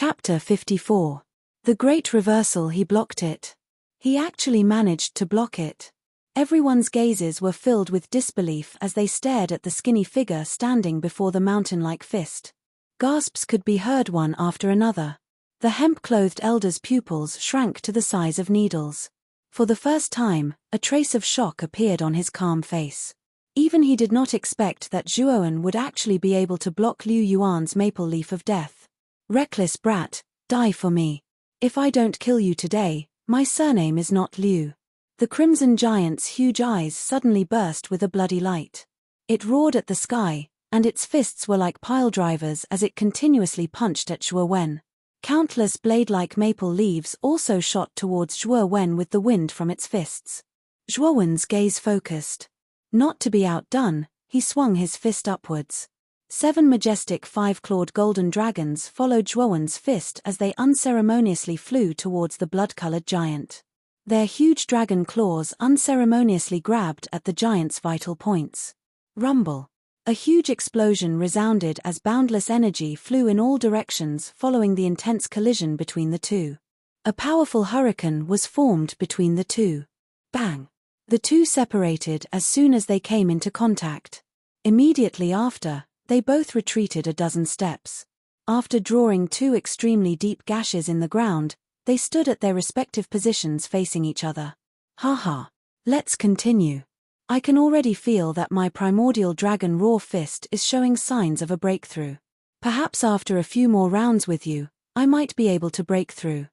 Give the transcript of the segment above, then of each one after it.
Chapter 54. The Great Reversal. He blocked it. He actually managed to block it. Everyone's gazes were filled with disbelief as they stared at the skinny figure standing before the mountain-like fist. Gasps could be heard one after another. The hemp-clothed elder's pupils shrank to the size of needles. For the first time, a trace of shock appeared on his calm face. Even he did not expect that Zhuowen would actually be able to block Liu Yuan's maple leaf of death. Reckless brat, die for me. If I don't kill you today, my surname is not Liu. The crimson giant's huge eyes suddenly burst with a bloody light. It roared at the sky, and its fists were like pile drivers as it continuously punched at Zhuowen. Countless blade-like maple leaves also shot towards Zhuowen with the wind from its fists. Zhuowen's gaze focused. Not to be outdone, he swung his fist upwards. 7 majestic 5-clawed golden dragons followed Zhuowen's fist as they unceremoniously flew towards the blood-colored giant. Their huge dragon claws unceremoniously grabbed at the giant's vital points. Rumble. A huge explosion resounded as boundless energy flew in all directions following the intense collision between the two. A powerful hurricane was formed between the two. Bang! The two separated as soon as they came into contact. Immediately after, they both retreated a dozen steps. After drawing 2 extremely deep gashes in the ground, they stood at their respective positions facing each other. Haha. Let's continue. I can already feel that my primordial dragon raw fist is showing signs of a breakthrough. Perhaps after a few more rounds with you, I might be able to break through.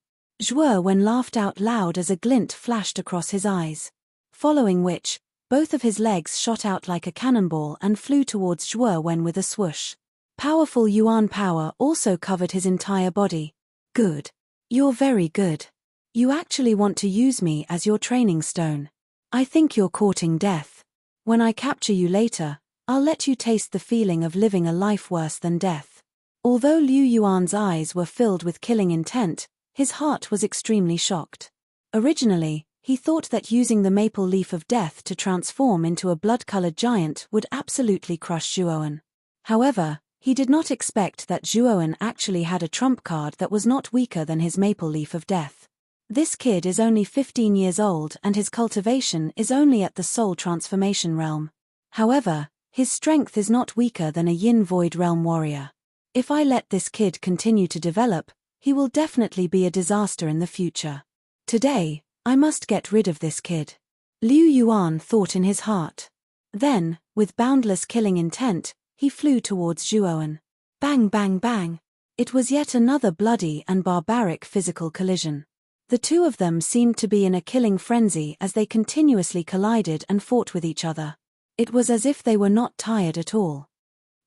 Zhuowen laughed out loud as a glint flashed across his eyes. Following which, both of his legs shot out like a cannonball and flew towards Zhuowen with a swoosh. Powerful Yuan power also covered his entire body. Good. You're very good. You actually want to use me as your training stone. I think you're courting death. When I capture you later, I'll let you taste the feeling of living a life worse than death. Although Liu Yuan's eyes were filled with killing intent, his heart was extremely shocked. Originally, he thought that using the maple leaf of death to transform into a blood-colored giant would absolutely crush Zhuowen. However, he did not expect that Zhuowen actually had a trump card that was not weaker than his maple leaf of death. This kid is only 15 years old and his cultivation is only at the soul transformation realm. However, his strength is not weaker than a yin void realm warrior. If I let this kid continue to develop, he will definitely be a disaster in the future. Today, I must get rid of this kid. Liu Yuan thought in his heart. Then, with boundless killing intent, he flew towards Zhuowen. Bang bang bang. It was yet another bloody and barbaric physical collision. The two of them seemed to be in a killing frenzy as they continuously collided and fought with each other. It was as if they were not tired at all.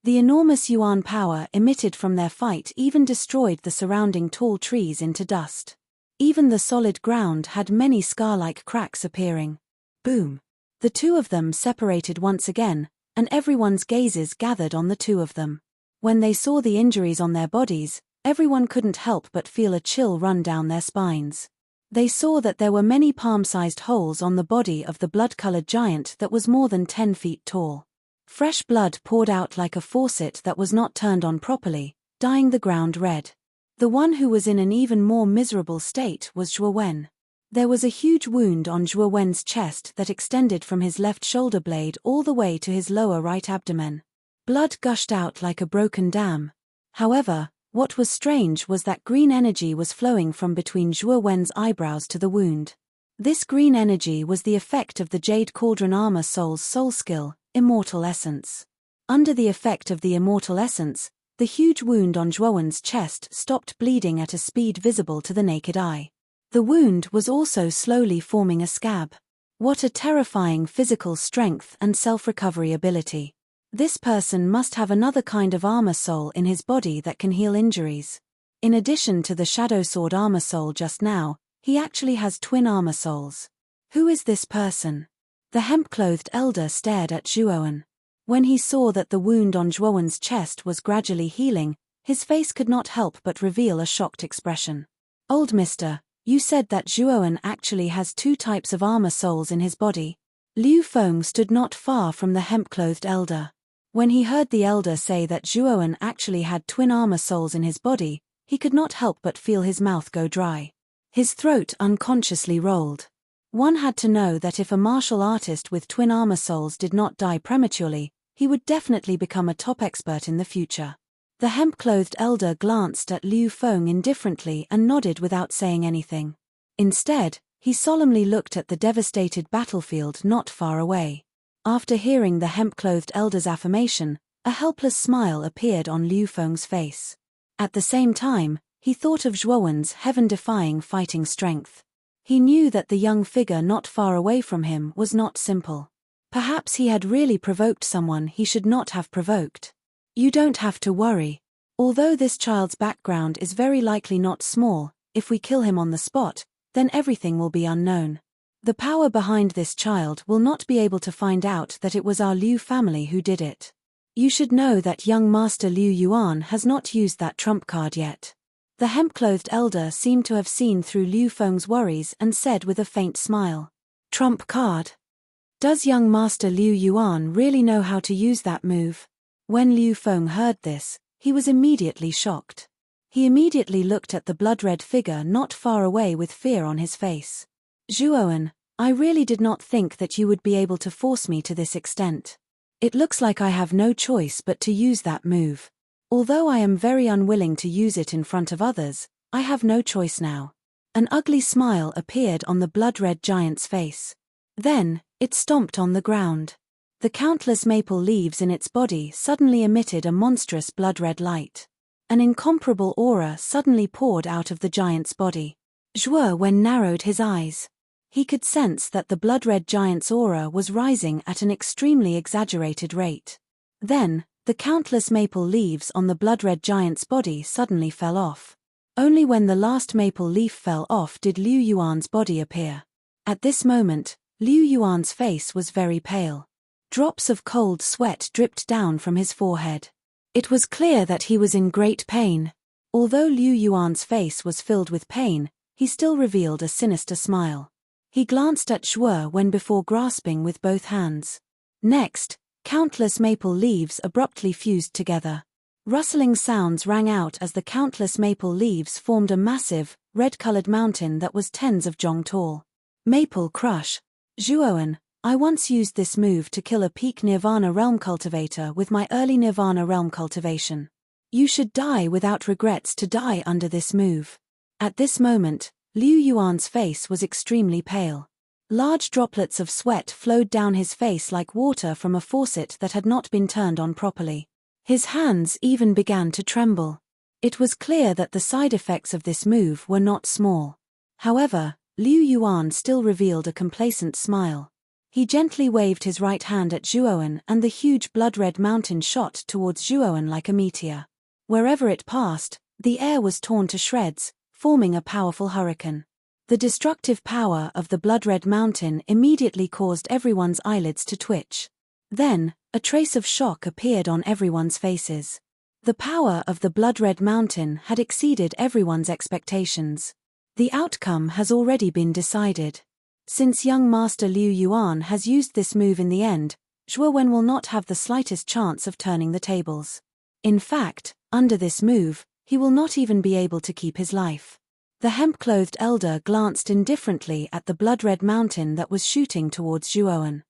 The enormous Yuan power emitted from their fight even destroyed the surrounding tall trees into dust. Even the solid ground had many scar-like cracks appearing. Boom! The two of them separated once again, and everyone's gazes gathered on the two of them. When they saw the injuries on their bodies, everyone couldn't help but feel a chill run down their spines. They saw that there were many palm-sized holes on the body of the blood-colored giant that was more than 10 feet tall. Fresh blood poured out like a faucet that was not turned on properly, dyeing the ground red. The one who was in an even more miserable state was Zhuowen. There was a huge wound on Zhuowen's chest that extended from his left shoulder blade all the way to his lower right abdomen. Blood gushed out like a broken dam. However, what was strange was that green energy was flowing from between Zhuowen's eyebrows to the wound. This green energy was the effect of the Jade Cauldron Armor Soul's soul skill, Immortal Essence. Under the effect of the Immortal Essence, the huge wound on Zhuowen's chest stopped bleeding at a speed visible to the naked eye. The wound was also slowly forming a scab. What a terrifying physical strength and self-recovery ability. This person must have another kind of armor soul in his body that can heal injuries. In addition to the Shadow Sword armor soul just now, he actually has twin armor souls. Who is this person? The hemp-clothed elder stared at Zhuowen. When he saw that the wound on Zhuowen's chest was gradually healing, his face could not help but reveal a shocked expression. Old mister, you said that Zhuowen actually has 2 types of armor souls in his body. Liu Feng stood not far from the hemp-clothed elder. When he heard the elder say that Zhuowen actually had twin armor souls in his body, he could not help but feel his mouth go dry. His throat unconsciously rolled. One had to know that if a martial artist with twin armor souls did not die prematurely, he would definitely become a top expert in the future. The hemp-clothed elder glanced at Liu Feng indifferently and nodded without saying anything. Instead, he solemnly looked at the devastated battlefield not far away. After hearing the hemp-clothed elder's affirmation, a helpless smile appeared on Liu Feng's face. At the same time, he thought of Zhuowen's heaven-defying fighting strength. He knew that the young figure not far away from him was not simple. Perhaps he had really provoked someone he should not have provoked. You don't have to worry. Although this child's background is very likely not small, if we kill him on the spot, then everything will be unknown. The power behind this child will not be able to find out that it was our Liu family who did it. You should know that young Master Liu Yuan has not used that trump card yet. The hemp-clothed elder seemed to have seen through Liu Feng's worries and said with a faint smile, "Trump card? Does young Master Liu Yuan really know how to use that move?" When Liu Feng heard this, he was immediately shocked. He immediately looked at the blood-red figure not far away with fear on his face. "Zhuowen, I really did not think that you would be able to force me to this extent. It looks like I have no choice but to use that move. Although I am very unwilling to use it in front of others, I have no choice now." An ugly smile appeared on the blood-red giant's face. Then, it stomped on the ground. The countless maple leaves in its body suddenly emitted a monstrous blood-red light. An incomparable aura suddenly poured out of the giant's body. Zhuowen narrowed his eyes. He could sense that the blood-red giant's aura was rising at an extremely exaggerated rate. Then, the countless maple leaves on the blood-red giant's body suddenly fell off. Only when the last maple leaf fell off did Liu Yuan's body appear. At this moment, Liu Yuan's face was very pale. Drops of cold sweat dripped down from his forehead. It was clear that he was in great pain. Although Liu Yuan's face was filled with pain, he still revealed a sinister smile. He glanced at Zhuowen before grasping with both hands. Next, countless maple leaves abruptly fused together. Rustling sounds rang out as the countless maple leaves formed a massive, red-colored mountain that was tens of zhong tall. Maple Crush. Zhuowen, I once used this move to kill a peak Nirvana realm cultivator with my early Nirvana realm cultivation. You should die without regrets to die under this move. At this moment, Liu Yuan's face was extremely pale. Large droplets of sweat flowed down his face like water from a faucet that had not been turned on properly. His hands even began to tremble. It was clear that the side effects of this move were not small. However, Liu Yuan still revealed a complacent smile. He gently waved his right hand at Zhuowen and the huge blood-red mountain shot towards Zhuowen like a meteor. Wherever it passed, the air was torn to shreds, forming a powerful hurricane. The destructive power of the blood-red mountain immediately caused everyone's eyelids to twitch. Then, a trace of shock appeared on everyone's faces. The power of the blood-red mountain had exceeded everyone's expectations. The outcome has already been decided. Since young Master Liu Yuan has used this move in the end, Zhuowen will not have the slightest chance of turning the tables. In fact, under this move, he will not even be able to keep his life. The hemp-clothed elder glanced indifferently at the blood-red mountain that was shooting towards Zhuowen.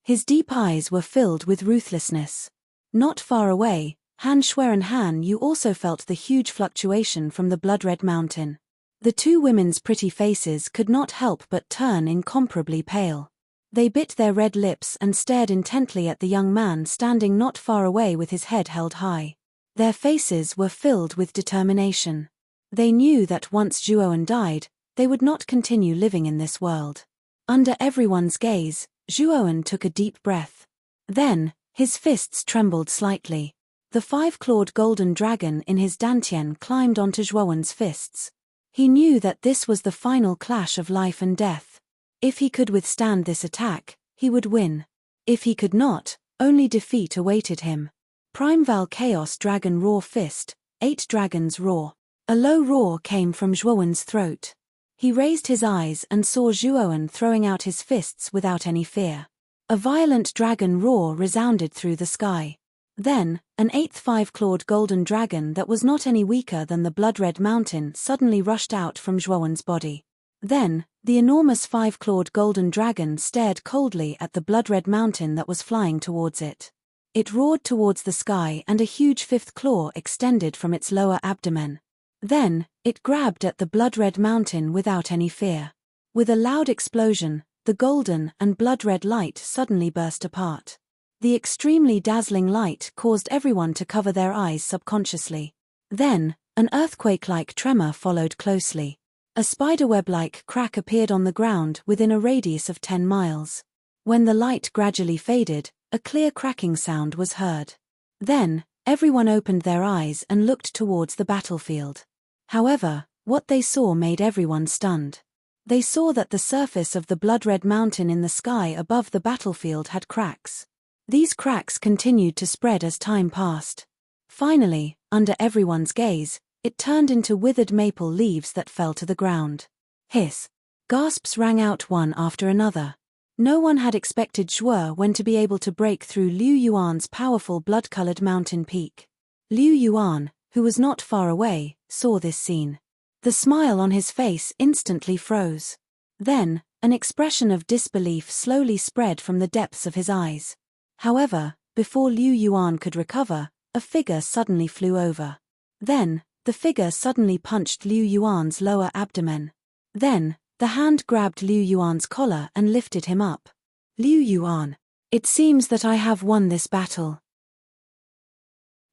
His deep eyes were filled with ruthlessness. Not far away, Han Shui and Han Yu also felt the huge fluctuation from the blood-red mountain. The two women's pretty faces could not help but turn incomparably pale. They bit their red lips and stared intently at the young man standing not far away with his head held high. Their faces were filled with determination. They knew that once Zhuowen died, they would not continue living in this world. Under everyone's gaze, Zhuowen took a deep breath. Then, his fists trembled slightly. The five-clawed golden dragon in his dantian climbed onto Zhuowen's fists. He knew that this was the final clash of life and death. If he could withstand this attack, he would win. If he could not, only defeat awaited him. Primeval Chaos Dragon Roar Fist, 8 Dragons Roar. A low roar came from Zhuowen's throat. He raised his eyes and saw Zhuowen throwing out his fists without any fear. A violent dragon roar resounded through the sky. Then, an eighth five-clawed golden dragon that was not any weaker than the blood-red mountain suddenly rushed out from Zhuowen's body. Then, the enormous five-clawed golden dragon stared coldly at the blood-red mountain that was flying towards it. It roared towards the sky and a huge fifth claw extended from its lower abdomen. Then, it grabbed at the blood-red mountain without any fear. With a loud explosion, the golden and blood-red light suddenly burst apart. The extremely dazzling light caused everyone to cover their eyes subconsciously. Then, an earthquake-like tremor followed closely. A spiderweb-like crack appeared on the ground within a radius of 10 miles. When the light gradually faded, a clear cracking sound was heard. Then, everyone opened their eyes and looked towards the battlefield. However, what they saw made everyone stunned. They saw that the surface of the blood-red mountain in the sky above the battlefield had cracks. These cracks continued to spread as time passed. Finally, under everyone's gaze, it turned into withered maple leaves that fell to the ground. Hiss! Gasps rang out one after another. No one had expected Zhuowen to be able to break through Liu Yuan's powerful blood-colored mountain peak. Liu Yuan, who was not far away, saw this scene. The smile on his face instantly froze. Then, an expression of disbelief slowly spread from the depths of his eyes. However, before Liu Yuan could recover, a figure suddenly flew over. Then, the figure suddenly punched Liu Yuan's lower abdomen. Then, the hand grabbed Liu Yuan's collar and lifted him up. Liu Yuan, it seems that I have won this battle.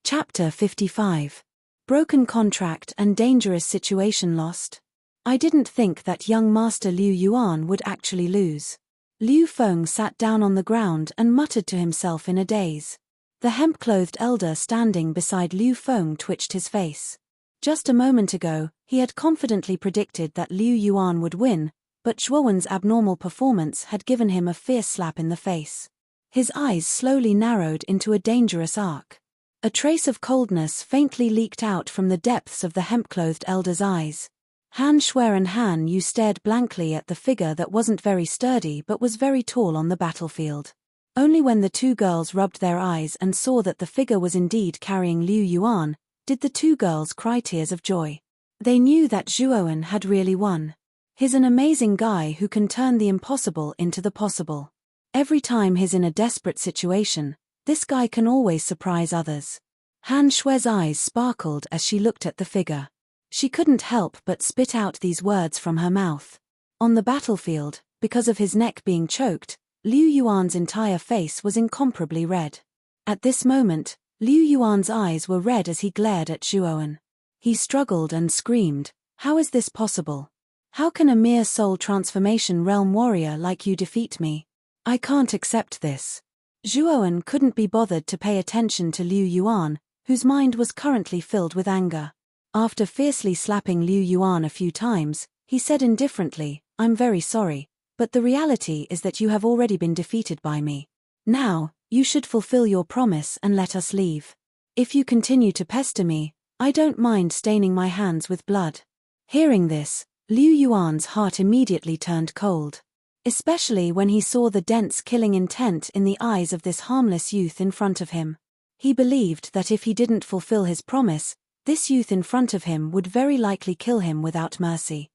Chapter 55. Broken contract and dangerous situation lost. I didn't think that young master Liu Yuan would actually lose. Liu Feng sat down on the ground and muttered to himself in a daze. The hemp-clothed elder standing beside Liu Feng twitched his face. Just a moment ago, he had confidently predicted that Liu Yuan would win, but Zhuowen's abnormal performance had given him a fierce slap in the face. His eyes slowly narrowed into a dangerous arc. A trace of coldness faintly leaked out from the depths of the hemp-clothed elder's eyes. Han Shui and Han Yu stared blankly at the figure that wasn't very sturdy but was very tall on the battlefield. Only when the two girls rubbed their eyes and saw that the figure was indeed carrying Liu Yuan, did the two girls cry tears of joy. They knew that Zhuowen had really won. He's an amazing guy who can turn the impossible into the possible. Every time he's in a desperate situation, this guy can always surprise others. Han Shui's eyes sparkled as she looked at the figure. She couldn't help but spit out these words from her mouth. On the battlefield, because of his neck being choked, Liu Yuan's entire face was incomparably red. At this moment, Liu Yuan's eyes were red as he glared at Zhuowen. He struggled and screamed, "How is this possible? How can a mere soul transformation realm warrior like you defeat me? I can't accept this." Zhuowen couldn't be bothered to pay attention to Liu Yuan, whose mind was currently filled with anger. After fiercely slapping Liu Yuan a few times, he said indifferently, "I'm very sorry, but the reality is that you have already been defeated by me. Now, you should fulfill your promise and let us leave. If you continue to pester me, I don't mind staining my hands with blood." Hearing this, Liu Yuan's heart immediately turned cold. Especially when he saw the dense killing intent in the eyes of this harmless youth in front of him. He believed that if he didn't fulfill his promise, this youth in front of him would very likely kill him without mercy.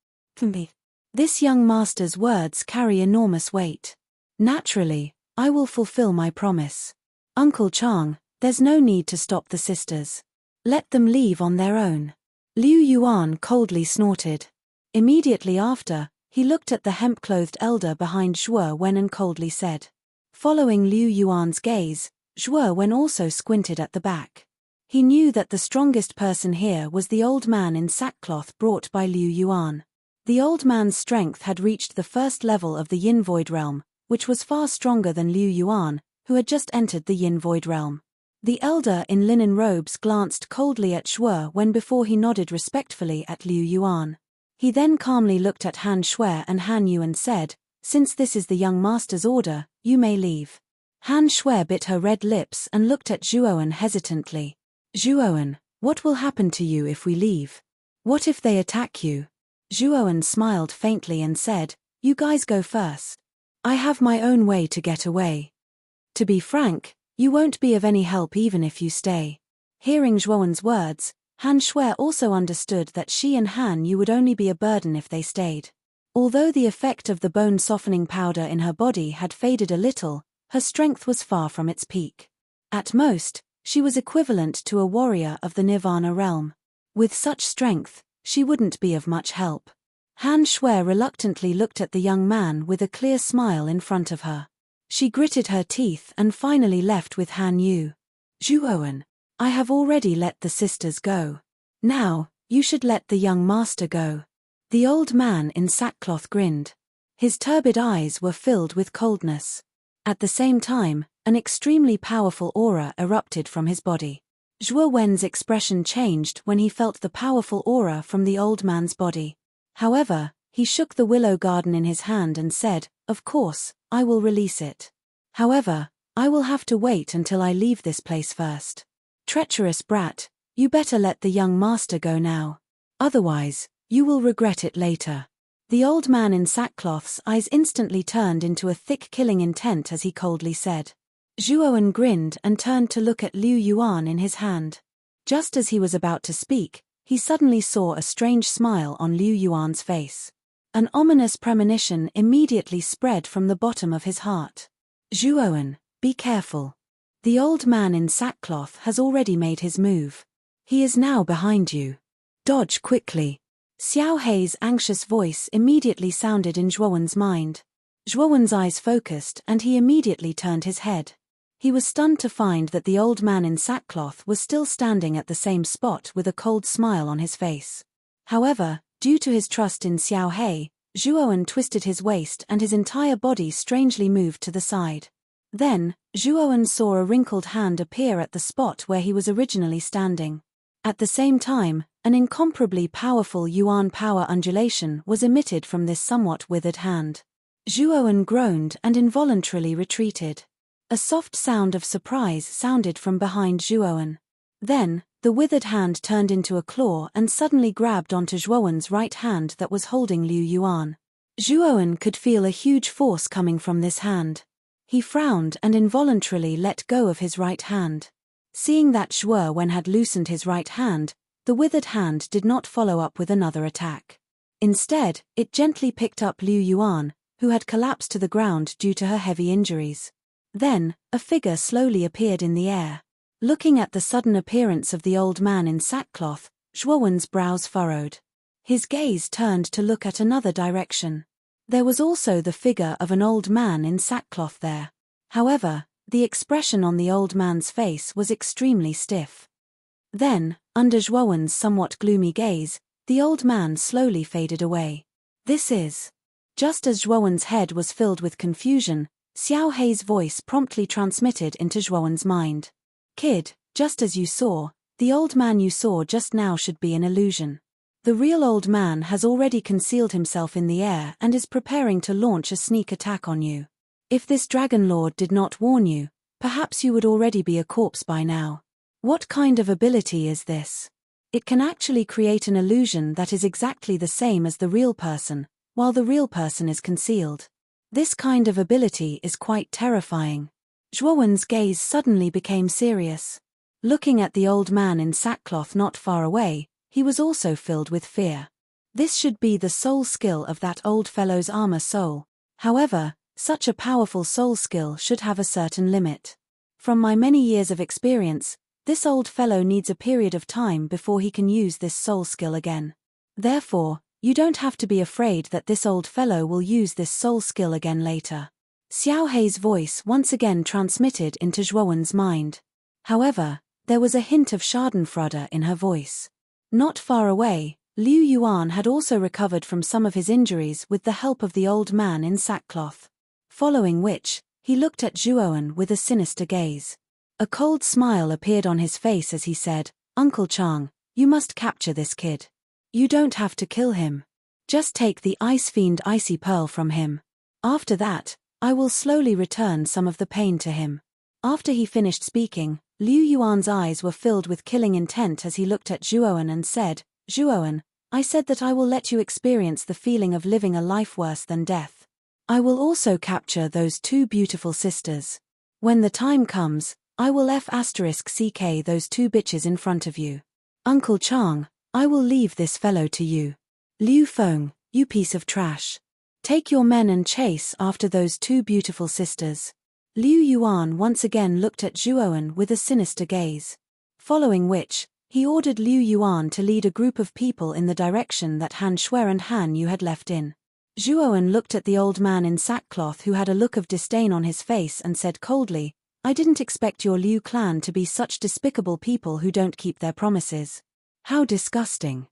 This young master's words carry enormous weight. Naturally, I will fulfill my promise. Uncle Chang, there's no need to stop the sisters. Let them leave on their own. Liu Yuan coldly snorted. Immediately after, he looked at the hemp-clothed elder behind Zhuowen and coldly said. Following Liu Yuan's gaze, Zhuowen also squinted at the back. He knew that the strongest person here was the old man in sackcloth brought by Liu Yuan. The old man's strength had reached the first level of the Yin Void realm, which was far stronger than Liu Yuan, who had just entered the Yin Void realm. The elder in linen robes glanced coldly at Zhuowen before he nodded respectfully at Liu Yuan. He then calmly looked at Han Shui and Han Yu and said, "Since this is the young master's order, you may leave." Han Shui bit her red lips and looked at Zhuowen hesitantly. "Zhuowen, what will happen to you if we leave? What if they attack you?" Zhuowen smiled faintly and said, "You guys go first. I have my own way to get away." To be frank, You won't be of any help even if you stay. Hearing Zhuowen's words, Han Shui also understood that she and Han Yu would only be a burden if they stayed. Although the effect of the bone-softening powder in her body had faded a little, her strength was far from its peak. At most, she was equivalent to a warrior of the Nirvana realm. With such strength, she wouldn't be of much help. Han Shui reluctantly looked at the young man with a clear smile in front of her. She gritted her teeth and finally left with Han Yu. Zhuowen, I have already let the sisters go. Now, you should let the young master go. The old man in sackcloth grinned. His turbid eyes were filled with coldness. At the same time, an extremely powerful aura erupted from his body. Zhuowen's expression changed when he felt the powerful aura from the old man's body. However, he shook the willow garden in his hand and said, "Of course, I will release it. However, I will have to wait until I leave this place first. Treacherous brat, you better let the young master go now. Otherwise, you will regret it later." The old man in sackcloth's eyes instantly turned into a thick killing intent as he coldly said. Zhuowen grinned and turned to look at Liu Yuan in his hand. Just as he was about to speak, he suddenly saw a strange smile on Liu Yuan's face. An ominous premonition immediately spread from the bottom of his heart. Zhuowen, be careful. The old man in sackcloth has already made his move. He is now behind you. Dodge quickly. Xiao Hei's anxious voice immediately sounded in Zhuowen's mind. Zhuowen's eyes focused and he immediately turned his head. He was stunned to find that the old man in sackcloth was still standing at the same spot with a cold smile on his face. However, due to his trust in Xiao Hei, Zhuowen twisted his waist and his entire body strangely moved to the side. Then, Zhuowen saw a wrinkled hand appear at the spot where he was originally standing. At the same time, an incomparably powerful yuan power undulation was emitted from this somewhat withered hand. Zhuowen groaned and involuntarily retreated. A soft sound of surprise sounded from behind Zhuowen. Then, the withered hand turned into a claw and suddenly grabbed onto Zhuowen's right hand that was holding Liu Yuan. Zhuowen could feel a huge force coming from this hand. He frowned and involuntarily let go of his right hand. Seeing that Zhuowen had loosened his right hand, the withered hand did not follow up with another attack. Instead, it gently picked up Liu Yuan, who had collapsed to the ground due to her heavy injuries. Then, a figure slowly appeared in the air. Looking at the sudden appearance of the old man in sackcloth, Zhuowen's brows furrowed. His gaze turned to look at another direction. There was also the figure of an old man in sackcloth there. However, the expression on the old man's face was extremely stiff. Then, under Zhuowen's somewhat gloomy gaze, the old man slowly faded away. This is. Just as Zhuowen's head was filled with confusion, Xiao Hei's voice promptly transmitted into Zhuowen's mind. Kid, just as you saw, the old man you saw just now should be an illusion. The real old man has already concealed himself in the air and is preparing to launch a sneak attack on you. If this Dragon Lord did not warn you, perhaps you would already be a corpse by now. What kind of ability is this? It can actually create an illusion that is exactly the same as the real person, while the real person is concealed. This kind of ability is quite terrifying. Zhuowen's gaze suddenly became serious. Looking at the old man in sackcloth not far away, he was also filled with fear. This should be the soul skill of that old fellow's armor soul. However, such a powerful soul skill should have a certain limit. From my many years of experience, this old fellow needs a period of time before he can use this soul skill again. Therefore, you don't have to be afraid that this old fellow will use this soul skill again later. Xiao Hei's voice once again transmitted into Zhuowen's mind. However, there was a hint of schadenfreude in her voice. Not far away, Liu Yuan had also recovered from some of his injuries with the help of the old man in sackcloth. Following which, he looked at Zhuowen with a sinister gaze. A cold smile appeared on his face as he said, "Uncle Chang, you must capture this kid. You don't have to kill him. Just take the Ice Fiend Icy Pearl from him. After that, I will slowly return some of the pain to him." After he finished speaking, Liu Yuan's eyes were filled with killing intent as he looked at Zhuowen and said, "Zhuowen, I said that I will let you experience the feeling of living a life worse than death. I will also capture those two beautiful sisters. When the time comes, I will *ck those two bitches in front of you. Uncle Chang, I will leave this fellow to you. Liu Feng, you piece of trash. Take your men and chase after those two beautiful sisters. Liu Yuan once again looked at Zhuowen with a sinister gaze. Following which, he ordered Liu Yuan to lead a group of people in the direction that Han Shui and Han Yu had left in. Zhuowen looked at the old man in sackcloth who had a look of disdain on his face and said coldly, I didn't expect your Liu clan to be such despicable people who don't keep their promises. How disgusting.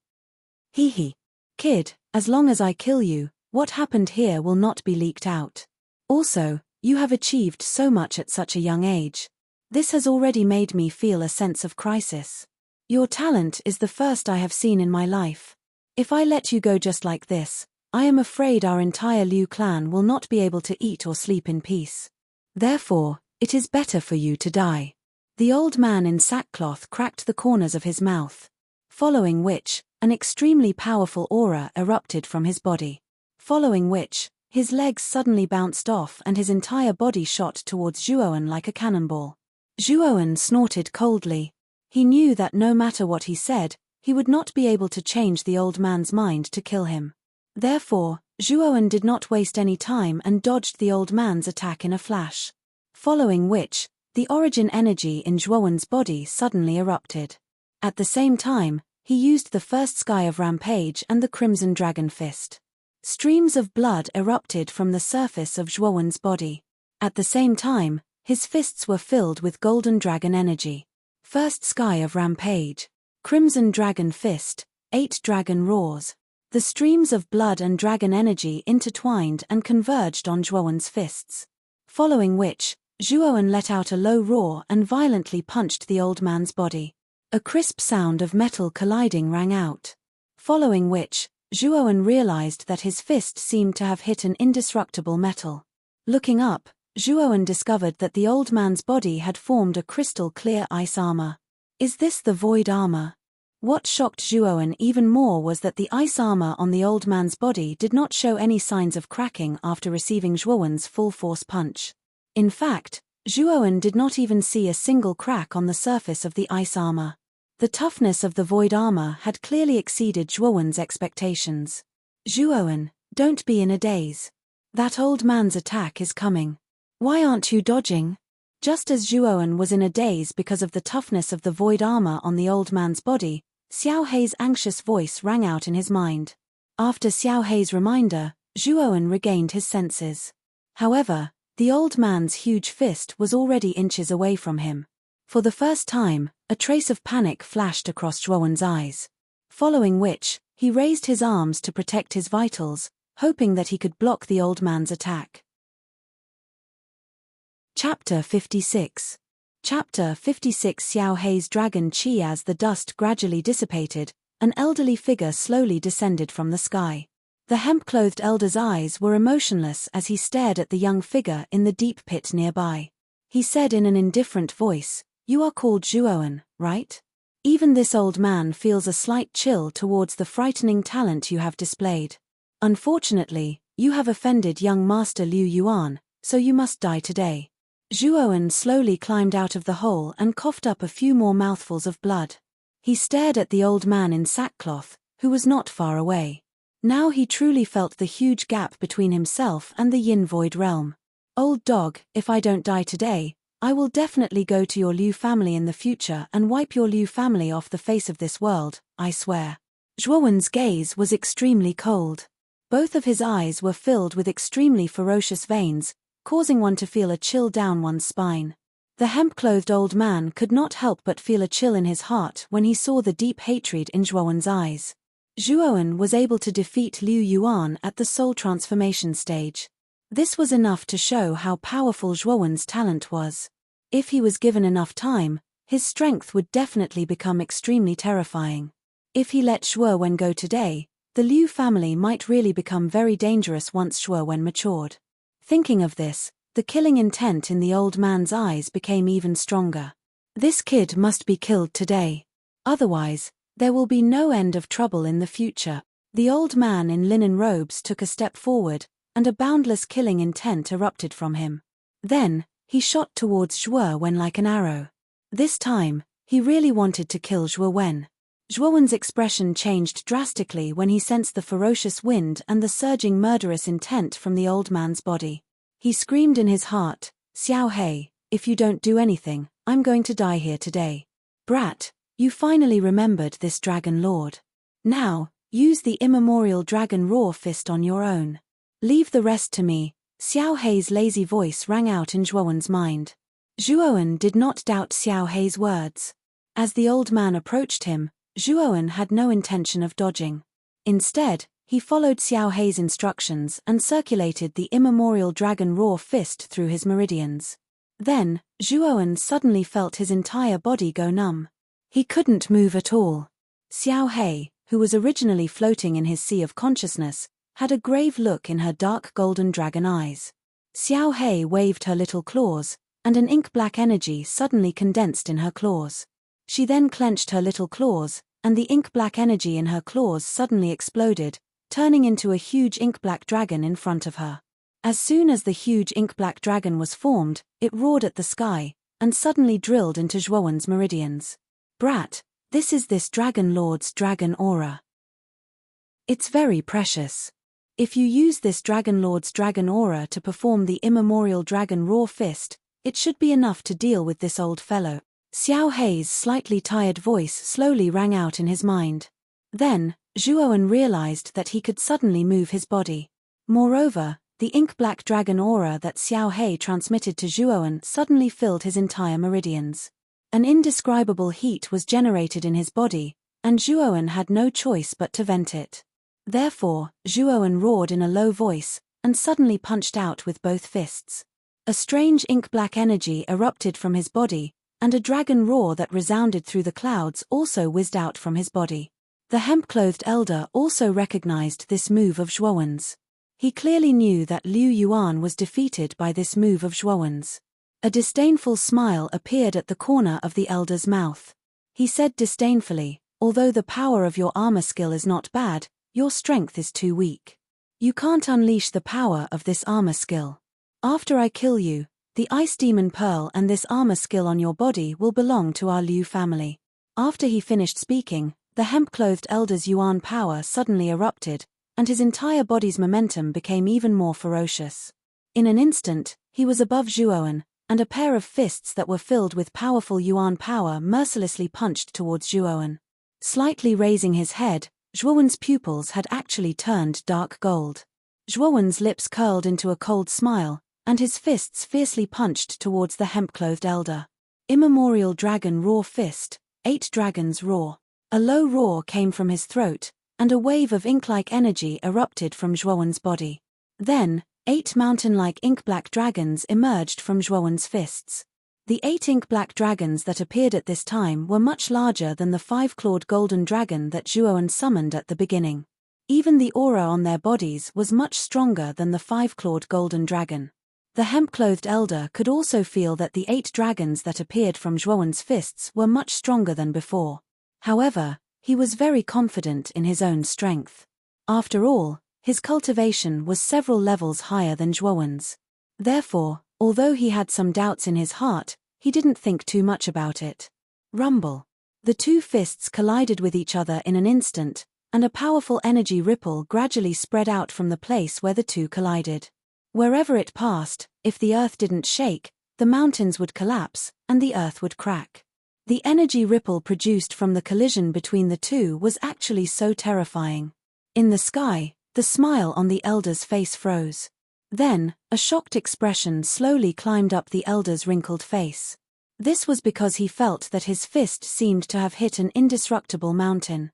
Hee hee. Kid, as long as I kill you, what happened here will not be leaked out. Also, you have achieved so much at such a young age. This has already made me feel a sense of crisis. Your talent is the first I have seen in my life. If I let you go just like this, I am afraid our entire Liu clan will not be able to eat or sleep in peace. Therefore, it is better for you to die. The old man in sackcloth cracked the corners of his mouth. Following which, an extremely powerful aura erupted from his body. Following which, his legs suddenly bounced off and his entire body shot towards Zhuowen like a cannonball. Zhuowen snorted coldly. He knew that no matter what he said, he would not be able to change the old man's mind to kill him. Therefore, Zhuowen did not waste any time and dodged the old man's attack in a flash. Following which, the origin energy in Zhuowen's body suddenly erupted. At the same time, he used the first sky of rampage and the crimson dragon fist. Streams of blood erupted from the surface of Zhuowen's body. At the same time, his fists were filled with golden dragon energy. First sky of rampage. Crimson dragon fist, 8 dragon roars. The streams of blood and dragon energy intertwined and converged on Zhuowen's fists. Following which, Zhuowen let out a low roar and violently punched the old man's body. A crisp sound of metal colliding rang out. Following which, Zhuowen realized that his fist seemed to have hit an indestructible metal. Looking up, Zhuowen discovered that the old man's body had formed a crystal-clear ice armor. Is this the void armor? What shocked Zhuowen even more was that the ice armor on the old man's body did not show any signs of cracking after receiving Zhuowen's full-force punch. In fact, Zhuowen did not even see a single crack on the surface of the ice armor. The toughness of the void armor had clearly exceeded Zhuowen's expectations. Zhuowen, don't be in a daze. That old man's attack is coming. Why aren't you dodging? Just as Zhuowen was in a daze because of the toughness of the void armor on the old man's body, Xiao Hei's anxious voice rang out in his mind. After Xiao Hei's reminder, Zhuowen regained his senses. However, the old man's huge fist was already inches away from him. For the first time, a trace of panic flashed across Zhuowen's eyes. Following which, he raised his arms to protect his vitals, hoping that he could block the old man's attack. Chapter 56. Chapter 56. Xiao Hei's dragon chi. As the dust gradually dissipated, an elderly figure slowly descended from the sky. The hemp-clothed elder's eyes were emotionless as he stared at the young figure in the deep pit nearby. He said in an indifferent voice, "You are called Zhuowen, right? Even this old man feels a slight chill towards the frightening talent you have displayed. Unfortunately, you have offended young Master Liu Yuan, so you must die today." Zhuowen slowly climbed out of the hole and coughed up a few more mouthfuls of blood. He stared at the old man in sackcloth, who was not far away. Now he truly felt the huge gap between himself and the Yin Void realm. "Old dog, if I don't die today, I will definitely go to your Liu family in the future and wipe your Liu family off the face of this world, I swear." Zhuowen's gaze was extremely cold. Both of his eyes were filled with extremely ferocious veins, causing one to feel a chill down one's spine. The hemp-clothed old man could not help but feel a chill in his heart when he saw the deep hatred in Zhuowen's eyes. Zhuowen was able to defeat Liu Yuan at the soul transformation stage. This was enough to show how powerful Zhuowen's talent was. If he was given enough time, his strength would definitely become extremely terrifying. If he let Zhuowen go today, the Liu family might really become very dangerous once Zhuowen matured. Thinking of this, the killing intent in the old man's eyes became even stronger. This kid must be killed today. Otherwise, there will be no end of trouble in the future. The old man in linen robes took a step forward, and a boundless killing intent erupted from him. Then, He shot towards Zhuo Wen like an arrow. This time, he really wanted to kill Zhuo Wen. Zhuo Wen's expression changed drastically when he sensed the ferocious wind and the surging murderous intent from the old man's body. He screamed in his heart, "Xiao Hei, if you don't do anything, I'm going to die here today. Brat, you finally remembered this dragon lord. Now, use the immemorial dragon roar fist on your own. Leave the rest to me." Xiao Hei's lazy voice rang out in Zhuo Wen's mind. Zhuo Wen did not doubt Xiao Hei's words. As the old man approached him, Zhuo Wen had no intention of dodging. Instead, he followed Xiao Hei's instructions and circulated the immemorial dragon roar fist through his meridians. Then, Zhuo Wen suddenly felt his entire body go numb. He couldn't move at all. Xiao Hei, who was originally floating in his sea of consciousness, had a grave look in her dark golden dragon eyes. Xiao Hei waved her little claws, and an ink-black energy suddenly condensed in her claws. She then clenched her little claws, and the ink-black energy in her claws suddenly exploded, turning into a huge ink-black dragon in front of her. As soon as the huge ink-black dragon was formed, it roared at the sky, and suddenly drilled into Zhuo Wen's meridians. "Brat, this is this dragon lord's dragon aura. It's very precious. If you use this dragon lord's dragon aura to perform the immemorial dragon roar fist, it should be enough to deal with this old fellow." Xiao Hei's slightly tired voice slowly rang out in his mind. Then, Zhuo Wen realized that he could suddenly move his body. Moreover, the ink-black dragon aura that Xiao Hei transmitted to Zhuo Wen suddenly filled his entire meridians. An indescribable heat was generated in his body, and Zhuo Wen had no choice but to vent it. Therefore, Zhuo Wen roared in a low voice, and suddenly punched out with both fists. A strange ink-black energy erupted from his body, and a dragon roar that resounded through the clouds also whizzed out from his body. The hemp-clothed elder also recognized this move of Zhuo Wen's. He clearly knew that Liu Yuan was defeated by this move of Zhuo Wen's. A disdainful smile appeared at the corner of the elder's mouth. He said disdainfully, "Although the power of your armor skill is not bad, your strength is too weak. You can't unleash the power of this armor skill. After I kill you, the Ice Demon Pearl and this armor skill on your body will belong to our Liu family." After he finished speaking, the hemp-clothed elder's Yuan power suddenly erupted, and his entire body's momentum became even more ferocious. In an instant, he was above Zhuo Wen, and a pair of fists that were filled with powerful Yuan power mercilessly punched towards Zhuo Wen. Slightly raising his head, Zhuo Wen's pupils had actually turned dark gold. Zhuo Wen's lips curled into a cold smile, and his fists fiercely punched towards the hemp-clothed elder. Immemorial Dragon Roar Fist, 8 Dragons Roar. A low roar came from his throat, and a wave of ink-like energy erupted from Zhuo Wen's body. Then, 8 mountain-like ink-black dragons emerged from Zhuo Wen's fists. The 8 ink-black dragons that appeared at this time were much larger than the 5-clawed golden dragon that Zhuo Wen summoned at the beginning. Even the aura on their bodies was much stronger than the 5-clawed golden dragon. The hemp-clothed elder could also feel that the 8 dragons that appeared from Zhuo Wen's fists were much stronger than before. However, he was very confident in his own strength. After all, his cultivation was several levels higher than Zhuo Wen's. Therefore, although he had some doubts in his heart, he didn't think too much about it. Rumble. The 2 fists collided with each other in an instant, and a powerful energy ripple gradually spread out from the place where the 2 collided. Wherever it passed, if the earth didn't shake, the mountains would collapse, and the earth would crack. The energy ripple produced from the collision between the 2 was actually so terrifying. In the sky, the smile on the elder's face froze. Then, a shocked expression slowly climbed up the elder's wrinkled face. This was because he felt that his fist seemed to have hit an indestructible mountain.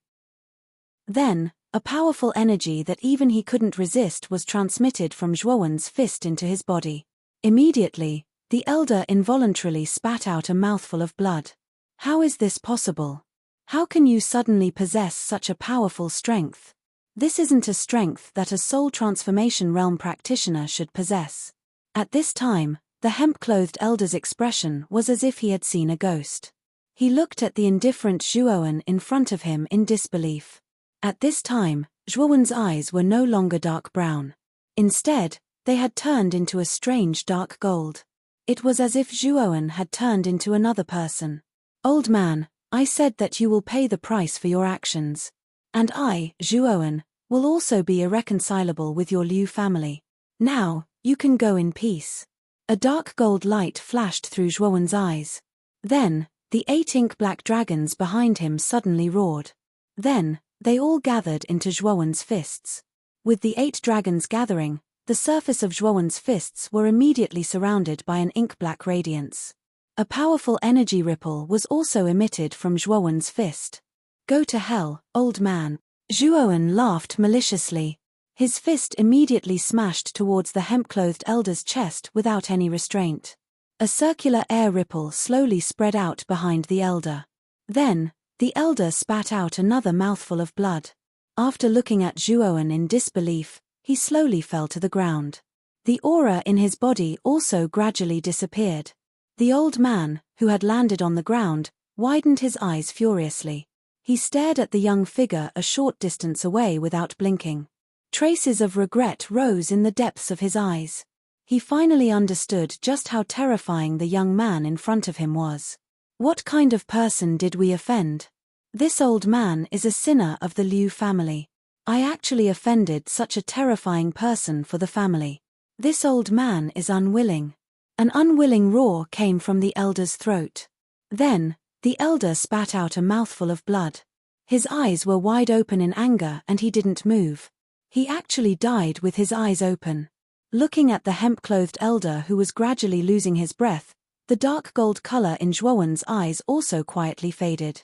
Then, a powerful energy that even he couldn't resist was transmitted from Zhuo Wen's fist into his body. Immediately, the elder involuntarily spat out a mouthful of blood. How is this possible? How can you suddenly possess such a powerful strength? This isn't a strength that a soul transformation realm practitioner should possess. At this time, the hemp-clothed elder's expression was as if he had seen a ghost. He looked at the indifferent Zhuo Wen in front of him in disbelief. At this time, Zhuo Wen's eyes were no longer dark brown. Instead, they had turned into a strange dark gold. It was as if Zhuowen had turned into another person. Old man, I said that you will pay the price for your actions. And I, Zhuowen, will also be irreconcilable with your Liu family. Now, you can go in peace. A dark gold light flashed through Zhuowen's eyes. Then, the 8 ink-black dragons behind him suddenly roared. Then, they all gathered into Zhuowen's fists. With the 8 dragons gathering, the surface of Zhuowen's fists were immediately surrounded by an ink-black radiance. A powerful energy ripple was also emitted from Zhuowen's fist. Go to hell, old man. Zhuowen laughed maliciously. His fist immediately smashed towards the hemp-clothed elder's chest without any restraint. A circular air ripple slowly spread out behind the elder. Then, the elder spat out another mouthful of blood. After looking at Zhuowen in disbelief, he slowly fell to the ground. The aura in his body also gradually disappeared. The old man, who had landed on the ground, widened his eyes furiously. He stared at the young figure a short distance away without blinking. Traces of regret rose in the depths of his eyes. He finally understood just how terrifying the young man in front of him was. What kind of person did we offend? This old man is a sinner of the Liu family. I actually offended such a terrifying person for the family. This old man is unwilling. An unwilling roar came from the elder's throat. Then, the elder spat out a mouthful of blood. His eyes were wide open in anger and he didn't move. He actually died with his eyes open. Looking at the hemp-clothed elder who was gradually losing his breath, the dark gold color in Zhuowen's eyes also quietly faded.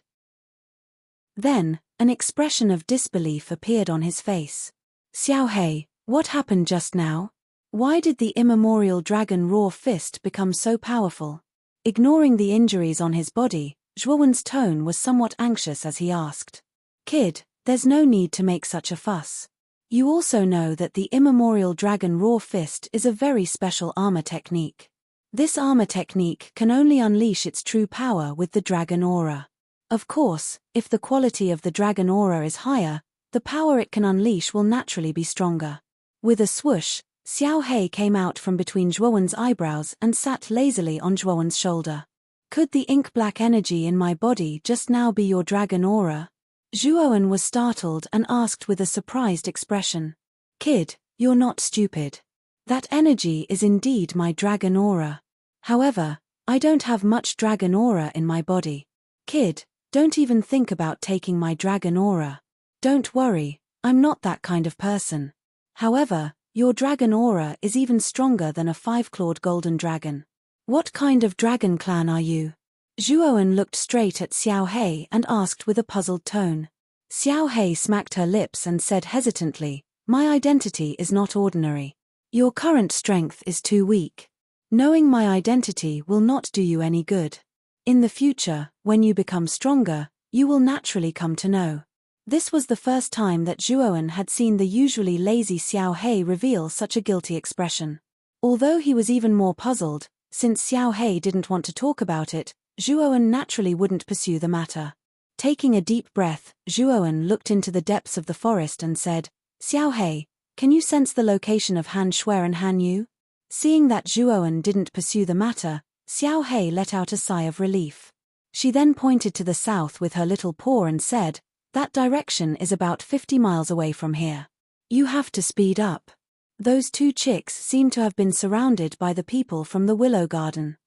Then, an expression of disbelief appeared on his face. Xiaohei, what happened just now? Why did the immemorial dragon raw fist become so powerful? Ignoring the injuries on his body, Zhuowen's tone was somewhat anxious as he asked. Kid, there's no need to make such a fuss. You also know that the immemorial dragon raw fist is a very special armor technique. This armor technique can only unleash its true power with the dragon aura. Of course, if the quality of the dragon aura is higher, the power it can unleash will naturally be stronger. With a swoosh, Xiaohei came out from between Zhuowen's eyebrows and sat lazily on Zhuowen's shoulder. Could the ink-black energy in my body just now be your dragon aura? Zhuowen was startled and asked with a surprised expression. Kid, you're not stupid. That energy is indeed my dragon aura. However, I don't have much dragon aura in my body. Kid, don't even think about taking my dragon aura. Don't worry, I'm not that kind of person. However, your dragon aura is even stronger than a 5-clawed golden dragon. What kind of dragon clan are you? Zhuowen looked straight at Xiaohei and asked with a puzzled tone. Xiaohei smacked her lips and said hesitantly, My identity is not ordinary. Your current strength is too weak. Knowing my identity will not do you any good. In the future, when you become stronger, you will naturally come to know. This was the first time that Zhuowen had seen the usually lazy Xiaohei reveal such a guilty expression. Although he was even more puzzled, since Xiaohei didn't want to talk about it, Zhuowen naturally wouldn't pursue the matter. Taking a deep breath, Zhuowen looked into the depths of the forest and said, Xiaohei, can you sense the location of Han Shui and Han Yu? Seeing that Zhuowen didn't pursue the matter, Xiaohei let out a sigh of relief. She then pointed to the south with her little paw and said, That direction is about 50 miles away from here. You have to speed up. Those 2 chicks seem to have been surrounded by the people from the Willow Garden.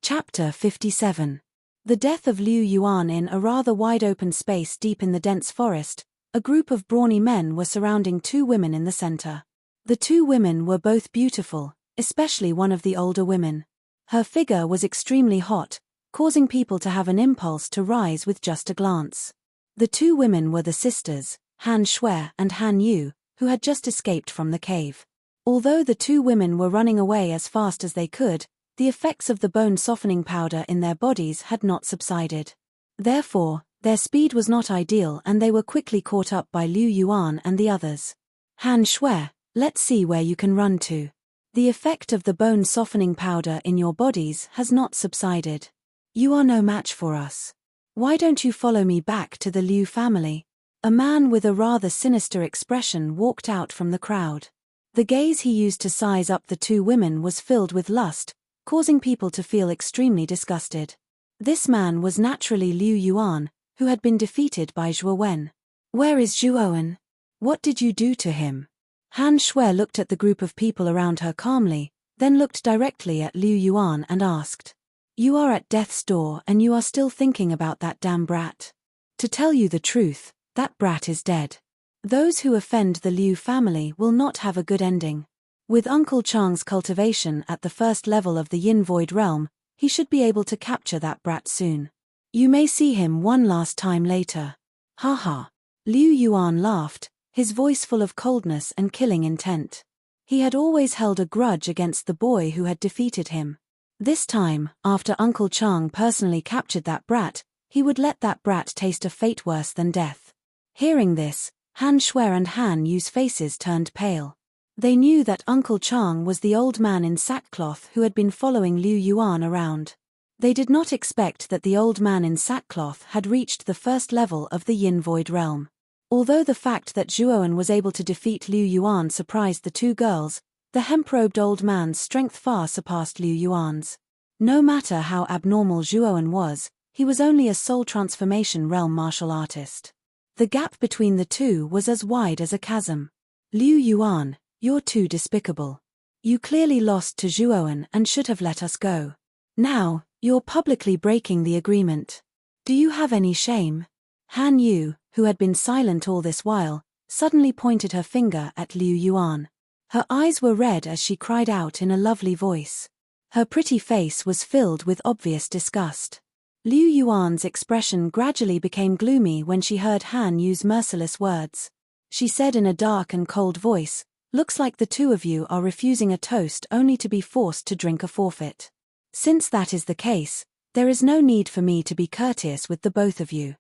Chapter 57. The death of Liu Yuan. In a rather wide-open space deep in the dense forest, a group of brawny men were surrounding 2 women in the center. The 2 women were both beautiful, especially one of the older women. Her figure was extremely hot, causing people to have an impulse to rise with just a glance. The 2 women were the sisters, Han Shui and Han Yu, who had just escaped from the cave. Although the 2 women were running away as fast as they could, the effects of the bone-softening powder in their bodies had not subsided. Therefore, their speed was not ideal and they were quickly caught up by Liu Yuan and the others. Han Shui, let's see where you can run to. The effect of the bone-softening powder in your bodies has not subsided. You are no match for us. Why don't you follow me back to the Liu family? A man with a rather sinister expression walked out from the crowd. The gaze he used to size up the two women was filled with lust, causing people to feel extremely disgusted. This man was naturally Liu Yuan, who had been defeated by Zhuo Wen. "Where is Zhuowen? What did you do to him?" Han Shui looked at the group of people around her calmly, then looked directly at Liu Yuan and asked, "You are at death's door and you are still thinking about that damn brat. To tell you the truth, that brat is dead. Those who offend the Liu family will not have a good ending. With Uncle Chang's cultivation at the first level of the Yin Void realm, he should be able to capture that brat soon. You may see him one last time later." "Ha ha." Liu Yuan laughed, his voice full of coldness and killing intent. He had always held a grudge against the boy who had defeated him. This time, after Uncle Chang personally captured that brat, he would let that brat taste a fate worse than death. Hearing this, Han Shui and Han Yu's faces turned pale. They knew that Uncle Chang was the old man in sackcloth who had been following Liu Yuan around. They did not expect that the old man in sackcloth had reached the first level of the Yin Void realm. Although the fact that Zhuowen was able to defeat Liu Yuan surprised the two girls, the hemp-robed old man's strength far surpassed Liu Yuan's. No matter how abnormal Zhuowen was, he was only a soul transformation realm martial artist. The gap between the two was as wide as a chasm. "Liu Yuan, you're too despicable. You clearly lost to Zhuowen and should have let us go. Now, you're publicly breaking the agreement. Do you have any shame?" Han Yu, who had been silent all this while, suddenly pointed her finger at Liu Yuan. Her eyes were red as she cried out in a lovely voice. Her pretty face was filled with obvious disgust. Liu Yuan's expression gradually became gloomy when she heard Han Yu's merciless words. She said in a dark and cold voice, "Looks like the two of you are refusing a toast only to be forced to drink a forfeit. Since that is the case, there is no need for me to be courteous with the both of you.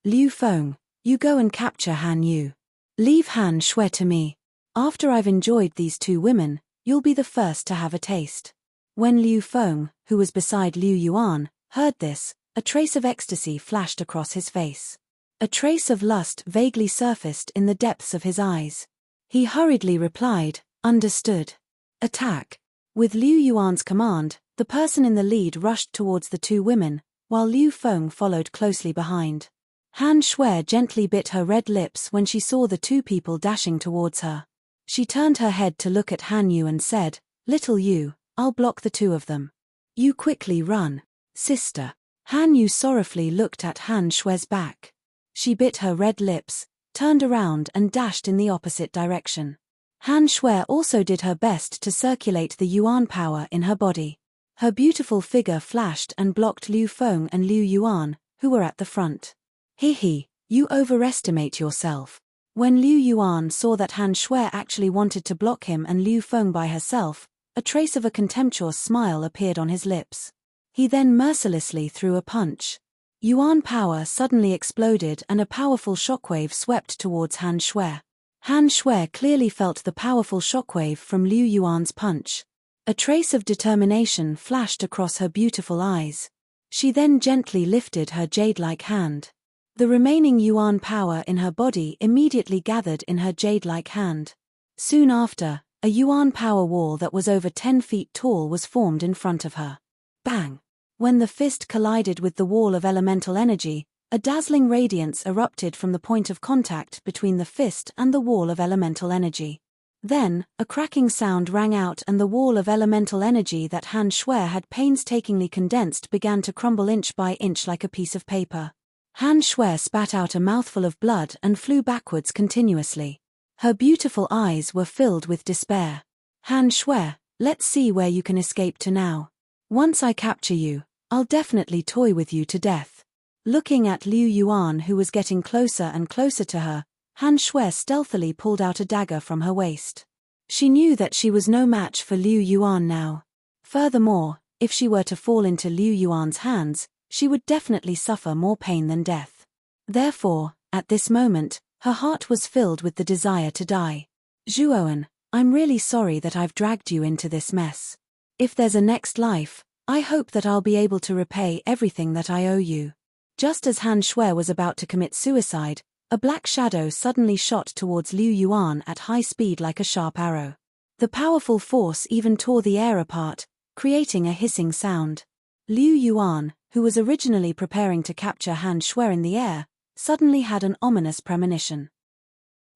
Liu Feng, you go and capture Han Yu. Leave Han Shui to me. After I've enjoyed these two women, you'll be the first to have a taste." When Liu Feng, who was beside Liu Yuan, heard this, a trace of ecstasy flashed across his face. A trace of lust vaguely surfaced in the depths of his eyes. He hurriedly replied, "Understood. Attack." With Liu Yuan's command, the person in the lead rushed towards the two women, while Liu Feng followed closely behind. Han Shui gently bit her red lips when she saw the two people dashing towards her. She turned her head to look at Han Yu and said, "Little Yu, I'll block the two of them. You quickly run, sister." Han Yu sorrowfully looked at Han Shui's back. She bit her red lips, turned around and dashed in the opposite direction. Han Shui also did her best to circulate the Yuan power in her body. Her beautiful figure flashed and blocked Liu Feng and Liu Yuan, who were at the front. "He, you overestimate yourself." When Liu Yuan saw that Han Shui actually wanted to block him and Liu Feng by herself, a trace of a contemptuous smile appeared on his lips. He then mercilessly threw a punch. Yuan power suddenly exploded and a powerful shockwave swept towards Han Shui. Han Shui clearly felt the powerful shockwave from Liu Yuan's punch. A trace of determination flashed across her beautiful eyes. She then gently lifted her jade-like hand. The remaining Yuan power in her body immediately gathered in her jade-like hand. Soon after, a Yuan power wall that was over 10 feet tall was formed in front of her. Bang! When the fist collided with the wall of elemental energy, a dazzling radiance erupted from the point of contact between the fist and the wall of elemental energy. Then, a cracking sound rang out and the wall of elemental energy that Han Shui had painstakingly condensed began to crumble inch by inch like a piece of paper. Han Shui spat out a mouthful of blood and flew backwards continuously. Her beautiful eyes were filled with despair. "Han Shui, let's see where you can escape to now. Once I capture you, I'll definitely toy with you to death." Looking at Liu Yuan, who was getting closer and closer to her, Han Shui stealthily pulled out a dagger from her waist. She knew that she was no match for Liu Yuan now. Furthermore, if she were to fall into Liu Yuan's hands, she would definitely suffer more pain than death. Therefore, at this moment, her heart was filled with the desire to die. "Zhuowen, I'm really sorry that I've dragged you into this mess. If there's a next life, I hope that I'll be able to repay everything that I owe you." Just as Han Shui was about to commit suicide, a black shadow suddenly shot towards Liu Yuan at high speed like a sharp arrow. The powerful force even tore the air apart, creating a hissing sound. Liu Yuan, who was originally preparing to capture Han Shui in the air, suddenly had an ominous premonition.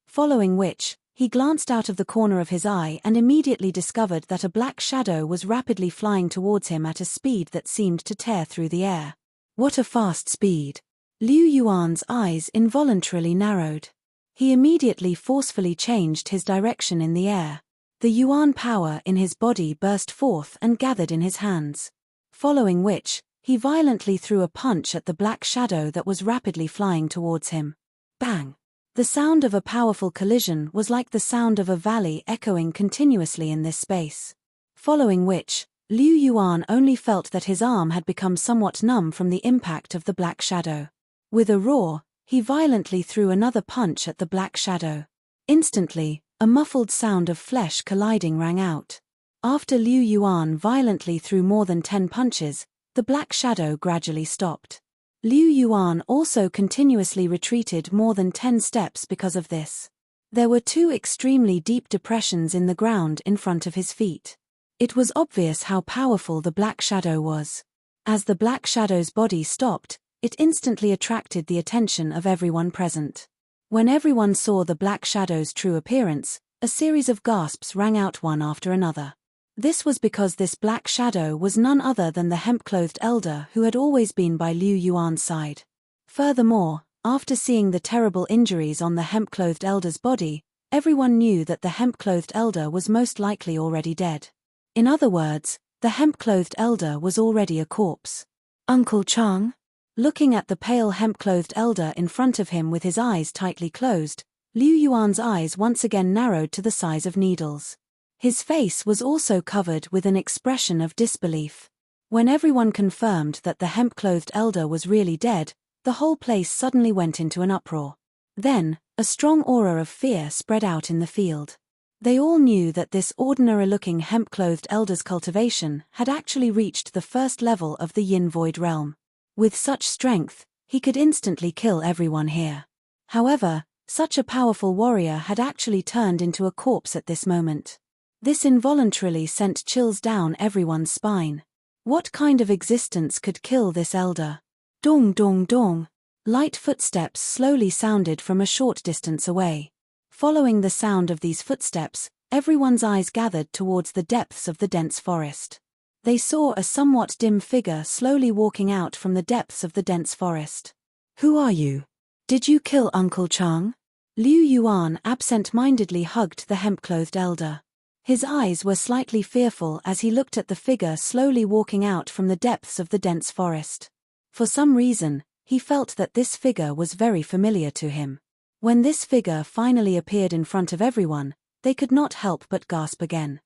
Following which, he glanced out of the corner of his eye and immediately discovered that a black shadow was rapidly flying towards him at a speed that seemed to tear through the air. What a fast speed! Liu Yuan's eyes involuntarily narrowed. He immediately forcefully changed his direction in the air. The Yuan power in his body burst forth and gathered in his hands. Following which, he violently threw a punch at the black shadow that was rapidly flying towards him. Bang! The sound of a powerful collision was like the sound of a valley echoing continuously in this space. Following which, Liu Yuan only felt that his arm had become somewhat numb from the impact of the black shadow. With a roar, he violently threw another punch at the black shadow. Instantly, a muffled sound of flesh colliding rang out. After Liu Yuan violently threw more than 10 punches, the black shadow gradually stopped. Liu Yuan also continuously retreated more than 10 steps because of this. There were 2 extremely deep depressions in the ground in front of his feet. It was obvious how powerful the black shadow was. As the black shadow's body stopped, it instantly attracted the attention of everyone present. When everyone saw the black shadow's true appearance, a series of gasps rang out one after another. This was because this black shadow was none other than the hemp-clothed elder who had always been by Liu Yuan's side. Furthermore, after seeing the terrible injuries on the hemp-clothed elder's body, everyone knew that the hemp-clothed elder was most likely already dead. In other words, the hemp-clothed elder was already a corpse. Uncle Chang? Looking at the pale hemp-clothed elder in front of him with his eyes tightly closed, Liu Yuan's eyes once again narrowed to the size of needles. His face was also covered with an expression of disbelief. When everyone confirmed that the hemp-clothed elder was really dead, the whole place suddenly went into an uproar. Then, a strong aura of fear spread out in the field. They all knew that this ordinary-looking hemp-clothed elder's cultivation had actually reached the first level of the Yin Void realm. With such strength, he could instantly kill everyone here. However, such a powerful warrior had actually turned into a corpse at this moment. This involuntarily sent chills down everyone's spine. What kind of existence could kill this elder? Dong dong dong. Light footsteps slowly sounded from a short distance away. Following the sound of these footsteps, everyone's eyes gathered towards the depths of the dense forest. They saw a somewhat dim figure slowly walking out from the depths of the dense forest. Who are you? Did you kill Uncle Chang? Liu Yuan absent-mindedly hugged the hemp-clothed elder. His eyes were slightly fearful as he looked at the figure slowly walking out from the depths of the dense forest. For some reason, he felt that this figure was very familiar to him. When this figure finally appeared in front of everyone, they could not help but gasp again.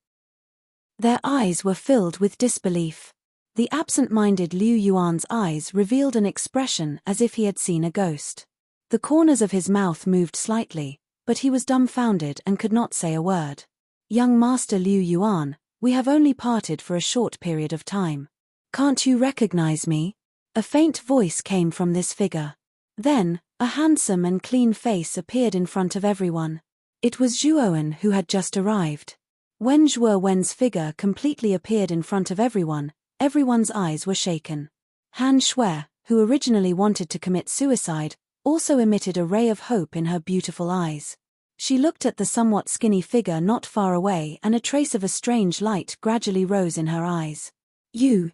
Their eyes were filled with disbelief. The absent-minded Liu Yuan's eyes revealed an expression as if he had seen a ghost. The corners of his mouth moved slightly, but he was dumbfounded and could not say a word. Young Master Liu Yuan, we have only parted for a short period of time. Can't you recognize me? A faint voice came from this figure. Then, a handsome and clean face appeared in front of everyone. It was Zhuowen who had just arrived. When Zhuowen's figure completely appeared in front of everyone, everyone's eyes were shaken. Han Shui, who originally wanted to commit suicide, also emitted a ray of hope in her beautiful eyes. She looked at the somewhat skinny figure not far away and a trace of a strange light gradually rose in her eyes. You.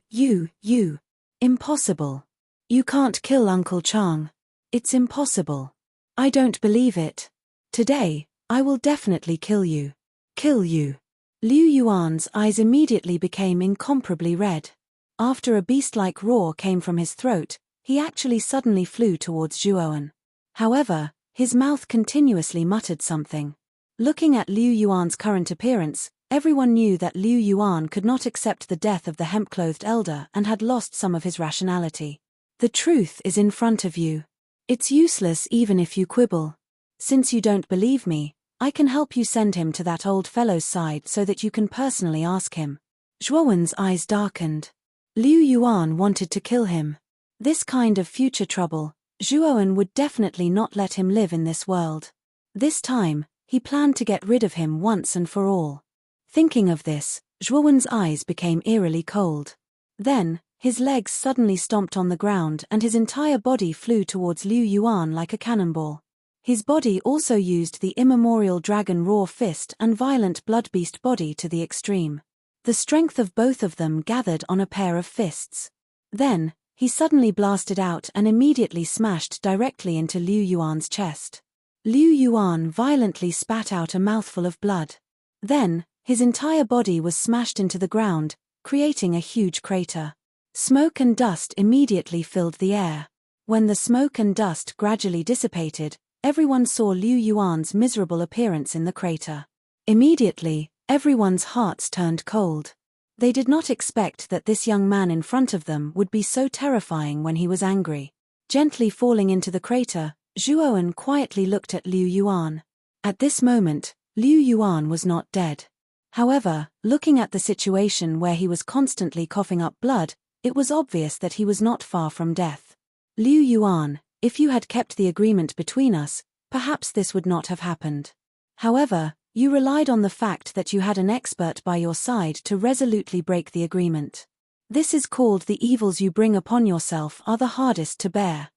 Impossible. You can't kill Uncle Chang. It's impossible. I don't believe it. Today, I will definitely kill you. Kill you. Liu Yuan's eyes immediately became incomparably red. After a beast-like roar came from his throat, he actually suddenly flew towards Zhuowen. However, his mouth continuously muttered something. Looking at Liu Yuan's current appearance, everyone knew that Liu Yuan could not accept the death of the hemp-clothed elder and had lost some of his rationality. The truth is in front of you. It's useless even if you quibble. Since you don't believe me, I can help you send him to that old fellow's side so that you can personally ask him. Zhuowen's eyes darkened. Liu Yuan wanted to kill him. This kind of future trouble, Zhuoan would definitely not let him live in this world. This time, he planned to get rid of him once and for all. Thinking of this, Zhuoan's eyes became eerily cold. Then, his legs suddenly stomped on the ground and his entire body flew towards Liu Yuan like a cannonball. His body also used the immemorial dragon roar fist and violent bloodbeast body to the extreme. The strength of both of them gathered on a pair of fists. Then, he suddenly blasted out and immediately smashed directly into Liu Yuan's chest. Liu Yuan violently spat out a mouthful of blood. Then, his entire body was smashed into the ground, creating a huge crater. Smoke and dust immediately filled the air. When the smoke and dust gradually dissipated, everyone saw Liu Yuan's miserable appearance in the crater. Immediately, everyone's hearts turned cold. They did not expect that this young man in front of them would be so terrifying when he was angry. Gently falling into the crater, Zhuoan quietly looked at Liu Yuan. At this moment, Liu Yuan was not dead. However, looking at the situation where he was constantly coughing up blood, it was obvious that he was not far from death. Liu Yuan, if you had kept the agreement between us, perhaps this would not have happened. However, you relied on the fact that you had an expert by your side to resolutely break the agreement. This is called the evils you bring upon yourself are the hardest to bear.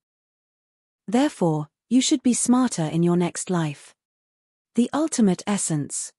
Therefore, you should be smarter in your next life. The ultimate essence.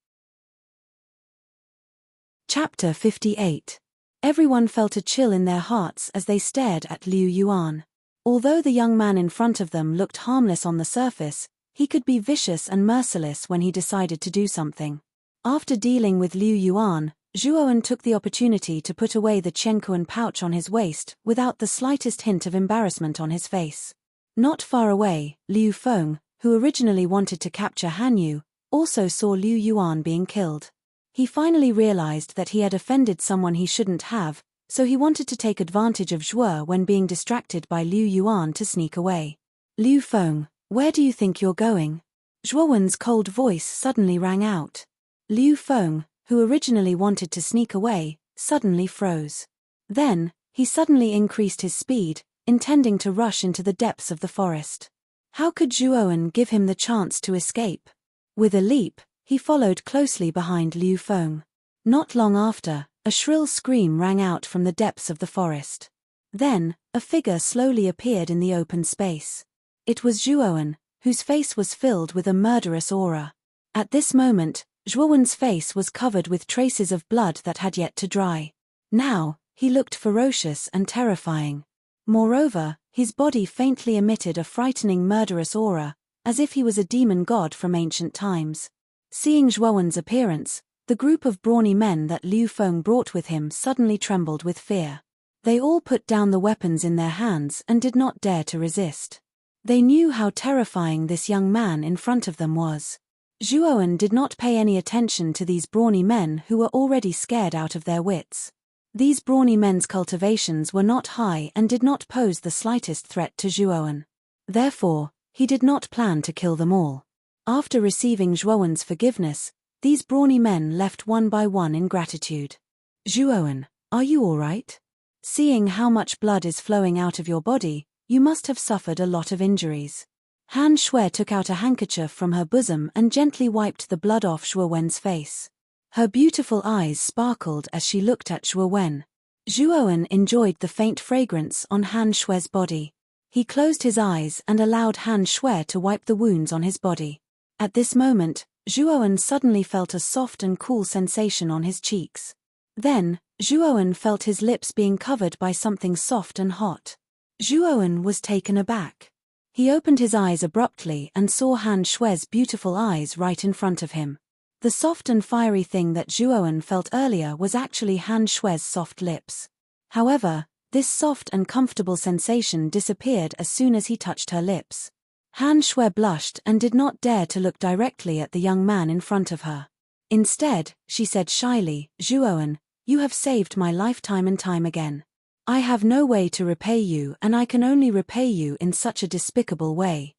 Chapter 58. Everyone felt a chill in their hearts as they stared at Liu Yuan. Although the young man in front of them looked harmless on the surface, he could be vicious and merciless when he decided to do something. After dealing with Liu Yuan, Zhuoan took the opportunity to put away the Chenkuan pouch on his waist without the slightest hint of embarrassment on his face. Not far away, Liu Feng, who originally wanted to capture Han Yu, also saw Liu Yuan being killed. He finally realized that he had offended someone he shouldn't have, so he wanted to take advantage of Zhuo when being distracted by Liu Yuan to sneak away. Liu Feng, where do you think you're going? Zhuoan's cold voice suddenly rang out. Liu Feng, who originally wanted to sneak away, suddenly froze. Then, he suddenly increased his speed, intending to rush into the depths of the forest. How could Zhuoan give him the chance to escape? With a leap, he followed closely behind Liu Feng. Not long after, a shrill scream rang out from the depths of the forest. Then, a figure slowly appeared in the open space. It was Zhuoan, whose face was filled with a murderous aura. At this moment, Zhuoan's face was covered with traces of blood that had yet to dry. Now, he looked ferocious and terrifying. Moreover, his body faintly emitted a frightening murderous aura, as if he was a demon god from ancient times. Seeing Zhuoan's appearance, the group of brawny men that Liu Feng brought with him suddenly trembled with fear. They all put down the weapons in their hands and did not dare to resist. They knew how terrifying this young man in front of them was. Zhuoan did not pay any attention to these brawny men who were already scared out of their wits. These brawny men's cultivations were not high and did not pose the slightest threat to Zhuoan. Therefore, he did not plan to kill them all. After receiving Zhuoan's forgiveness, these brawny men left one by one in gratitude. Zhuoan, are you all right? Seeing how much blood is flowing out of your body, you must have suffered a lot of injuries. Han Shui took out a handkerchief from her bosom and gently wiped the blood off Zhuoan's face. Her beautiful eyes sparkled as she looked at Zhuoan. Zhuoan enjoyed the faint fragrance on Han Shui's body. He closed his eyes and allowed Han Shui to wipe the wounds on his body. At this moment, Zhuoan suddenly felt a soft and cool sensation on his cheeks. Then, Zhuoan felt his lips being covered by something soft and hot. Zhuoan was taken aback. He opened his eyes abruptly and saw Han Shui's beautiful eyes right in front of him. The soft and fiery thing that Zhuoan felt earlier was actually Han Shui's soft lips. However, this soft and comfortable sensation disappeared as soon as he touched her lips. Han Shui blushed and did not dare to look directly at the young man in front of her. Instead, she said shyly, Zhuoan, you have saved my life time and time again. I have no way to repay you and I can only repay you in such a despicable way.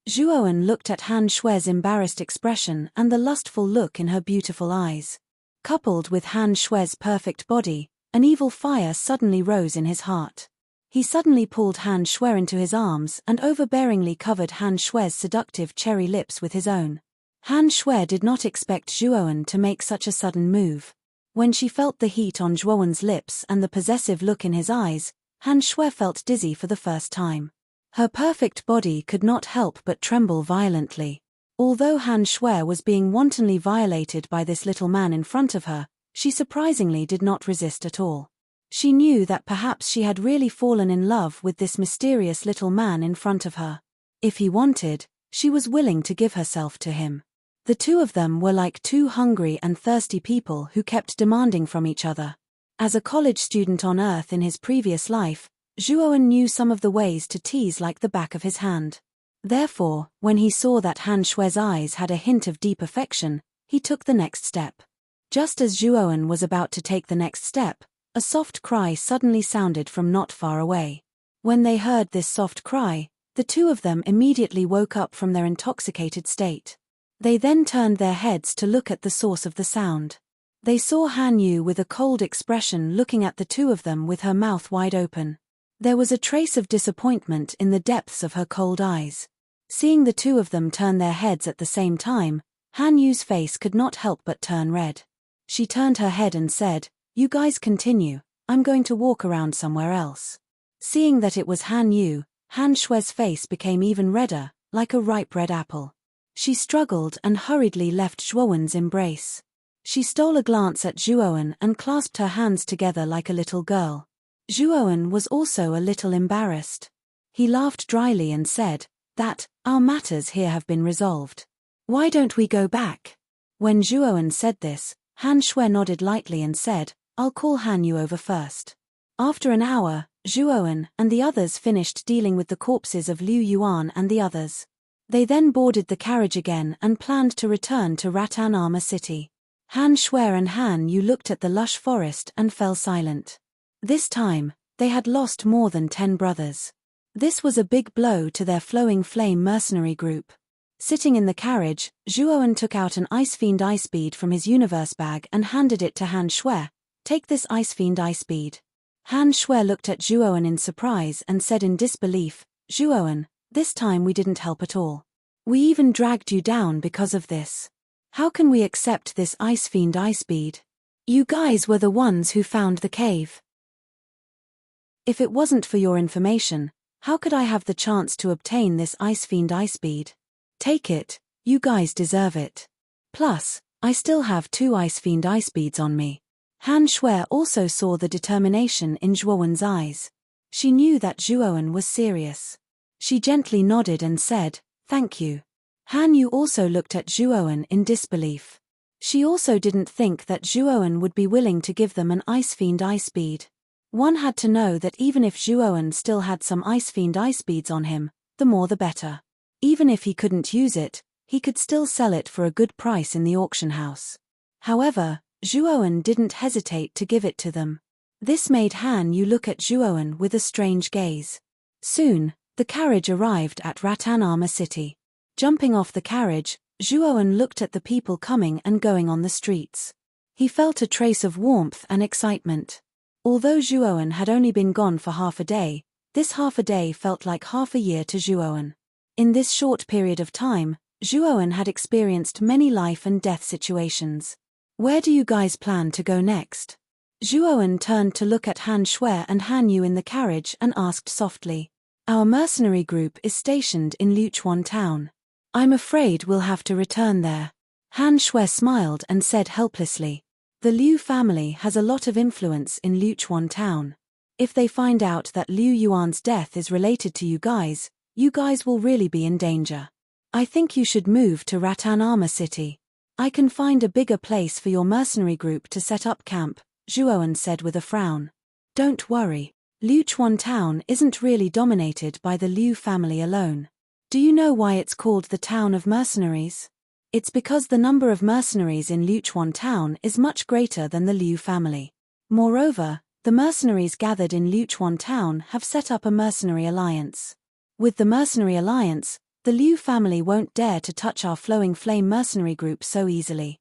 Zhuoan looked at Han Shui's embarrassed expression and the lustful look in her beautiful eyes. Coupled with Han Shui's perfect body, an evil fire suddenly rose in his heart. He suddenly pulled Han Shui into his arms and overbearingly covered Han Shui's seductive cherry lips with his own. Han Shui did not expect Zhuowen to make such a sudden move. When she felt the heat on Zhuowen's lips and the possessive look in his eyes, Han Shui felt dizzy for the first time. Her perfect body could not help but tremble violently. Although Han Shui was being wantonly violated by this little man in front of her, she surprisingly did not resist at all. She knew that perhaps she had really fallen in love with this mysterious little man in front of her. If he wanted, she was willing to give herself to him. The two of them were like two hungry and thirsty people who kept demanding from each other. As a college student on Earth in his previous life, Zhuowen knew some of the ways to tease like the back of his hand. Therefore, when he saw that Han Shui's eyes had a hint of deep affection, he took the next step. Just as Zhuowen was about to take the next step, a soft cry suddenly sounded from not far away. When they heard this soft cry, the two of them immediately woke up from their intoxicated state. They then turned their heads to look at the source of the sound. They saw Han Yu with a cold expression looking at the two of them with her mouth wide open. There was a trace of disappointment in the depths of her cold eyes. Seeing the two of them turn their heads at the same time, Han Yu's face could not help but turn red. She turned her head and said, "You guys continue, I'm going to walk around somewhere else." Seeing that it was Han Yu, Han Shui's face became even redder, like a ripe red apple. She struggled and hurriedly left Zhuowen's embrace. She stole a glance at Zhuowen and clasped her hands together like a little girl. Zhuowen was also a little embarrassed. He laughed dryly and said, "That, our matters here have been resolved. Why don't we go back?" When Zhuowen said this, Han Shui nodded lightly and said, "I'll call Han Yu over first." After an hour, Zhuowen and the others finished dealing with the corpses of Liu Yuan and the others. They then boarded the carriage again and planned to return to Rattan Armor City. Han Shui and Han Yu looked at the lush forest and fell silent. This time, they had lost more than 10 brothers. This was a big blow to their Flowing Flame mercenary group. Sitting in the carriage, Zhuowen took out an Ice Fiend Ice Bead from his universe bag and handed it to Han Shui. "Take this Ice Fiend Ice Bead." Han Shui looked at Zhuowen in surprise and said in disbelief, "Zhuowen, this time we didn't help at all. We even dragged you down because of this. How can we accept this Ice Fiend Ice Bead? You guys were the ones who found the cave. If it wasn't for your information, how could I have the chance to obtain this Ice Fiend Ice Bead? Take it, you guys deserve it. Plus, I still have 2 Ice Fiend Ice Beads on me." Han Shui also saw the determination in Zhuowen's eyes. She knew that Zhuowen was serious. She gently nodded and said, "Thank you." Han Yu also looked at Zhuowen in disbelief. She also didn't think that Zhuowen would be willing to give them an Ice Fiend Ice Bead. One had to know that even if Zhuowen still had some Ice Fiend Ice Beads on him, the more the better. Even if he couldn't use it, he could still sell it for a good price in the auction house. However, Zhuowen didn't hesitate to give it to them. This made Han Yu look at Zhuowen with a strange gaze. Soon, the carriage arrived at Rattan Armor City. Jumping off the carriage, Zhuowen looked at the people coming and going on the streets. He felt a trace of warmth and excitement. Although Zhuowen had only been gone for half a day, this half a day felt like half a year to Zhuowen. In this short period of time, Zhuowen had experienced many life and death situations. "Where do you guys plan to go next?" Zhuowen turned to look at Han Shui and Han Yu in the carriage and asked softly. "Our mercenary group is stationed in Liuchuan town. I'm afraid we'll have to return there." Han Shui smiled and said helplessly, "The Liu family has a lot of influence in Liuchuan town. If they find out that Liu Yuan's death is related to you guys will really be in danger. I think you should move to Rattan Armor City. I can find a bigger place for your mercenary group to set up camp," Zhuowen said with a frown. "Don't worry, Liuchuan town isn't really dominated by the Liu family alone. Do you know why it's called the town of mercenaries? It's because the number of mercenaries in Liuchuan town is much greater than the Liu family. Moreover, the mercenaries gathered in Liuchuan town have set up a mercenary alliance. With the mercenary alliance, the Liu family won't dare to touch our Flowing Flame mercenary group so easily."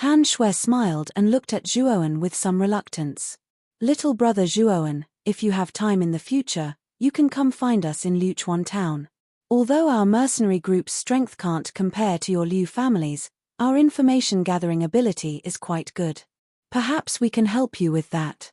Han Shui smiled and looked at Zhuowen with some reluctance. "Little brother Zhuowen, if you have time in the future, you can come find us in Luchuan town. Although our mercenary group's strength can't compare to your Liu family's, our information-gathering ability is quite good. Perhaps we can help you with that.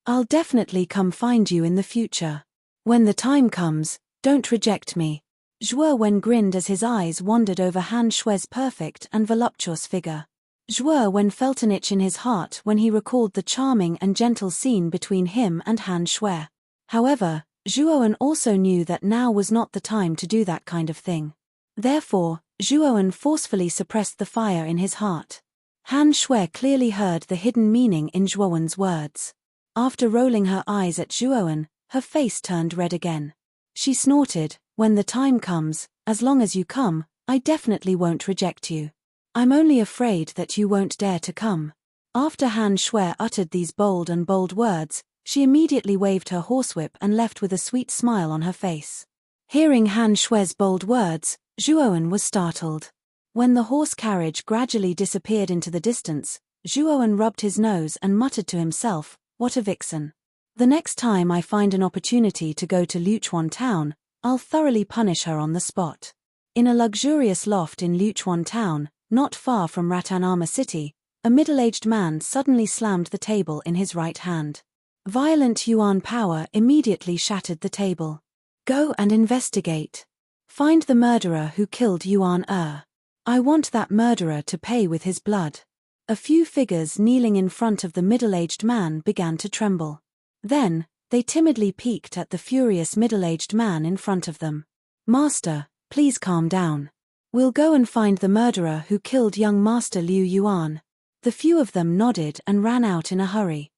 I'll definitely come find you in the future. When the time comes, don't reject me. Zhuo Wen grinned as his eyes wandered over Han Shui's perfect and voluptuous figure. Zhuo Wen felt an itch in his heart when he recalled the charming and gentle scene between him and Han Shui. However, Zhuo Wen also knew that now was not the time to do that kind of thing. Therefore, Zhuo Wen forcefully suppressed the fire in his heart. Han Shui clearly heard the hidden meaning in Zhuo Wen's words. After rolling her eyes at Zhuo Wen, her face turned red again. She snorted, "When the time comes, as long as you come, I definitely won't reject you. I'm only afraid that you won't dare to come." After Han Shui uttered these bold words, she immediately waved her horsewhip and left with a sweet smile on her face. Hearing Han Shui's bold words, Zhuo Wen was startled. When the horse carriage gradually disappeared into the distance, Zhuo Wen rubbed his nose and muttered to himself, "What a vixen. The next time I find an opportunity to go to Luchuan town, I'll thoroughly punish her on the spot." In a luxurious loft in Luchuan town, not far from Ratanama City, a middle-aged man suddenly slammed the table in his right hand. Violent Yuan power immediately shattered the table. "Go and investigate. Find the murderer who killed Yuan Er. I want that murderer to pay with his blood." A few figures kneeling in front of the middle-aged man began to tremble. Then, they timidly peeked at the furious middle-aged man in front of them. "Master, please calm down. We'll go and find the murderer who killed young Master Liu Yuan." The few of them nodded and ran out in a hurry.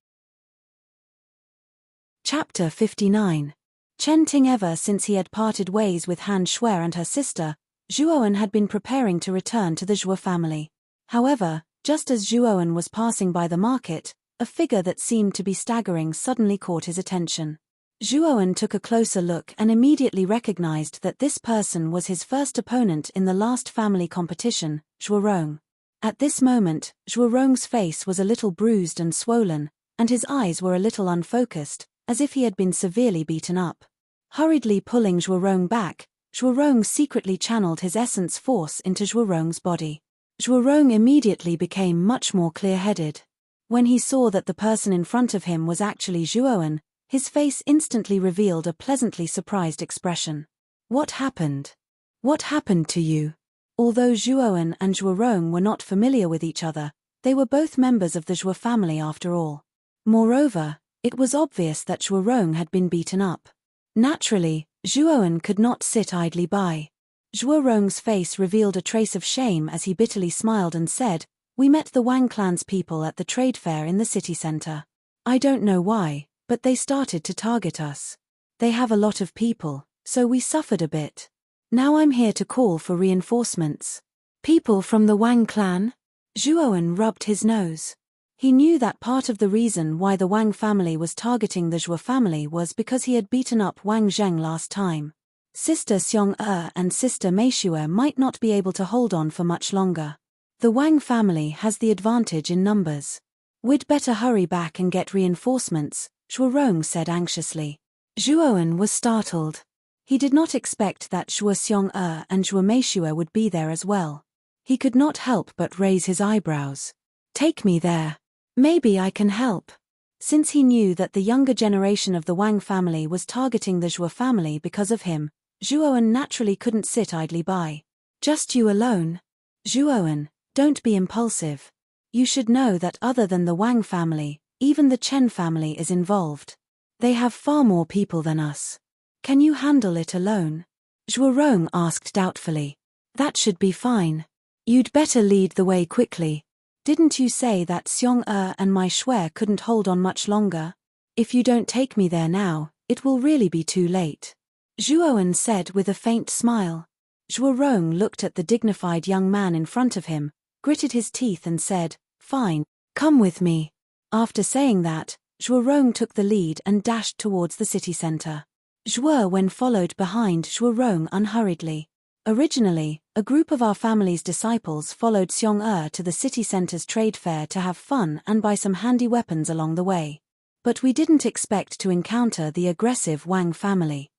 Chapter 59. Chen Ting. Ever since he had parted ways with Han Shui and her sister, Zhuo Wen had been preparing to return to the Zhuo family. However, just as Zhuo Wen was passing by the market, a figure that seemed to be staggering suddenly caught his attention. Zhuo Wen took a closer look and immediately recognized that this person was his first opponent in the last family competition, Zhuo Rong. At this moment, Zhuo Rong's face was a little bruised and swollen, and his eyes were a little unfocused, as if he had been severely beaten up. Hurriedly pulling Zhuo Rong back, Zhuo Rong secretly channeled his essence force into Zhuo Rong's body. Zhuo Rong immediately became much more clear-headed. When he saw that the person in front of him was actually Zhuo Wen, his face instantly revealed a pleasantly surprised expression. "What happened? What happened to you?" Although Zhuo Wen and Zhuo Rong were not familiar with each other, they were both members of the Zhuo family after all. Moreover, it was obvious that Zhuo Rong had been beaten up. Naturally, Zhuo Wen could not sit idly by. Zhuo Rong's face revealed a trace of shame as he bitterly smiled and said, "We met the Wang clan's people at the trade fair in the city center. I don't know why, but they started to target us. They have a lot of people, so we suffered a bit. Now I'm here to call for reinforcements." "People from the Wang clan?" Zhuo Wen rubbed his nose. He knew that part of the reason why the Wang family was targeting the Zhuo family was because he had beaten up Wang Zheng last time. Sister Xiong and Sister Meishue might not be able to hold on for much longer. The Wang family has the advantage in numbers. "We'd better hurry back and get reinforcements," Zhuo Rong said anxiously. Zhuo Wen was startled. He did not expect that Zhuo Xiong and Zhuo Meishue would be there as well. He could not help but raise his eyebrows. "Take me there. Maybe I can help." Since he knew that the younger generation of the Wang family was targeting the Zhuo family because of him, Zhuo Wen naturally couldn't sit idly by. "Just you alone?" "Zhuo Wen, don't be impulsive. You should know that other than the Wang family, even the Chen family is involved. They have far more people than us. Can you handle it alone?" Zhuo Rong asked doubtfully. "That should be fine. You'd better lead the way quickly. Didn't you say that Xiong and Mai Shui couldn't hold on much longer? If you don't take me there now, it will really be too late." Zhuo Wen said with a faint smile. Zhuo Rong looked at the dignified young man in front of him, gritted his teeth and said, "Fine, come with me." After saying that, Zhuo Rong took the lead and dashed towards the city center. Zhuo Wen followed behind Zhuo Rong unhurriedly. Originally, a group of our family's disciples followed Xiong to the city center's trade fair to have fun and buy some handy weapons along the way. But we didn't expect to encounter the aggressive Wang family.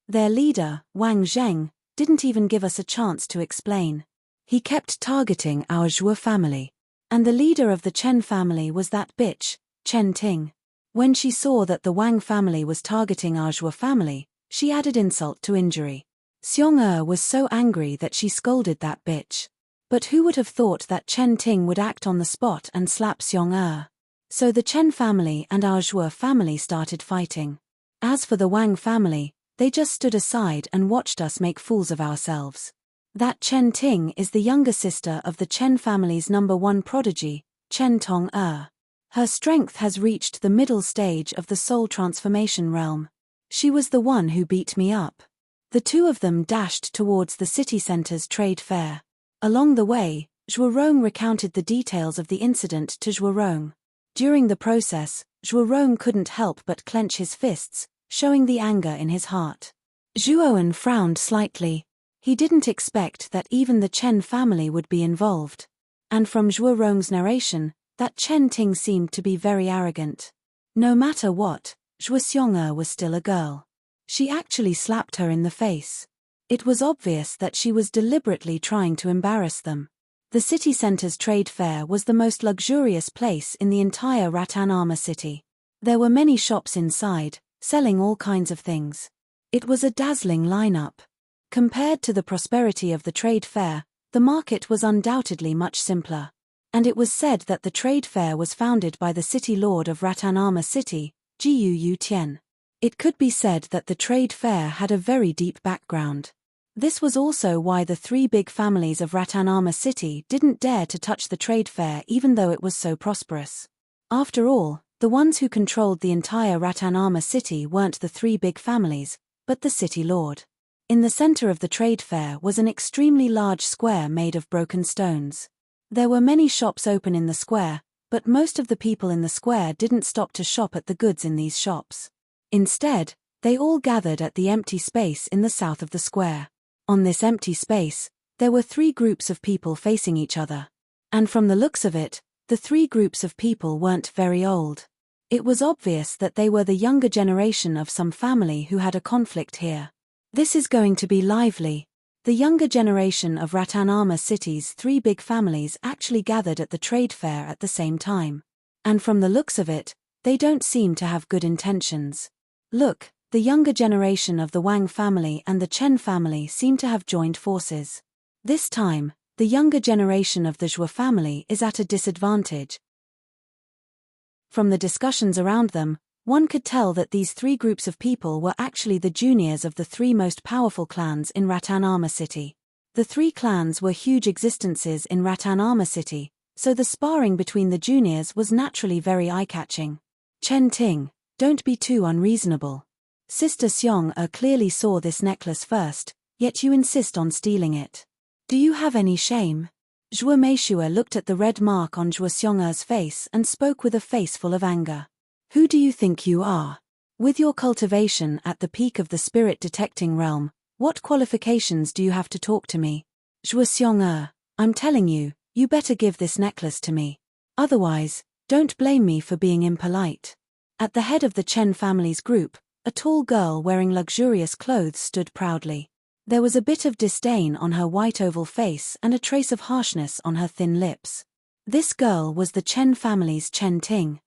Their leader, Wang Zheng, didn't even give us a chance to explain. He kept targeting our Zhuo family. And the leader of the Chen family was that bitch, Chen Ting. When she saw that the Wang family was targeting our Zhuo family, she added insult to injury. Xiong was so angry that she scolded that bitch. But who would have thought that Chen Ting would act on the spot and slap Xiong? So the Chen family and our Zhuo family started fighting. As for the Wang family, they just stood aside and watched us make fools of ourselves. That Chen Ting is the younger sister of the Chen family's #1 prodigy, Chen Tong-er. Her strength has reached the middle stage of the soul transformation realm. She was the one who beat me up. The two of them dashed towards the city center's trade fair. Along the way, Zhuorong recounted the details of the incident to Zhuorong. During the process, Zhuorong couldn't help but clench his fists, showing the anger in his heart. Zhuoan frowned slightly. He didn't expect that even the Chen family would be involved. And from Zhuorong's narration, that Chen Ting seemed to be very arrogant. No matter what, Zhuo Xiong was still a girl. She actually slapped her in the face. It was obvious that she was deliberately trying to embarrass them. The city center's trade fair was the most luxurious place in the entire Ratanama city. There were many shops inside, selling all kinds of things. It was a dazzling lineup. Compared to the prosperity of the trade fair, the market was undoubtedly much simpler. And it was said that the trade fair was founded by the city lord of Ratanama City, Jiu Tian. It could be said that the trade fair had a very deep background. This was also why the three big families of Ratanama City didn't dare to touch the trade fair even though it was so prosperous. After all, the ones who controlled the entire Ratanama City weren't the three big families, but the city lord. In the center of the trade fair was an extremely large square made of broken stones. There were many shops open in the square, but most of the people in the square didn't stop to shop at the goods in these shops. Instead, they all gathered at the empty space in the south of the square. On this empty space, there were three groups of people facing each other. And from the looks of it, the three groups of people weren't very old. It was obvious that they were the younger generation of some family who had a conflict here. This is going to be lively. The younger generation of Ratanama City's three big families actually gathered at the trade fair at the same time. And from the looks of it, they don't seem to have good intentions. Look, the younger generation of the Wang family and the Chen family seem to have joined forces. This time, the younger generation of the Zhuo family is at a disadvantage. From the discussions around them, one could tell that these three groups of people were actually the juniors of the three most powerful clans in Ratanama City. The three clans were huge existences in Ratanama City, so the sparring between the juniors was naturally very eye-catching. Chen Ting, don't be too unreasonable. Sister Xiong clearly saw this necklace first, yet you insist on stealing it. Do you have any shame? Zhuo Meishua looked at the red mark on Zhuo Xiong's face and spoke with a face full of anger. Who do you think you are? With your cultivation at the peak of the spirit detecting realm, what qualifications do you have to talk to me? Zhuo Xiong, I'm telling you, you better give this necklace to me. Otherwise, don't blame me for being impolite. At the head of the Chen family's group, a tall girl wearing luxurious clothes stood proudly. There was a bit of disdain on her white oval face and a trace of harshness on her thin lips. This girl was the Chen family's Chen Ting.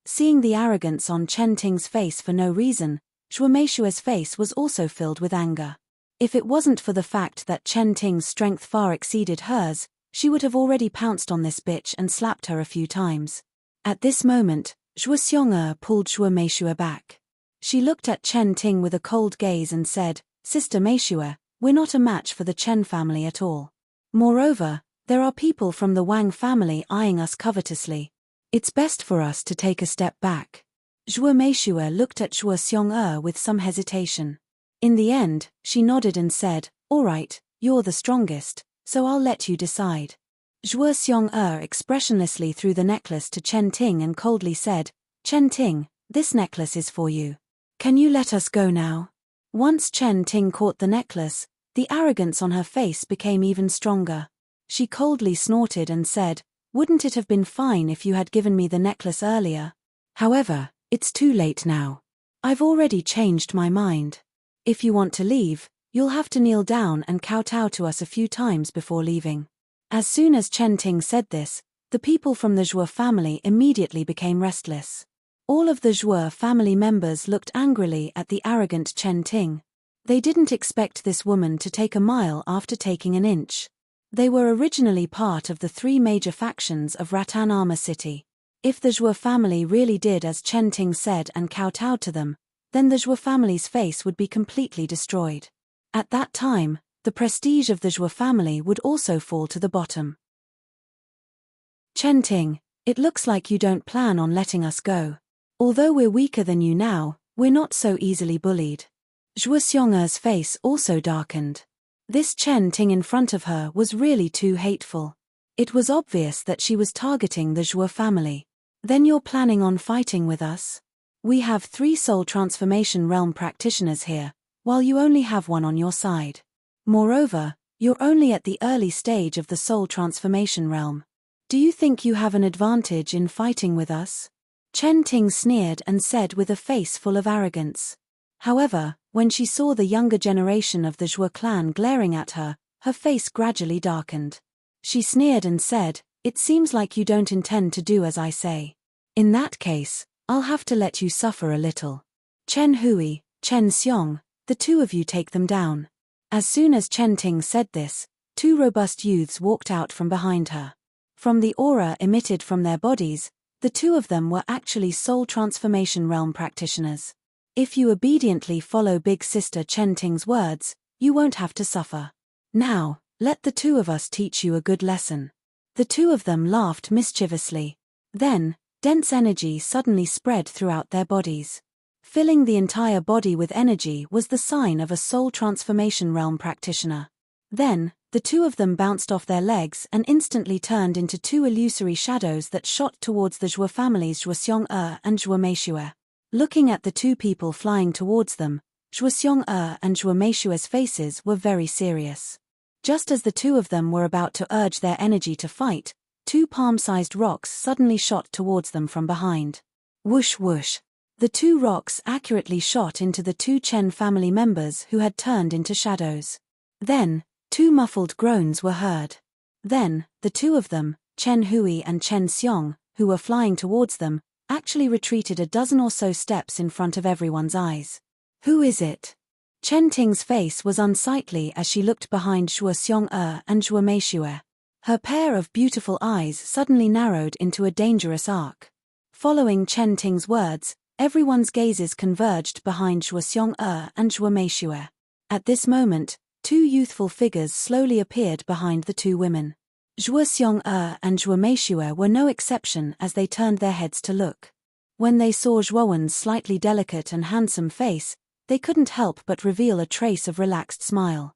Seeing the arrogance on Chen Ting's face for no reason, Zhuo Meishua's face was also filled with anger. If it wasn't for the fact that Chen Ting's strength far exceeded hers, she would have already pounced on this bitch and slapped her a few times. At this moment, Zhuo Xiong pulled Zhuo Meishua back. She looked at Chen Ting with a cold gaze and said, Sister Meishua, we're not a match for the Chen family at all. Moreover, there are people from the Wang family eyeing us covetously. It's best for us to take a step back. Zhuo Meishua looked at Zhuo Xiong with some hesitation. In the end, she nodded and said, all right, you're the strongest, so I'll let you decide. Zhuo Xiong expressionlessly threw the necklace to Chen Ting and coldly said, Chen Ting, this necklace is for you. Can you let us go now? Once Chen Ting caught the necklace, the arrogance on her face became even stronger. She coldly snorted and said, Wouldn't it have been fine if you had given me the necklace earlier? However, it's too late now. I've already changed my mind. If you want to leave, you'll have to kneel down and kowtow to us a few times before leaving. As soon as Chen Ting said this, the people from the Zhuo family immediately became restless. All of the Zhuo family members looked angrily at the arrogant Chen Ting. They didn't expect this woman to take a mile after taking an inch. They were originally part of the 3 major factions of Ratanama City. If the Zhuo family really did as Chen Ting said and kowtowed to them, then the Zhuo family's face would be completely destroyed. At that time, the prestige of the Zhuo family would also fall to the bottom. Chen Ting, it looks like you don't plan on letting us go. Although we're weaker than you now, we're not so easily bullied. Zhuo Xiong'er's face also darkened. This Chen Ting in front of her was really too hateful. It was obvious that she was targeting the Zhuo family. Then you're planning on fighting with us? We have 3 soul transformation realm practitioners here, while you only have 1 on your side. Moreover, you're only at the early stage of the soul transformation realm. Do you think you have an advantage in fighting with us? Chen Ting sneered and said with a face full of arrogance. However, when she saw the younger generation of the Zhuo clan glaring at her, her face gradually darkened. She sneered and said, "It seems like you don't intend to do as I say. In that case, I'll have to let you suffer a little. Chen Hui, Chen Xiong, the 2 of you take them down." As soon as Chen Ting said this, 2 robust youths walked out from behind her. From the aura emitted from their bodies, the 2 of them were actually soul transformation realm practitioners. If you obediently follow Big Sister Chen Ting's words, you won't have to suffer. Now, let the 2 of us teach you a good lesson. The 2 of them laughed mischievously. Then, dense energy suddenly spread throughout their bodies. Filling the entire body with energy was the sign of a soul transformation realm practitioner. Then, the 2 of them bounced off their legs and instantly turned into 2 illusory shadows that shot towards the Zhuo family's Zhuo Xiong'er and Zhuo Meishu'er. Looking at the 2 people flying towards them, Zhuo Xiong'er and Zhuo Meishu'er's faces were very serious. Just as the 2 of them were about to urge their energy to fight, 2 palm-sized rocks suddenly shot towards them from behind. Whoosh whoosh. The 2 rocks accurately shot into the 2 Chen family members who had turned into shadows. Then, 2 muffled groans were heard. Then, the 2 of them, Chen Hui and Chen Xiong, who were flying towards them, actually retreated a dozen or so steps in front of everyone's eyes. Who is it? Chen Ting's face was unsightly as she looked behind Zhuo Xiong'er and Zhuo Meishu'er. Her pair of beautiful eyes suddenly narrowed into a dangerous arc. Following Chen Ting's words, everyone's gazes converged behind Zhuo Xiong'er and Zhuo Meishu'er. At this moment, 2 youthful figures slowly appeared behind the 2 women. Zhuo Xiong'er and Zhuo Meishu'er were no exception as they turned their heads to look. When they saw Zhuowen's slightly delicate and handsome face, they couldn't help but reveal a trace of relaxed smile.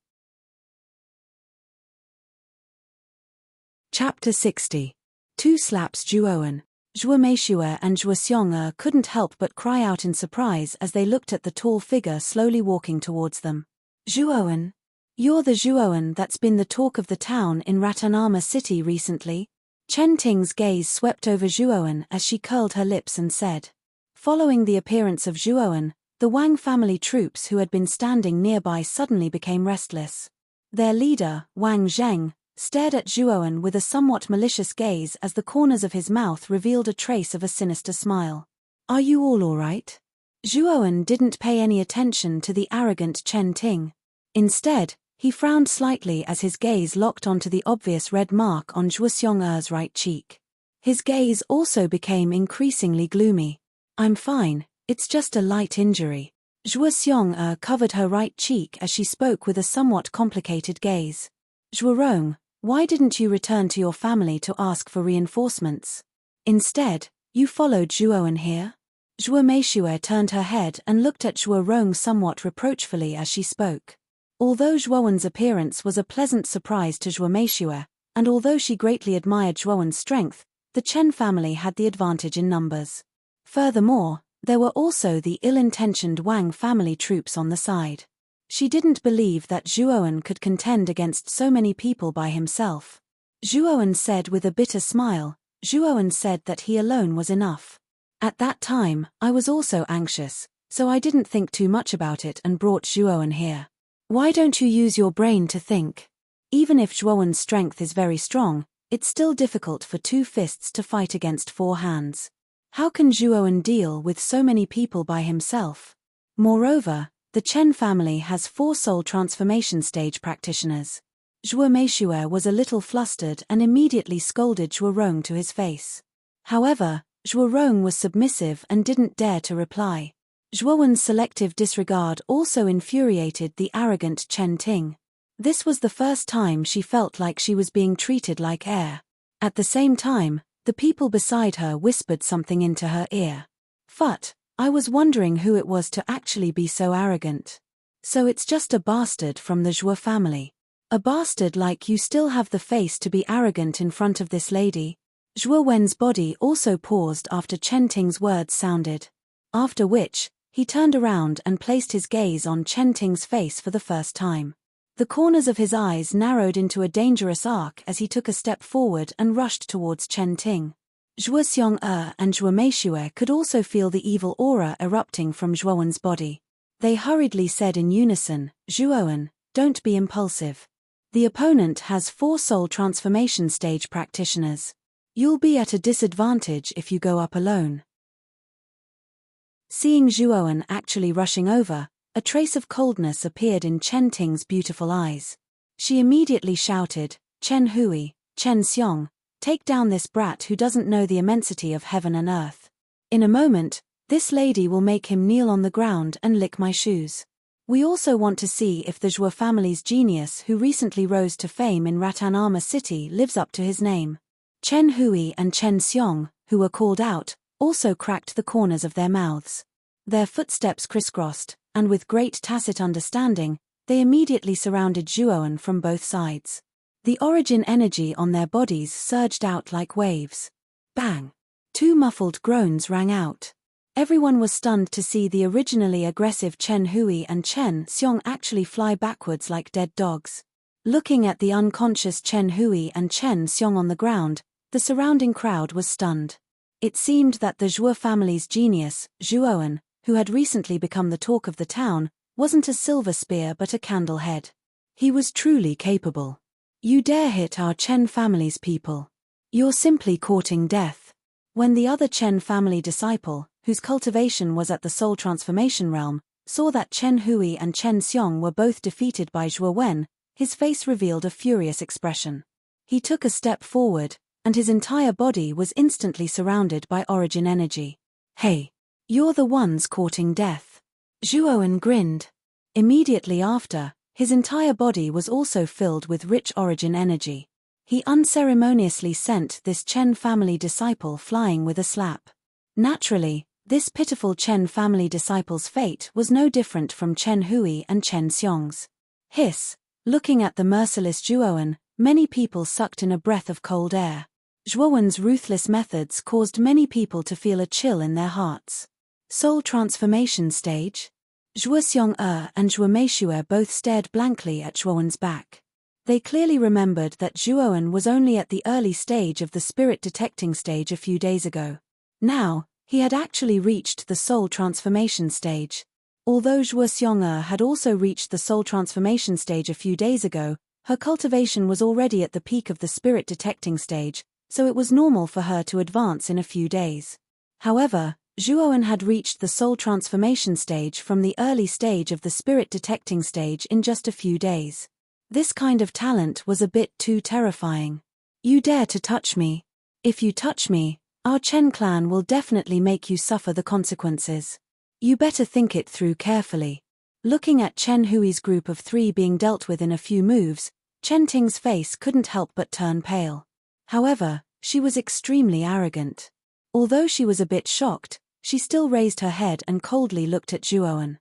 Chapter 60. 2 slaps Zhuowen. Zhuo Meishu'er and Zhuo Xiong'er couldn't help but cry out in surprise as they looked at the tall figure slowly walking towards them. Zhuowen? You're the Zhuowen that's been the talk of the town in Ratanama City recently? Chen Ting's gaze swept over Zhuowen as she curled her lips and said. Following the appearance of Zhuowen, the Wang family troops who had been standing nearby suddenly became restless. Their leader, Wang Zheng, stared at Zhuowen with a somewhat malicious gaze as the corners of his mouth revealed a trace of a sinister smile. Are you all right? Zhuowen didn't pay any attention to the arrogant Chen Ting. Instead, he frowned slightly as his gaze locked onto the obvious red mark on Zhuo Xiong'er's right cheek. His gaze also became increasingly gloomy. I'm fine, it's just a light injury. Zhuo Xiong'er covered her right cheek as she spoke with a somewhat complicated gaze. Zhuorong, why didn't you return to your family to ask for reinforcements? Instead, you followed Zhuowen here? Zhuo Meishu'er turned her head and looked at Zhuorong somewhat reproachfully as she spoke. Although Zhuowen's appearance was a pleasant surprise to Zhuo Meishu'er, and although she greatly admired Zhuowen's strength, the Chen family had the advantage in numbers. Furthermore, there were also the ill-intentioned Wang family troops on the side. She didn't believe that Zhuowen could contend against so many people by himself. Zhuowen said with a bitter smile. Zhuowen said that he alone was enough. At that time, I was also anxious, so I didn't think too much about it and brought Zhuowen here. Why don't you use your brain to think? Even if Zhuowen's strength is very strong, it's still difficult for 2 fists to fight against 4 hands. How can Zhuowen deal with so many people by himself? Moreover, the Chen family has 4 soul transformation stage practitioners. Zhuo Meishuer was a little flustered and immediately scolded Zhuo Rong to his face. However, Zhuo Rong was submissive and didn't dare to reply. Zhuowen's selective disregard also infuriated the arrogant Chen Ting. This was the first time she felt like she was being treated like air. At the same time, the people beside her whispered something into her ear. "Phut, I was wondering who it was to actually be so arrogant. So it's just a bastard from the Zhuo family. A bastard like you still have the face to be arrogant in front of this lady?" Zhuo Wen's body also paused after Chen Ting's words sounded. After which, he turned around and placed his gaze on Chen Ting's face for the first time. The corners of his eyes narrowed into a dangerous arc as he took a step forward and rushed towards Chen Ting. Zhuo Xiong and Zhuo Meishuer could also feel the evil aura erupting from Zhuowen's body. They hurriedly said in unison, "Zhuowen, don't be impulsive. The opponent has 4 soul transformation stage practitioners. You'll be at a disadvantage if you go up alone." Seeing Zhuowen actually rushing over, a trace of coldness appeared in Chen Ting's beautiful eyes. She immediately shouted, "Chen Hui, Chen Xiong, take down this brat who doesn't know the immensity of heaven and earth. In a moment, this lady will make him kneel on the ground and lick my shoes. We also want to see if the Zhuo family's genius who recently rose to fame in Ratanama City lives up to his name." Chen Hui and Chen Xiong, who were called out, also cracked the corners of their mouths. Their footsteps crisscrossed, and with great tacit understanding, they immediately surrounded Zhuowen from both sides. The origin energy on their bodies surged out like waves. Bang! 2 muffled groans rang out. Everyone was stunned to see the originally aggressive Chen Hui and Chen Xiong actually fly backwards like dead dogs. Looking at the unconscious Chen Hui and Chen Xiong on the ground, the surrounding crowd was stunned. It seemed that the Zhuo family's genius, Zhuowen, who had recently become the talk of the town, wasn't a silver spear but a candle head. He was truly capable. "You dare hit our Chen family's people. You're simply courting death." When the other Chen family disciple, whose cultivation was at the soul transformation realm, saw that Chen Hui and Chen Xiong were both defeated by Zhuo Wen, his face revealed a furious expression. He took a step forward, and his entire body was instantly surrounded by origin energy. "Hey! You're the ones courting death." Zhuowen grinned. Immediately after, his entire body was also filled with rich origin energy. He unceremoniously sent this Chen family disciple flying with a slap. Naturally, this pitiful Chen family disciple's fate was no different from Chen Hui and Chen Xiong's. Hiss! Looking at the merciless Zhuowen, many people sucked in a breath of cold air. Zhuowen's ruthless methods caused many people to feel a chill in their hearts. Soul transformation stage? Zhuo Xiong and Zhuo Meishuer both stared blankly at Zhuowen's back. They clearly remembered that Zhuowen was only at the early stage of the spirit detecting stage a few days ago. Now, he had actually reached the soul transformation stage. Although Zhuo Xiong had also reached the soul transformation stage a few days ago, her cultivation was already at the peak of the spirit detecting stage, so it was normal for her to advance in a few days. However, Zhuowen had reached the soul transformation stage from the early stage of the spirit detecting stage in just a few days. This kind of talent was a bit too terrifying. "You dare to touch me? If you touch me, our Chen clan will definitely make you suffer the consequences. You better think it through carefully." Looking at Chen Hui's group of 3 being dealt with in a few moves, Chen Ting's face couldn't help but turn pale. However, she was extremely arrogant. Although she was a bit shocked, she still raised her head and coldly looked at Zhuowen.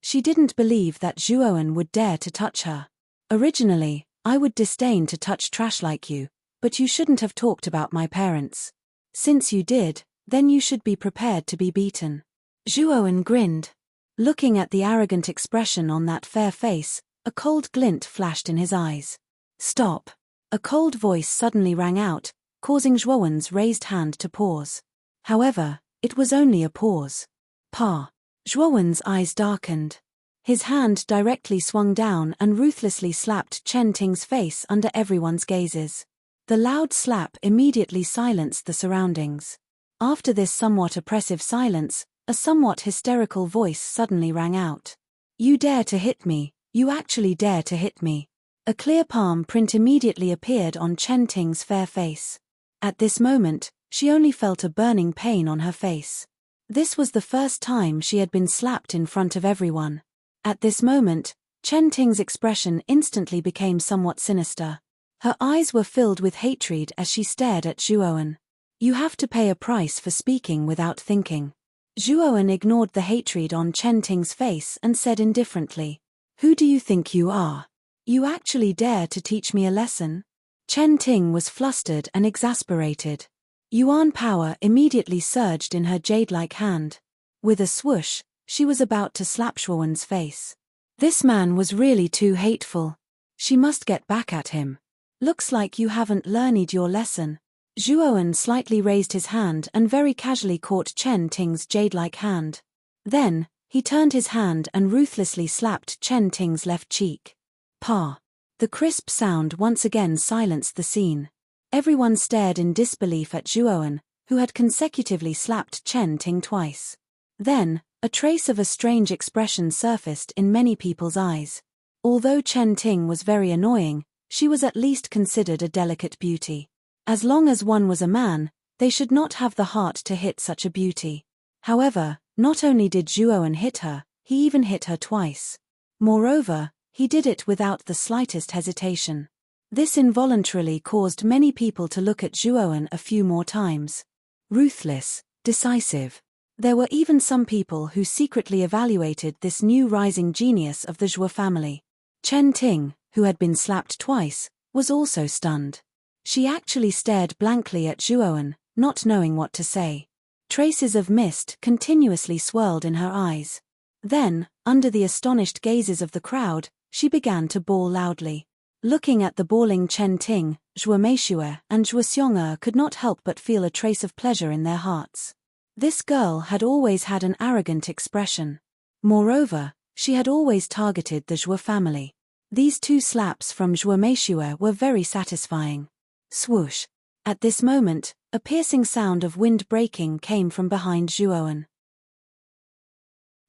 She didn't believe that Zhuowen would dare to touch her. "Originally, I would disdain to touch trash like you, but you shouldn't have talked about my parents. Since you did, then you should be prepared to be beaten." Zhuowen grinned. Looking at the arrogant expression on that fair face, a cold glint flashed in his eyes. "Stop. A cold voice suddenly rang out, causing Zhuowen's raised hand to pause. However, it was only a pause. Pa. Zhuowen's eyes darkened. His hand directly swung down and ruthlessly slapped Chen Ting's face under everyone's gazes. The loud slap immediately silenced the surroundings. After this somewhat oppressive silence, a somewhat hysterical voice suddenly rang out. You dare to hit me, you actually dare to hit me. A clear palm print immediately appeared on Chen Ting's fair face. At this moment, she only felt a burning pain on her face. This was the first time she had been slapped in front of everyone. At this moment, Chen Ting's expression instantly became somewhat sinister. Her eyes were filled with hatred as she stared at Zhuowen. You have to pay a price for speaking without thinking. Zhuowen ignored the hatred on Chen Ting's face and said indifferently, Who do you think you are? You actually dare to teach me a lesson? Chen Ting was flustered and exasperated. Yuan power immediately surged in her jade-like hand. With a swoosh, she was about to slap Zhuowen's face. This man was really too hateful. She must get back at him. Looks like you haven't learned your lesson. Zhuowen slightly raised his hand and very casually caught Chen Ting's jade-like hand. Then, he turned his hand and ruthlessly slapped Chen Ting's left cheek. Pa. The crisp sound once again silenced the scene. Everyone stared in disbelief at Zhuowen, who had consecutively slapped Chen Ting twice. Then, a trace of a strange expression surfaced in many people's eyes. Although Chen Ting was very annoying, she was at least considered a delicate beauty. As long as one was a man, they should not have the heart to hit such a beauty. However, not only did Zhuowen hit her, he even hit her twice. Moreover, he did it without the slightest hesitation. This involuntarily caused many people to look at Zhuowen a few more times. Ruthless, decisive. There were even some people who secretly evaluated this new rising genius of the Zhuo family. Chen Ting, who had been slapped twice, was also stunned. She actually stared blankly at Zhuowen, not knowing what to say. Traces of mist continuously swirled in her eyes. Then, under the astonished gazes of the crowd, she began to bawl loudly. Looking at the bawling Chen Ting, Zhuo Meishue and Zhuo Xiong'er could not help but feel a trace of pleasure in their hearts. This girl had always had an arrogant expression. Moreover, she had always targeted the Zhuo family. These two slaps from Zhuo Meishue were very satisfying. Swoosh. At this moment, a piercing sound of wind breaking came from behind Zhuowen.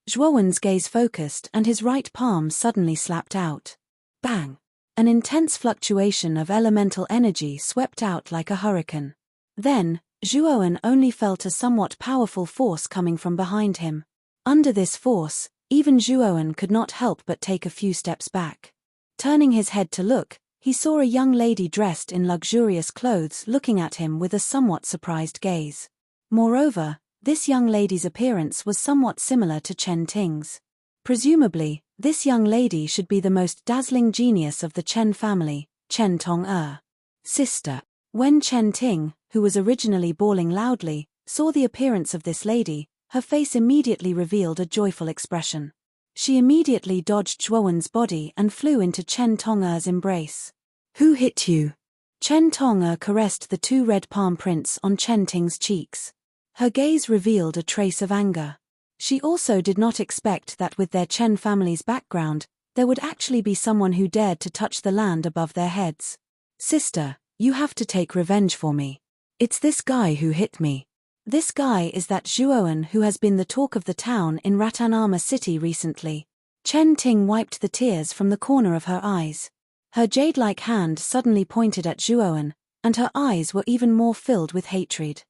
Zhuowen's gaze focused and his right palm suddenly slapped out. Bang! An intense fluctuation of elemental energy swept out like a hurricane. Then, Zhuowen only felt a somewhat powerful force coming from behind him. Under this force, even Zhuowen could not help but take a few steps back. Turning his head to look, he saw a young lady dressed in luxurious clothes looking at him with a somewhat surprised gaze. Moreover, this young lady's appearance was somewhat similar to Chen Ting's. Presumably, this young lady should be the most dazzling genius of the Chen family, Chen Tong-er. Sister. When Chen Ting, who was originally bawling loudly, saw the appearance of this lady, her face immediately revealed a joyful expression. She immediately dodged Zhuowen's body and flew into Chen Tong-er's embrace. Who hit you? Chen Tong-er caressed the two red palm prints on Chen Ting's cheeks. Her gaze revealed a trace of anger. She also did not expect that with their Chen family's background, there would actually be someone who dared to touch the land above their heads. Sister, you have to take revenge for me. It's this guy who hit me. This guy is that Zhuowen who has been the talk of the town in Ratanama City recently. Chen Ting wiped the tears from the corner of her eyes. Her jade-like hand suddenly pointed at Zhuowen, and her eyes were even more filled with hatred.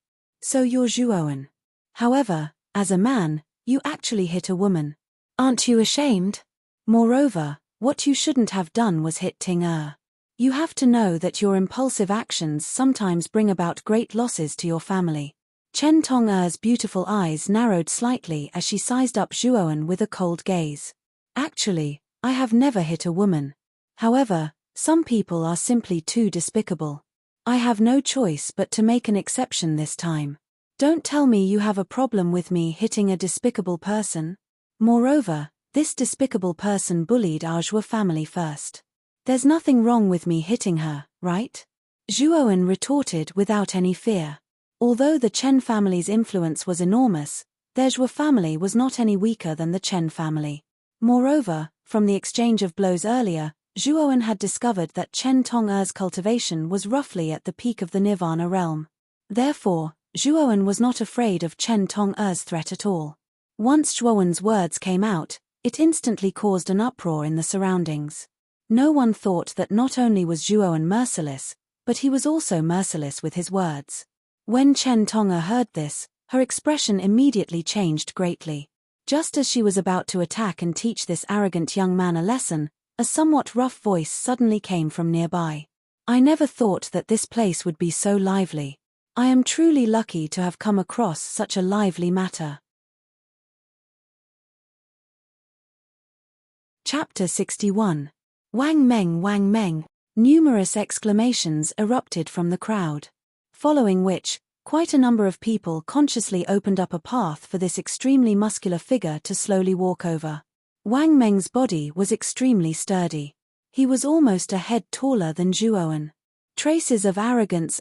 So you're Zhuowen. However, as a man, you actually hit a woman. Aren't you ashamed? Moreover, what you shouldn't have done was hit Ting-er. You have to know that your impulsive actions sometimes bring about great losses to your family. Chen Tong-er's beautiful eyes narrowed slightly as she sized up Zhuowen with a cold gaze. Actually, I have never hit a woman. However, some people are simply too despicable. I have no choice but to make an exception this time. Don't tell me you have a problem with me hitting a despicable person. Moreover, this despicable person bullied our Zhuo family first. There's nothing wrong with me hitting her, right? Zhuowen retorted without any fear. Although the Chen family's influence was enormous, their Zhuo family was not any weaker than the Chen family. Moreover, from the exchange of blows earlier, Zhuowen had discovered that Chen Tong'er's cultivation was roughly at the peak of the Nirvana realm. Therefore, Zhuowen was not afraid of Chen Tong'er's threat at all. Once Zhuowen's words came out, it instantly caused an uproar in the surroundings. No one thought that not only was Zhuowen merciless, but he was also merciless with his words. When Chen Tong'er heard this, her expression immediately changed greatly. Just as she was about to attack and teach this arrogant young man a lesson, a somewhat rough voice suddenly came from nearby. I never thought that this place would be so lively. I am truly lucky to have come across such a lively matter. Chapter 61. Wang Meng, Wang Meng. Numerous exclamations erupted from the crowd. Following which, quite a number of people consciously opened up a path for this extremely muscular figure to slowly walk over. Wang Meng's body was extremely sturdy. He was almost a head taller than Zhuowen. Traces of arrogance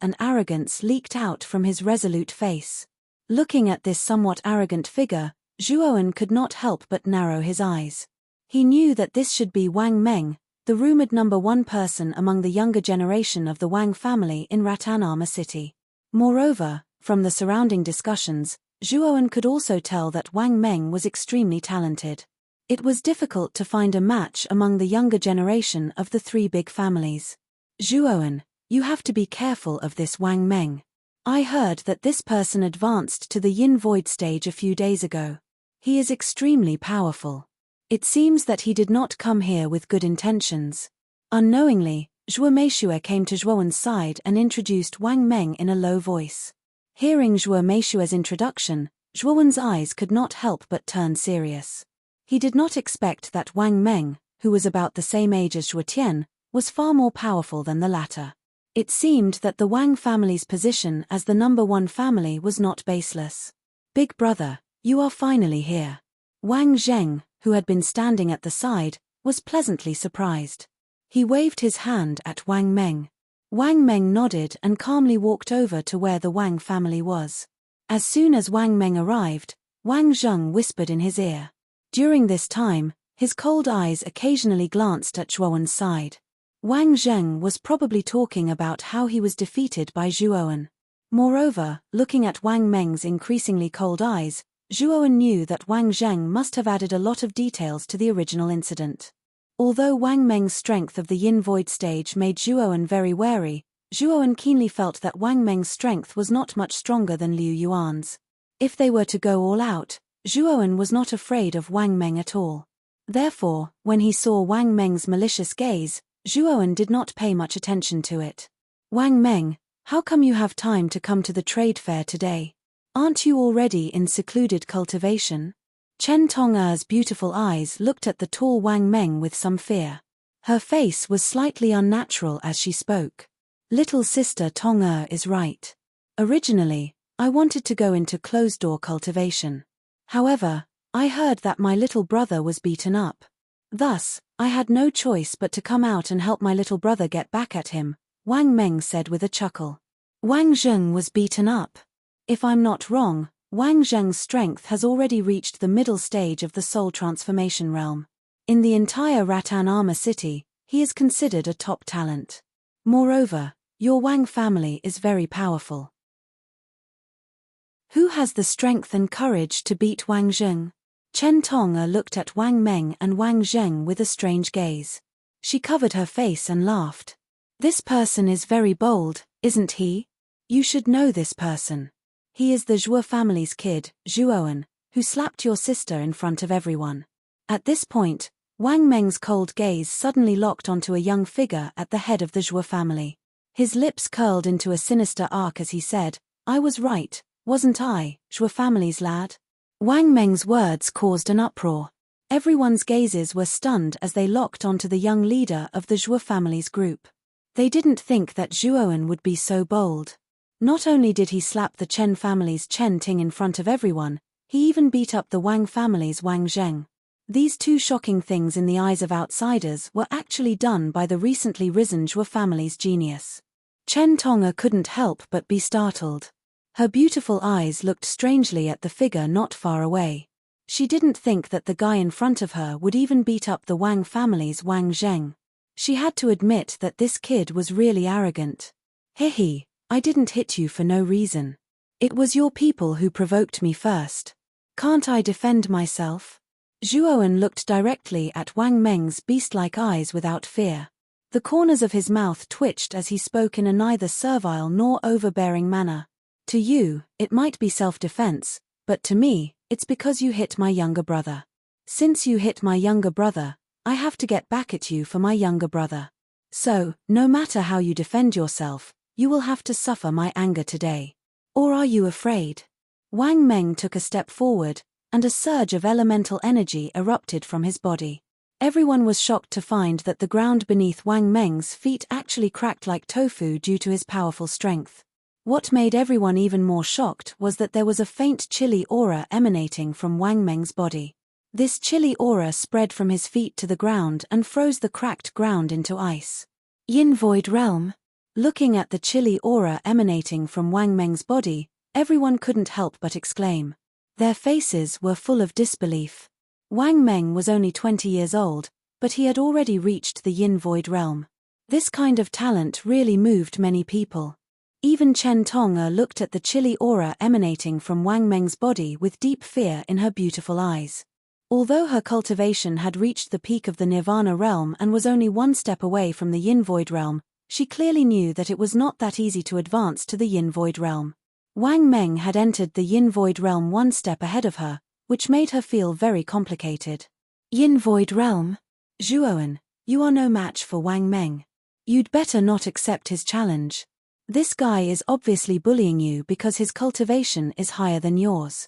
leaked out from his resolute face. Looking at this somewhat arrogant figure, Zhuowen could not help but narrow his eyes. He knew that this should be Wang Meng, the rumored #1 person among the younger generation of the Wang family in Ratanama City. Moreover, from the surrounding discussions, Zhuowen could also tell that Wang Meng was extremely talented. It was difficult to find a match among the younger generation of the three big families. Zhuowen, you have to be careful of this Wang Meng. I heard that this person advanced to the Yin Void stage a few days ago. He is extremely powerful. It seems that he did not come here with good intentions. Unknowingly, Zhuo Meishuo came to Zhuowen's side and introduced Wang Meng in a low voice. Hearing Zhuo Meishuo's introduction, Zhuowen's eyes could not help but turn serious. He did not expect that Wang Meng, who was about the same age as Zhuo Tian, was far more powerful than the latter. It seemed that the Wang family's position as the #1 family was not baseless. Big brother, you are finally here. Wang Zheng, who had been standing at the side, was pleasantly surprised. He waved his hand at Wang Meng. Wang Meng nodded and calmly walked over to where the Wang family was. As soon as Wang Meng arrived, Wang Zheng whispered in his ear. During this time, his cold eyes occasionally glanced at Zhuowen's side. Wang Zheng was probably talking about how he was defeated by Zhuowen. Moreover, looking at Wang Meng's increasingly cold eyes, Zhuowen knew that Wang Zheng must have added a lot of details to the original incident. Although Wang Meng's strength of the Yin Void stage made Zhuowen very wary, Zhuowen keenly felt that Wang Meng's strength was not much stronger than Liu Yuan's. If they were to go all out, Zhuowen was not afraid of Wang Meng at all. Therefore, when he saw Wang Meng's malicious gaze, Zhuowen did not pay much attention to it. Wang Meng, how come you have time to come to the trade fair today? Aren't you already in secluded cultivation? Chen Tong'er's beautiful eyes looked at the tall Wang Meng with some fear. Her face was slightly unnatural as she spoke. Little sister Tong'er is right. Originally, I wanted to go into closed-door cultivation. However, I heard that my little brother was beaten up. Thus, I had no choice but to come out and help my little brother get back at him, Wang Meng said with a chuckle. Wang Zheng was beaten up. If I'm not wrong, Wang Zheng's strength has already reached the middle stage of the soul transformation realm. In the entire Ratanama city, he is considered a top talent. Moreover, your Wang family is very powerful. Who has the strength and courage to beat Wang Zheng? Chen Tong'er looked at Wang Meng and Wang Zheng with a strange gaze. She covered her face and laughed. This person is very bold, isn't he? You should know this person. He is the Zhuo family's kid, Zhuowen, who slapped your sister in front of everyone. At this point, Wang Meng's cold gaze suddenly locked onto a young figure at the head of the Zhuo family. His lips curled into a sinister arc as he said, I was right, wasn't I, Zhuo family's lad? Wang Meng's words caused an uproar. Everyone's gazes were stunned as they locked onto the young leader of the Zhuo family's group. They didn't think that Zhuowen would be so bold. Not only did he slap the Chen family's Chen Ting in front of everyone, he even beat up the Wang family's Wang Zheng. These two shocking things in the eyes of outsiders were actually done by the recently risen Zhuo family's genius. Chen Tong'er couldn't help but be startled. Her beautiful eyes looked strangely at the figure not far away. She didn't think that the guy in front of her would even beat up the Wang family's Wang Zheng. She had to admit that this kid was really arrogant. Hehe, I didn't hit you for no reason. It was your people who provoked me first. Can't I defend myself? Zhuowen looked directly at Wang Meng's beast-like eyes without fear. The corners of his mouth twitched as he spoke in a neither servile nor overbearing manner. To you, it might be self-defense, but to me, it's because you hit my younger brother. Since you hit my younger brother, I have to get back at you for my younger brother. So, no matter how you defend yourself, you will have to suffer my anger today. Or are you afraid? Wang Meng took a step forward, and a surge of elemental energy erupted from his body. Everyone was shocked to find that the ground beneath Wang Meng's feet actually cracked like tofu due to his powerful strength. What made everyone even more shocked was that there was a faint chilly aura emanating from Wang Meng's body. This chilly aura spread from his feet to the ground and froze the cracked ground into ice. Yin Void Realm? Looking at the chilly aura emanating from Wang Meng's body, everyone couldn't help but exclaim. Their faces were full of disbelief. Wang Meng was only 20 years old, but he had already reached the Yin Void Realm. This kind of talent really moved many people. Even Chen Tong'er looked at the chilly aura emanating from Wang Meng's body with deep fear in her beautiful eyes. Although her cultivation had reached the peak of the Nirvana realm and was only one step away from the Yin Void realm, she clearly knew that it was not that easy to advance to the Yin Void realm. Wang Meng had entered the Yin Void realm one step ahead of her, which made her feel very complicated. Yin Void realm? Zhuowen, you are no match for Wang Meng. You'd better not accept his challenge. This guy is obviously bullying you because his cultivation is higher than yours.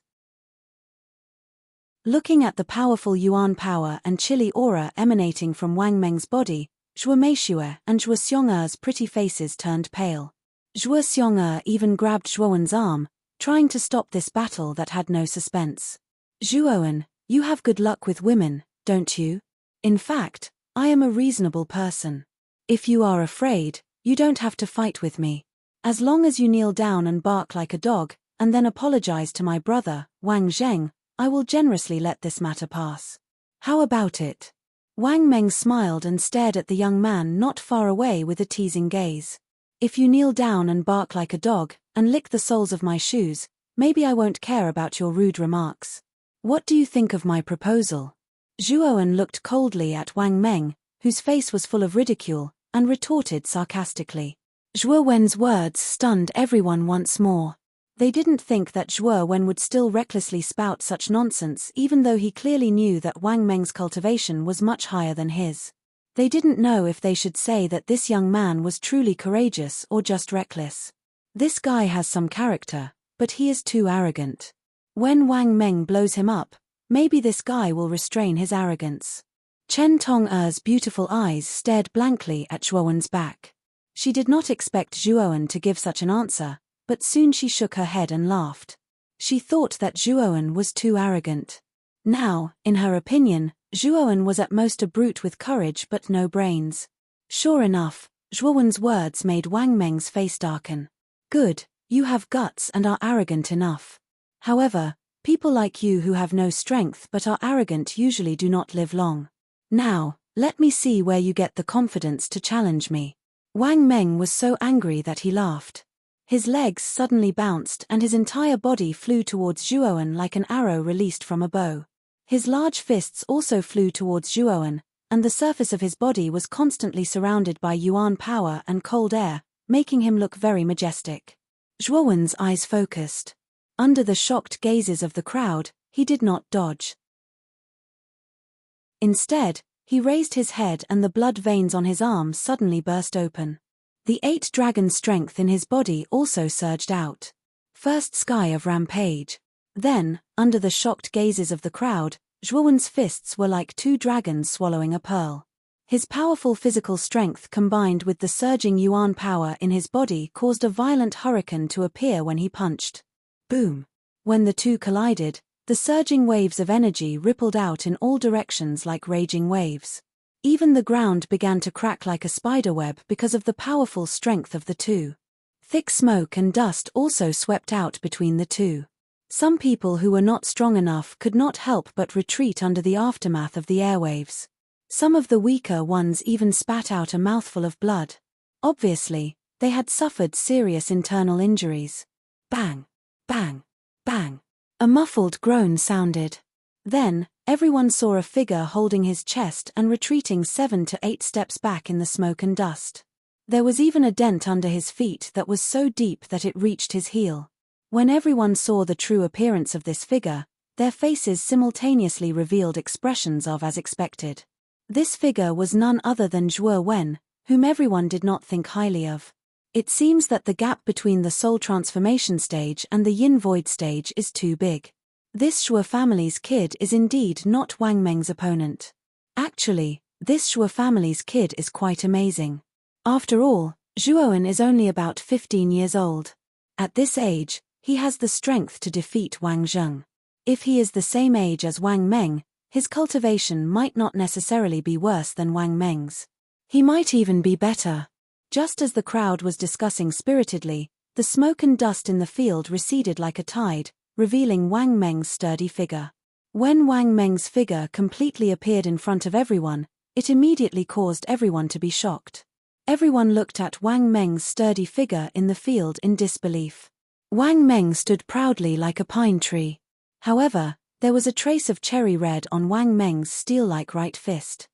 Looking at the powerful yuan power and chilly aura emanating from Wang Meng's body, Zhuo Meishue and Zhuo Xiong'er's pretty faces turned pale. Zhuo Xiong'er even grabbed Zhuowen's arm, trying to stop this battle that had no suspense. Zhuowen, you have good luck with women, don't you? In fact, I am a reasonable person. If you are afraid, you don't have to fight with me. As long as you kneel down and bark like a dog, and then apologize to my brother, Wang Zheng, I will generously let this matter pass. How about it? Wang Meng smiled and stared at the young man not far away with a teasing gaze. If you kneel down and bark like a dog, and lick the soles of my shoes, maybe I won't care about your rude remarks. What do you think of my proposal? Zhuowen looked coldly at Wang Meng, whose face was full of ridicule, and retorted sarcastically. Zhuowen's words stunned everyone once more. They didn't think that Zhuowen would still recklessly spout such nonsense even though he clearly knew that Wang Meng's cultivation was much higher than his. They didn't know if they should say that this young man was truly courageous or just reckless. This guy has some character, but he is too arrogant. When Wang Meng blows him up, maybe this guy will restrain his arrogance. Chen Tong'er's beautiful eyes stared blankly at Zhuowen's back. She did not expect Zhuowen to give such an answer, but soon she shook her head and laughed. She thought that Zhuowen was too arrogant. Now, in her opinion, Zhuowen was at most a brute with courage but no brains. Sure enough, Zhuowen's words made Wang Meng's face darken. Good, you have guts and are arrogant enough. However, people like you who have no strength but are arrogant usually do not live long. Now, let me see where you get the confidence to challenge me. Wang Meng was so angry that he laughed. His legs suddenly bounced and his entire body flew towards Zhuowen like an arrow released from a bow. His large fists also flew towards Zhuowen, and the surface of his body was constantly surrounded by yuan power and cold air, making him look very majestic. Zhuowen's eyes focused. Under the shocked gazes of the crowd, he did not dodge. Instead, he raised his head and the blood veins on his arm suddenly burst open. The 8-dragon strength in his body also surged out. First sky of rampage. Then, under the shocked gazes of the crowd, Zhuowen's fists were like 2 dragons swallowing a pearl. His powerful physical strength combined with the surging yuan power in his body caused a violent hurricane to appear when he punched. Boom! When the two collided, The surging waves of energy rippled out in all directions like raging waves. Even the ground began to crack like a spiderweb because of the powerful strength of the two. Thick smoke and dust also swept out between the two. Some people who were not strong enough could not help but retreat under the aftermath of the airwaves. Some of the weaker ones even spat out a mouthful of blood. Obviously, they had suffered serious internal injuries. Bang! Bang! Bang! A muffled groan sounded. Then, everyone saw a figure holding his chest and retreating 7 to 8 steps back in the smoke and dust. There was even a dent under his feet that was so deep that it reached his heel. When everyone saw the true appearance of this figure, their faces simultaneously revealed expressions of as expected. This figure was none other than Zhuo Wen, whom everyone did not think highly of. It seems that the gap between the soul transformation stage and the yin void stage is too big. This Zhuo family's kid is indeed not Wang Meng's opponent. Actually, this Zhuo family's kid is quite amazing. After all, Zhuowen is only about 15 years old. At this age, he has the strength to defeat Wang Zheng. If he is the same age as Wang Meng, his cultivation might not necessarily be worse than Wang Meng's. He might even be better. Just as the crowd was discussing spiritedly, the smoke and dust in the field receded like a tide, revealing Wang Meng's sturdy figure. When Wang Meng's figure completely appeared in front of everyone, it immediately caused everyone to be shocked. Everyone looked at Wang Meng's sturdy figure in the field in disbelief. Wang Meng stood proudly like a pine tree. However, there was a trace of cherry red on Wang Meng's steel-like right fist.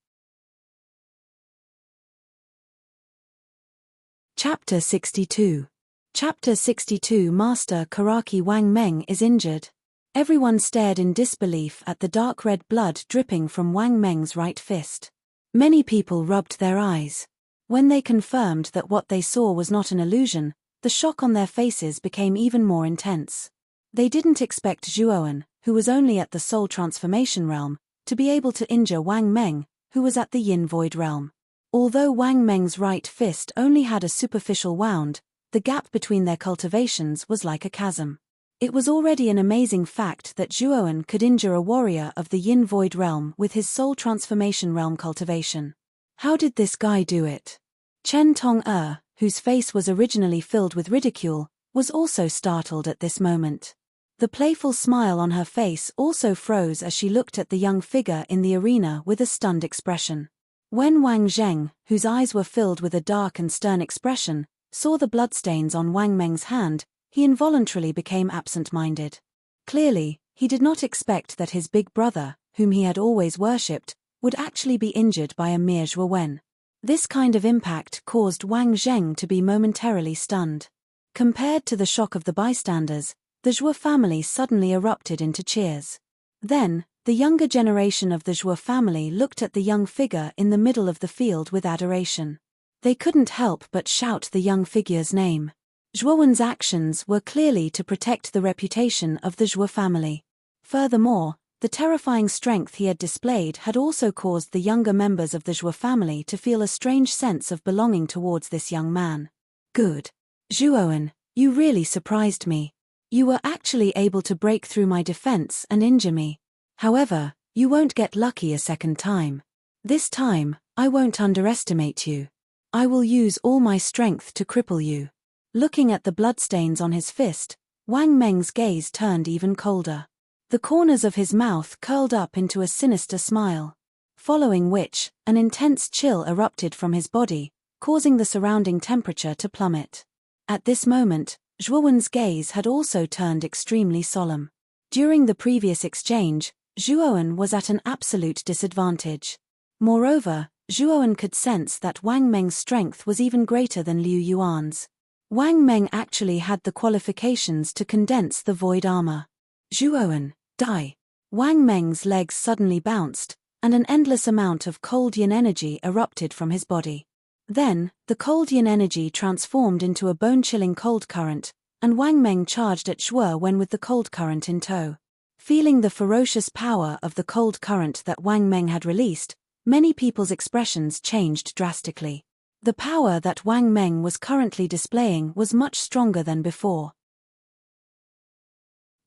Chapter 62. Chapter 62. Master Karaki Wang Meng is injured. Everyone stared in disbelief at the dark red blood dripping from Wang Meng's right fist. Many people rubbed their eyes. When they confirmed that what they saw was not an illusion, the shock on their faces became even more intense. They didn't expect Zhuowen, who was only at the soul transformation realm, to be able to injure Wang Meng, who was at the yin void realm. Although Wang Meng's right fist only had a superficial wound, the gap between their cultivations was like a chasm. It was already an amazing fact that Zhuowen could injure a warrior of the yin void realm with his soul transformation realm cultivation. How did this guy do it? Chen Tong-er, whose face was originally filled with ridicule, was also startled at this moment. The playful smile on her face also froze as she looked at the young figure in the arena with a stunned expression. When Wang Zheng, whose eyes were filled with a dark and stern expression, saw the bloodstains on Wang Meng's hand, he involuntarily became absent-minded. Clearly, he did not expect that his big brother, whom he had always worshipped, would actually be injured by a mere Zhuowen. This kind of impact caused Wang Zheng to be momentarily stunned. Compared to the shock of the bystanders, the Zhuo family suddenly erupted into cheers. Then, the younger generation of the Zhuo family looked at the young figure in the middle of the field with adoration. They couldn't help but shout the young figure's name. Zhuowen's actions were clearly to protect the reputation of the Zhuo family. Furthermore, the terrifying strength he had displayed had also caused the younger members of the Zhuo family to feel a strange sense of belonging towards this young man. Good. Zhuowen, you really surprised me. You were actually able to break through my defense and injure me. However, you won't get lucky a second time. This time, I won't underestimate you. I will use all my strength to cripple you. Looking at the bloodstains on his fist, Wang Meng's gaze turned even colder. The corners of his mouth curled up into a sinister smile. Following which, an intense chill erupted from his body, causing the surrounding temperature to plummet. At this moment, Zhuowen's gaze had also turned extremely solemn. During the previous exchange, Zhuowen was at an absolute disadvantage. Moreover, Zhuowen could sense that Wang Meng's strength was even greater than Liu Yuan's. Wang Meng actually had the qualifications to condense the void armor. Zhuowen, die! Wang Meng's legs suddenly bounced, and an endless amount of cold yin energy erupted from his body. Then, the cold yin energy transformed into a bone-chilling cold current, and Wang Meng charged at Zhuowen with the cold current in tow. Feeling the ferocious power of the cold current that Wang Meng had released, many people's expressions changed drastically. The power that Wang Meng was currently displaying was much stronger than before.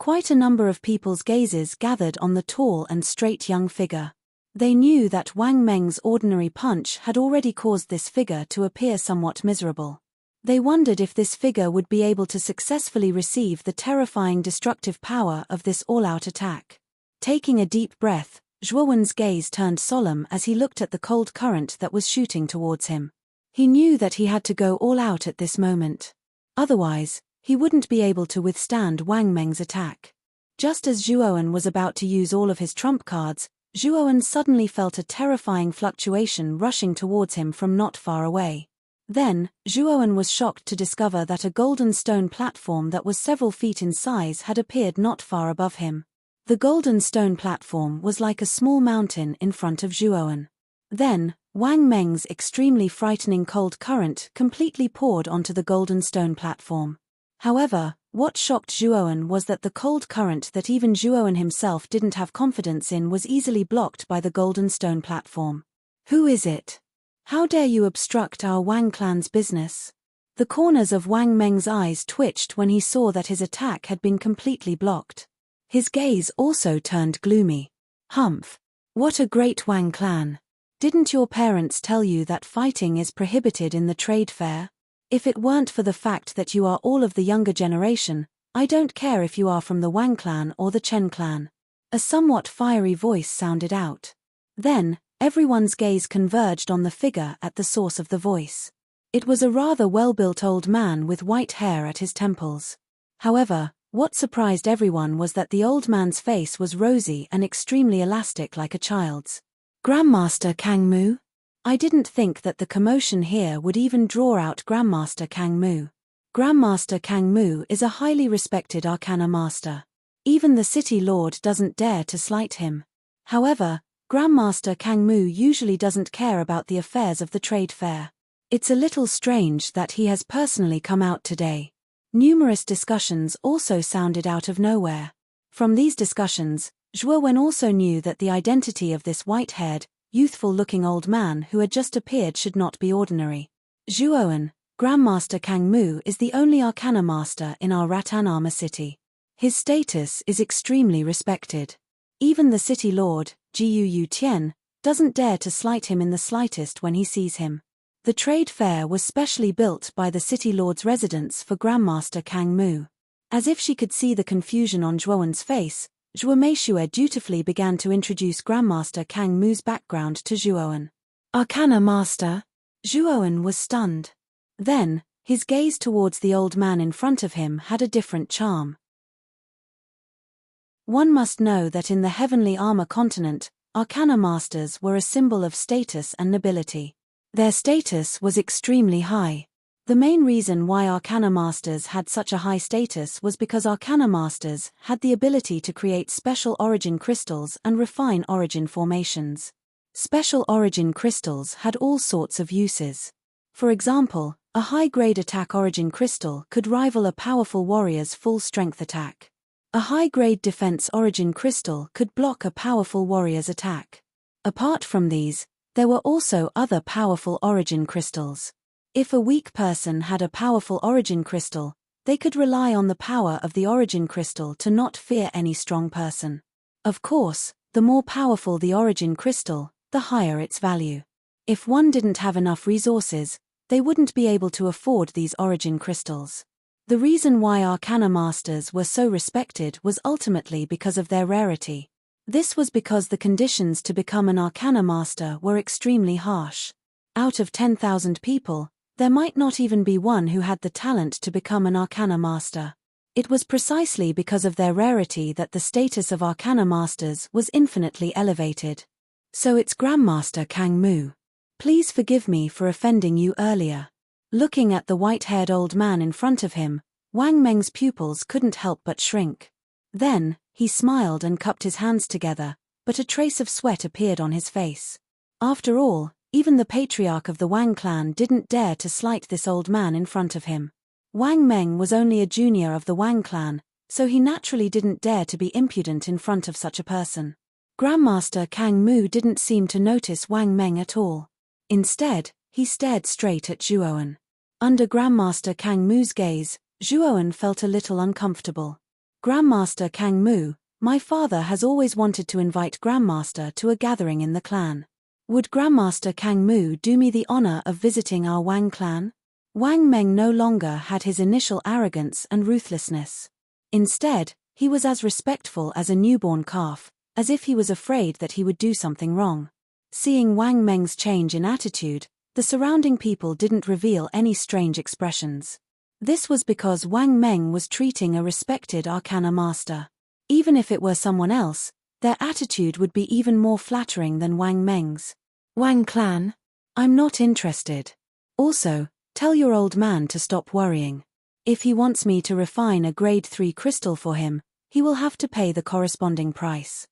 Quite a number of people's gazes gathered on the tall and straight young figure. They knew that Wang Meng's ordinary punch had already caused this figure to appear somewhat miserable. They wondered if this figure would be able to successfully receive the terrifying destructive power of this all-out attack. Taking a deep breath, Zhuowen's gaze turned solemn as he looked at the cold current that was shooting towards him. He knew that he had to go all out at this moment. Otherwise, he wouldn't be able to withstand Wang Meng's attack. Just as Zhuowen was about to use all of his trump cards, Zhuowen suddenly felt a terrifying fluctuation rushing towards him from not far away. Then, Zhuowen was shocked to discover that a golden stone platform that was several feet in size had appeared not far above him. The golden stone platform was like a small mountain in front of Zhuowen. Then, Wang Meng's extremely frightening cold current completely poured onto the golden stone platform. However, what shocked Zhuowen was that the cold current that even Zhuowen himself didn't have confidence in was easily blocked by the golden stone platform. Who is it? How dare you obstruct our Wang clan's business? The corners of Wang Meng's eyes twitched when he saw that his attack had been completely blocked. His gaze also turned gloomy. Humph! What a great Wang clan! Didn't your parents tell you that fighting is prohibited in the trade fair? If it weren't for the fact that you are all of the younger generation, I don't care if you are from the Wang clan or the Chen clan. A somewhat fiery voice sounded out. Then, everyone's gaze converged on the figure at the source of the voice. It was a rather well-built old man with white hair at his temples. However, what surprised everyone was that the old man's face was rosy and extremely elastic like a child's. Grandmaster Kang Mu? I didn't think that the commotion here would even draw out Grandmaster Kang Mu. Grandmaster Kang Mu is a highly respected arcana master. Even the city lord doesn't dare to slight him. However, Grandmaster Kang Mu usually doesn't care about the affairs of the trade fair. It's a little strange that he has personally come out today. Numerous discussions also sounded out of nowhere. From these discussions, Zhuowen also knew that the identity of this white-haired, youthful-looking old man who had just appeared should not be ordinary. Zhuowen, Grandmaster Kang Mu is the only arcana master in our Rattan Armor city. His status is extremely respected. Even the city lord, Jiu Tian, doesn't dare to slight him in the slightest when he sees him. The trade fair was specially built by the city lord's residence for Grandmaster Kang Mu. As if she could see the confusion on Zhuowen's face, Zhuo Meishue dutifully began to introduce Grandmaster Kang Mu's background to Zhuowen. Arcana Master? Zhuowen was stunned. Then, his gaze towards the old man in front of him had a different charm. One must know that in the Heavenly Armor continent, Arcana Masters were a symbol of status and nobility. Their status was extremely high. The main reason why Arcana Masters had such a high status was because Arcana Masters had the ability to create special origin crystals and refine origin formations. Special origin crystals had all sorts of uses. For example, a high-grade attack origin crystal could rival a powerful warrior's full-strength attack. A high-grade defense origin crystal could block a powerful warrior's attack. Apart from these, there were also other powerful origin crystals. If a weak person had a powerful origin crystal, they could rely on the power of the origin crystal to not fear any strong person. Of course, the more powerful the origin crystal, the higher its value. If one didn't have enough resources, they wouldn't be able to afford these origin crystals. The reason why Arcana Masters were so respected was ultimately because of their rarity. This was because the conditions to become an Arcana Master were extremely harsh. Out of 10,000 people, there might not even be one who had the talent to become an Arcana Master. It was precisely because of their rarity that the status of Arcana Masters was infinitely elevated. So it's Grandmaster Kang Mu. Please forgive me for offending you earlier. Looking at the white-haired old man in front of him, Wang Meng's pupils couldn't help but shrink. Then, he smiled and cupped his hands together, but a trace of sweat appeared on his face. After all, even the patriarch of the Wang clan didn't dare to slight this old man in front of him. Wang Meng was only a junior of the Wang clan, so he naturally didn't dare to be impudent in front of such a person. Grandmaster Kang Mu didn't seem to notice Wang Meng at all. Instead, he stared straight at Zhuowen. Under Grandmaster Kang Mu's gaze, Zhuowen felt a little uncomfortable. Grandmaster Kang Mu, my father has always wanted to invite Grandmaster to a gathering in the clan. Would Grandmaster Kang Mu do me the honor of visiting our Wang clan? Wang Meng no longer had his initial arrogance and ruthlessness. Instead, he was as respectful as a newborn calf, as if he was afraid that he would do something wrong. Seeing Wang Meng's change in attitude, the surrounding people didn't reveal any strange expressions. This was because Wang Meng was treating a respected arcana master. Even if it were someone else, their attitude would be even more flattering than Wang Meng's. Wang clan? I'm not interested. Also, tell your old man to stop worrying. If he wants me to refine a grade 3 crystal for him, he will have to pay the corresponding price.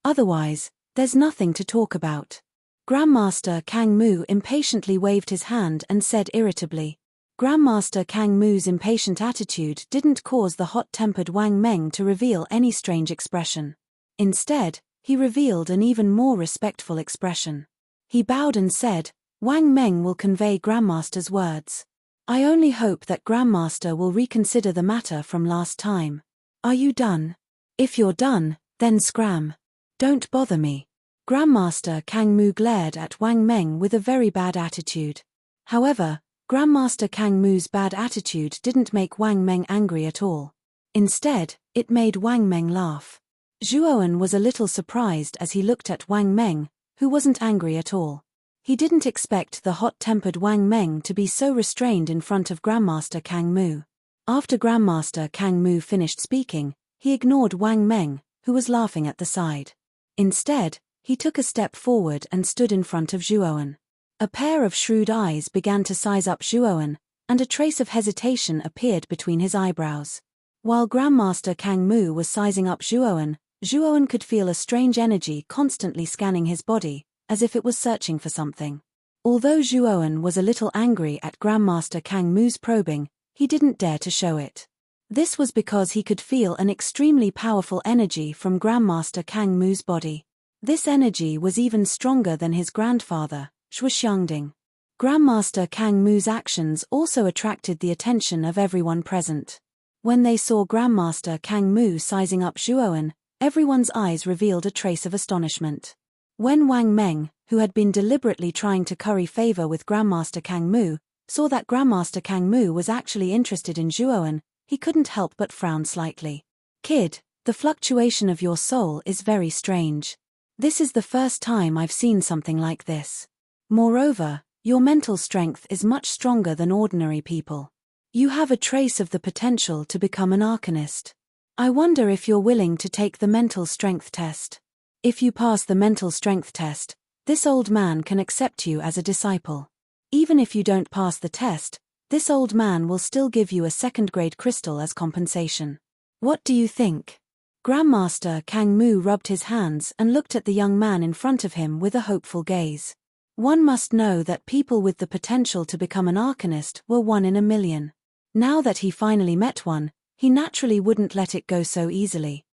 Otherwise, there's nothing to talk about. Grandmaster Kang Mu impatiently waved his hand and said irritably. Grandmaster Kang Mu's impatient attitude didn't cause the hot-tempered Wang Meng to reveal any strange expression. Instead, he revealed an even more respectful expression. He bowed and said, Wang Meng will convey Grandmaster's words. I only hope that Grandmaster will reconsider the matter from last time. Are you done? If you're done, then scram. Don't bother me. Grandmaster Kang Mu glared at Wang Meng with a very bad attitude. However, Grandmaster Kang Mu's bad attitude didn't make Wang Meng angry at all. Instead, it made Wang Meng laugh. Zhuowen was a little surprised as he looked at Wang Meng, who wasn't angry at all. He didn't expect the hot-tempered Wang Meng to be so restrained in front of Grandmaster Kang Mu. After Grandmaster Kang Mu finished speaking, he ignored Wang Meng, who was laughing at the side. Instead, he took a step forward and stood in front of Zhuowen. A pair of shrewd eyes began to size up Zhuowen, and a trace of hesitation appeared between his eyebrows. While Grandmaster Kang Mu was sizing up Zhuowen, Zhuowen could feel a strange energy constantly scanning his body, as if it was searching for something. Although Zhuowen was a little angry at Grandmaster Kang Mu's probing, he didn't dare to show it. This was because he could feel an extremely powerful energy from Grandmaster Kang Mu's body. This energy was even stronger than his grandfather, Shuxiangding. Grandmaster Kang Mu's actions also attracted the attention of everyone present. When they saw Grandmaster Kang Mu sizing up Zhuowen, everyone's eyes revealed a trace of astonishment. When Wang Meng, who had been deliberately trying to curry favor with Grandmaster Kang Mu, saw that Grandmaster Kang Mu was actually interested in Zhuowen, he couldn't help but frown slightly. Kid, the fluctuation of your soul is very strange. This is the first time I've seen something like this. Moreover, your mental strength is much stronger than ordinary people. You have a trace of the potential to become an arcanist. I wonder if you're willing to take the mental strength test. If you pass the mental strength test, this old man can accept you as a disciple. Even if you don't pass the test, this old man will still give you a second-grade crystal as compensation. What do you think? Grandmaster Kang Mu rubbed his hands and looked at the young man in front of him with a hopeful gaze. One must know that people with the potential to become an arcanist were 1 in a million. Now that he finally met one, he naturally wouldn't let it go so easily.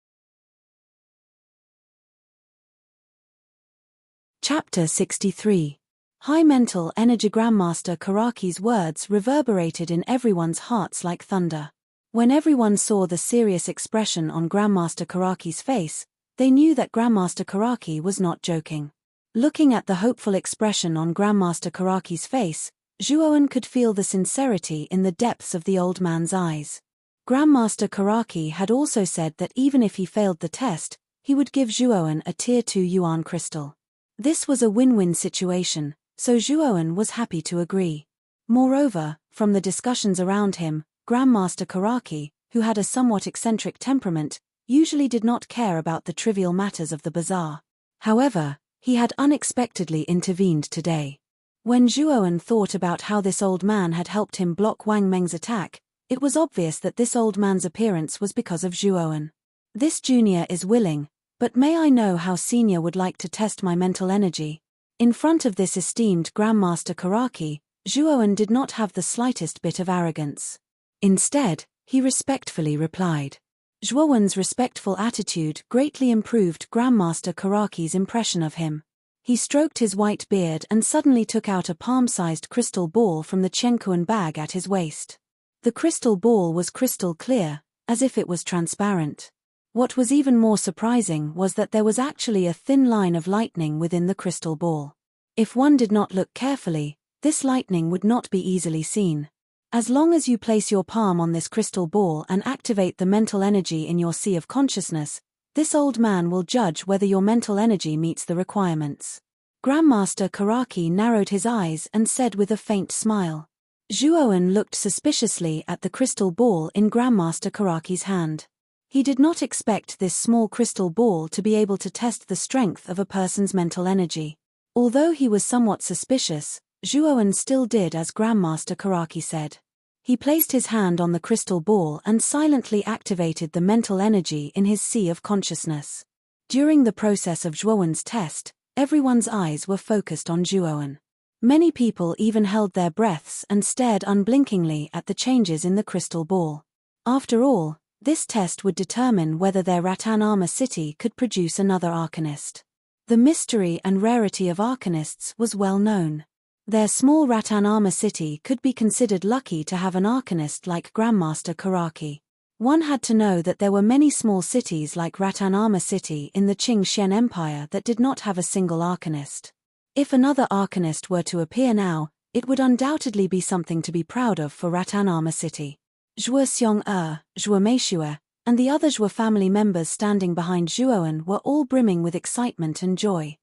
Chapter 63. High Mental Energy. Grandmaster Karaki's words reverberated in everyone's hearts like thunder. When everyone saw the serious expression on Grandmaster Karaki's face, they knew that Grandmaster Karaki was not joking. Looking at the hopeful expression on Grandmaster Karaki's face, Zhuowen could feel the sincerity in the depths of the old man's eyes. Grandmaster Karaki had also said that even if he failed the test, he would give Zhuowen a Tier 2 Yuan crystal. This was a win-win situation, so Zhuowen was happy to agree. Moreover, from the discussions around him, Grandmaster Karaki, who had a somewhat eccentric temperament, usually did not care about the trivial matters of the bazaar. However, he had unexpectedly intervened today. When Zhuowen thought about how this old man had helped him block Wang Meng's attack, it was obvious that this old man's appearance was because of Zhuowen. This junior is willing, but may I know how senior would like to test my mental energy? In front of this esteemed Grandmaster Karaki, Zhuowen did not have the slightest bit of arrogance. Instead, he respectfully replied. Zhuowen's respectful attitude greatly improved Grandmaster Karaki's impression of him. He stroked his white beard and suddenly took out a palm-sized crystal ball from the Chenkuan bag at his waist. The crystal ball was crystal clear, as if it was transparent. What was even more surprising was that there was actually a thin line of lightning within the crystal ball. If one did not look carefully, this lightning would not be easily seen. As long as you place your palm on this crystal ball and activate the mental energy in your sea of consciousness, this old man will judge whether your mental energy meets the requirements. Grandmaster Karaki narrowed his eyes and said with a faint smile. Zhuowen looked suspiciously at the crystal ball in Grandmaster Karaki's hand. He did not expect this small crystal ball to be able to test the strength of a person's mental energy. Although he was somewhat suspicious, Zhuowen still did as Grandmaster Karaki said. He placed his hand on the crystal ball and silently activated the mental energy in his sea of consciousness. During the process of Zhuowen's test, everyone's eyes were focused on Zhuowen. Many people even held their breaths and stared unblinkingly at the changes in the crystal ball. After all, this test would determine whether their Rattan Armor city could produce another Arcanist. The mystery and rarity of Arcanists was well known. Their small Rattan Armor city could be considered lucky to have an Arcanist like Grandmaster Karaki. One had to know that there were many small cities like Rattan Armor City in the Qing Xian Empire that did not have a single Arcanist. If another Arcanist were to appear now, it would undoubtedly be something to be proud of for Rattan Armor City. Zhuo Xiong-er, Zhuo Meishue, and the other Zhuo family members standing behind Zhuowen were all brimming with excitement and joy.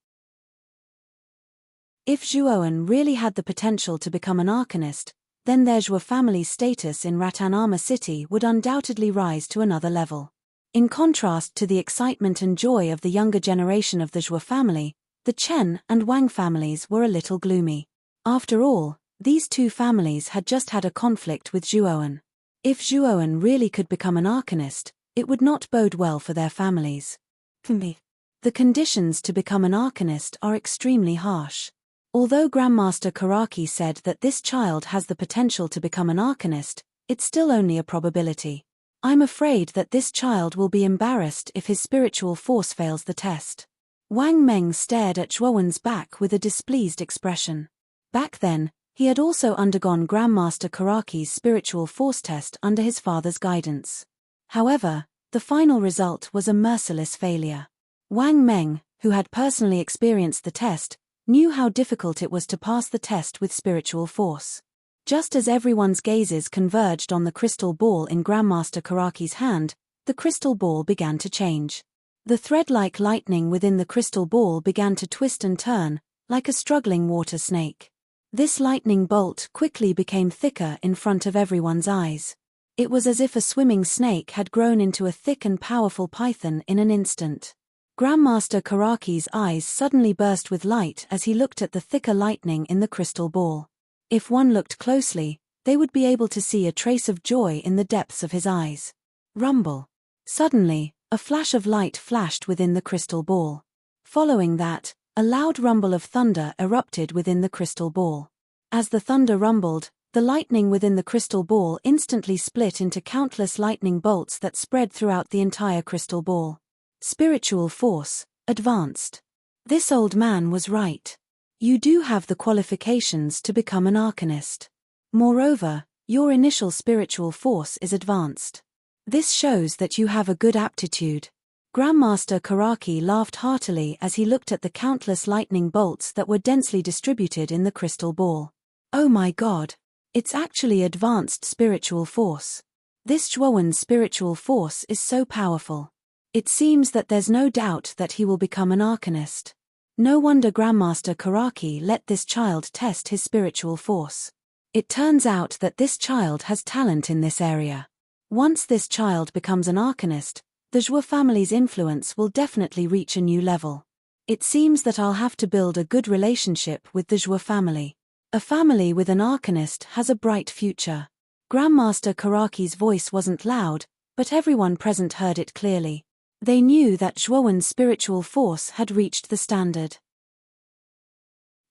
If Zhuowen really had the potential to become an Arcanist, then their Zhuo family's status in Rattan Armor City would undoubtedly rise to another level. In contrast to the excitement and joy of the younger generation of the Zhuo family, the Chen and Wang families were a little gloomy. After all, these two families had just had a conflict with Zhuowen. If Zhuowen really could become an Arcanist, it would not bode well for their families. The conditions to become an Arcanist are extremely harsh. Although Grandmaster Karaki said that this child has the potential to become an Arcanist, it's still only a probability. I'm afraid that this child will be embarrassed if his spiritual force fails the test. Wang Meng stared at Zhuowen's back with a displeased expression. Back then, he had also undergone Grandmaster Karaki's spiritual force test under his father's guidance. However, the final result was a merciless failure. Wang Meng, who had personally experienced the test, knew how difficult it was to pass the test with spiritual force. Just as everyone's gazes converged on the crystal ball in Grandmaster Karaki's hand, the crystal ball began to change. The thread-like lightning within the crystal ball began to twist and turn, like a struggling water snake. This lightning bolt quickly became thicker in front of everyone's eyes. It was as if a swimming snake had grown into a thick and powerful python in an instant. Grandmaster Karaki's eyes suddenly burst with light as he looked at the thicker lightning in the crystal ball. If one looked closely, they would be able to see a trace of joy in the depths of his eyes. Rumble. Suddenly, a flash of light flashed within the crystal ball. Following that, a loud rumble of thunder erupted within the crystal ball. As the thunder rumbled, the lightning within the crystal ball instantly split into countless lightning bolts that spread throughout the entire crystal ball. Spiritual force, advanced. This old man was right. You do have the qualifications to become an Arcanist. Moreover, your initial spiritual force is advanced. This shows that you have a good aptitude. Grandmaster Karaki laughed heartily as he looked at the countless lightning bolts that were densely distributed in the crystal ball. Oh my God! It's actually advanced spiritual force. This Zhuowen's spiritual force is so powerful. It seems that there's no doubt that he will become an Arcanist. No wonder Grandmaster Karaki let this child test his spiritual force. It turns out that this child has talent in this area. Once this child becomes an Arcanist, the Zhuo family's influence will definitely reach a new level. It seems that I'll have to build a good relationship with the Zhuo family. A family with an Arcanist has a bright future. Grandmaster Karaki's voice wasn't loud, but everyone present heard it clearly. They knew that Zhuowen's spiritual force had reached the standard.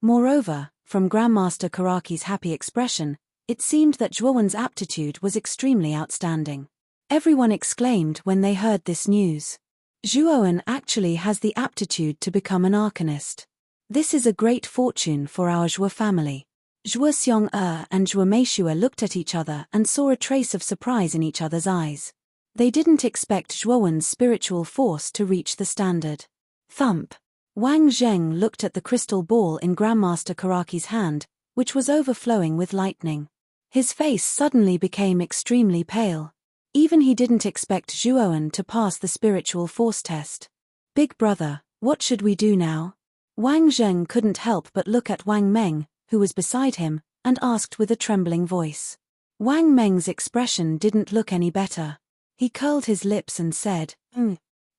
Moreover, from Grandmaster Karaki's happy expression, it seemed that Zhuowen's aptitude was extremely outstanding. Everyone exclaimed when they heard this news. Zhuowen actually has the aptitude to become an Arcanist. This is a great fortune for our Zhuo family. Zhuo Xiong and Zhuo Meishue looked at each other and saw a trace of surprise in each other's eyes. They didn't expect Zhuowen's spiritual force to reach the standard. Thump. Wang Zheng looked at the crystal ball in Grandmaster Karaki's hand, which was overflowing with lightning. His face suddenly became extremely pale. Even he didn't expect Zhuowen to pass the spiritual force test. Big brother, what should we do now? Wang Zheng couldn't help but look at Wang Meng, who was beside him, and asked with a trembling voice. Wang Meng's expression didn't look any better. He curled his lips and said,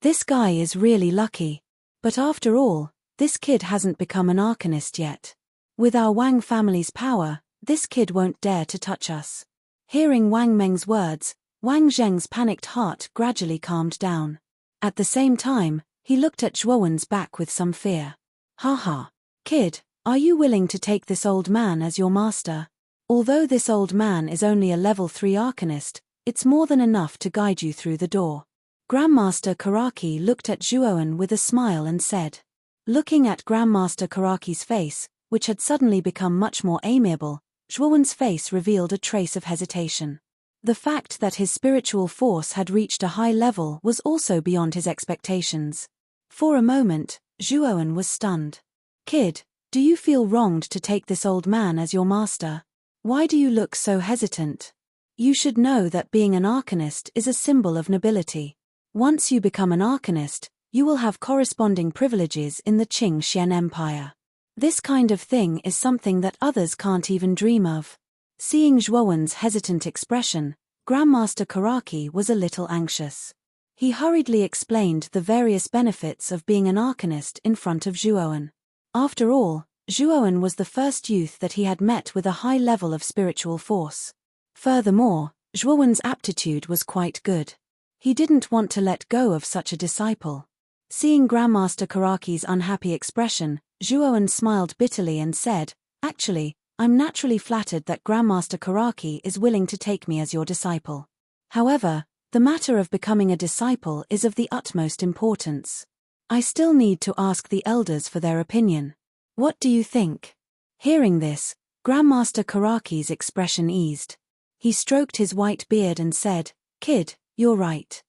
This guy is really lucky. But after all, this kid hasn't become an arcanist yet. With our Wang family's power, this kid won't dare to touch us. Hearing Wang Meng's words, Wang Zheng's panicked heart gradually calmed down. At the same time, he looked at Zhuowen's back with some fear. Haha. Kid, are you willing to take this old man as your master? Although this old man is only a level 3 arcanist, it's more than enough to guide you through the door. Grandmaster Karaki looked at Zhuowen with a smile and said. Looking at Grandmaster Karaki's face, which had suddenly become much more amiable, Zhuowen's face revealed a trace of hesitation. The fact that his spiritual force had reached a high level was also beyond his expectations. For a moment, Zhuowen was stunned. Kid, do you feel wronged to take this old man as your master? Why do you look so hesitant? You should know that being an arcanist is a symbol of nobility. Once you become an arcanist, you will have corresponding privileges in the Qing Xian Empire. This kind of thing is something that others can't even dream of. Seeing Zhuowen's hesitant expression, Grandmaster Karaki was a little anxious. He hurriedly explained the various benefits of being an arcanist in front of Zhuowen. After all, Zhuowen was the first youth that he had met with a high level of spiritual force. Furthermore, Zhuowen's aptitude was quite good. He didn't want to let go of such a disciple. Seeing Grandmaster Karaki's unhappy expression, Zhuowen smiled bitterly and said, Actually, I'm naturally flattered that Grandmaster Karaki is willing to take me as your disciple. However, the matter of becoming a disciple is of the utmost importance. I still need to ask the elders for their opinion. What do you think? Hearing this, Grandmaster Karaki's expression eased. He stroked his white beard and said, Kid, you're right.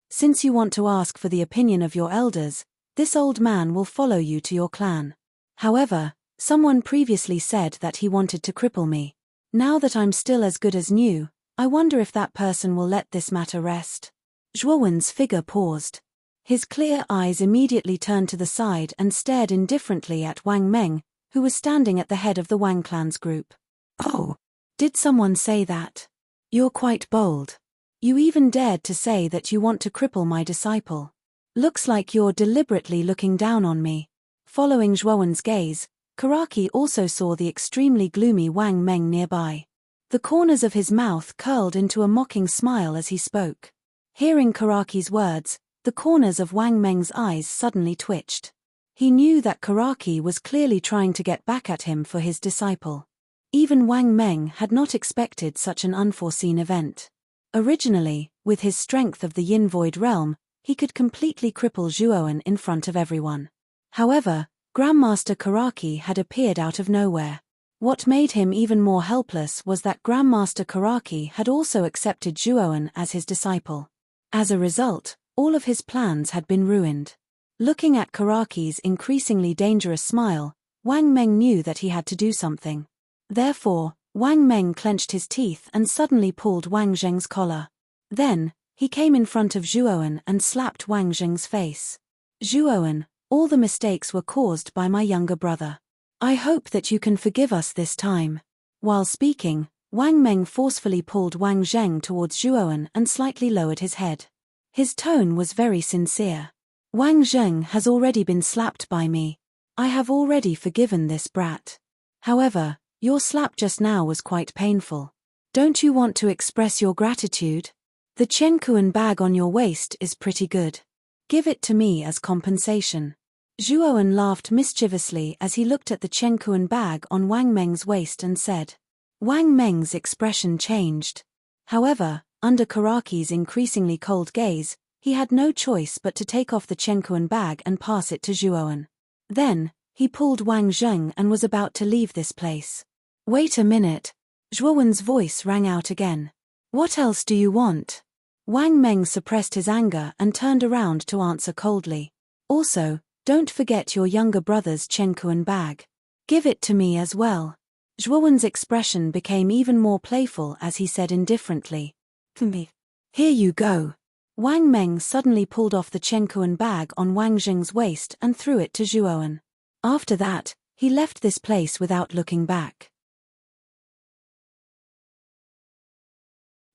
Since you want to ask for the opinion of your elders, this old man will follow you to your clan. However, someone previously said that he wanted to cripple me. Now that I'm still as good as new, I wonder if that person will let this matter rest. Zhuowen's figure paused. His clear eyes immediately turned to the side and stared indifferently at Wang Meng, who was standing at the head of the Wang clan's group. Oh, did someone say that? You're quite bold. You even dared to say that you want to cripple my disciple. Looks like you're deliberately looking down on me. Following Zhuowen's gaze, Karaki also saw the extremely gloomy Wang Meng nearby. The corners of his mouth curled into a mocking smile as he spoke. Hearing Karaki's words, the corners of Wang Meng's eyes suddenly twitched. He knew that Karaki was clearly trying to get back at him for his disciple. Even Wang Meng had not expected such an unforeseen event. Originally, with his strength of the Yin Void realm, he could completely cripple Zhuowen in front of everyone. However, Grandmaster Karaki had appeared out of nowhere. What made him even more helpless was that Grandmaster Karaki had also accepted Zhuowen as his disciple. As a result, all of his plans had been ruined. Looking at Karaki's increasingly dangerous smile, Wang Meng knew that he had to do something. Therefore, Wang Meng clenched his teeth and suddenly pulled Wang Zheng's collar. Then, he came in front of Zhuowen and slapped Wang Zheng's face. Zhuowen, all the mistakes were caused by my younger brother. I hope that you can forgive us this time. While speaking, Wang Meng forcefully pulled Wang Zheng towards Zhuowen and slightly lowered his head. His tone was very sincere. Wang Zheng has already been slapped by me. I have already forgiven this brat. However, your slap just now was quite painful. Don't you want to express your gratitude? The Qiankuan bag on your waist is pretty good. Give it to me as compensation. Zhuowen laughed mischievously as he looked at the Qiankuan bag on Wang Meng's waist and said. Wang Meng's expression changed. However, under Karaki's increasingly cold gaze, he had no choice but to take off the Qiankuan bag and pass it to Zhuowen. Then, he He pulled Wang Zheng and was about to leave this place. Wait a minute. Zhuowen's voice rang out again. What else do you want? Wang Meng suppressed his anger and turned around to answer coldly. Also, don't forget your younger brother's Chenkuan bag. Give it to me as well. Zhuowen's expression became even more playful as he said indifferently. Me. Here you go. Wang Meng suddenly pulled off the Chenkuan bag on Wang Zheng's waist and threw it to Zhuowen. After that, he left this place without looking back.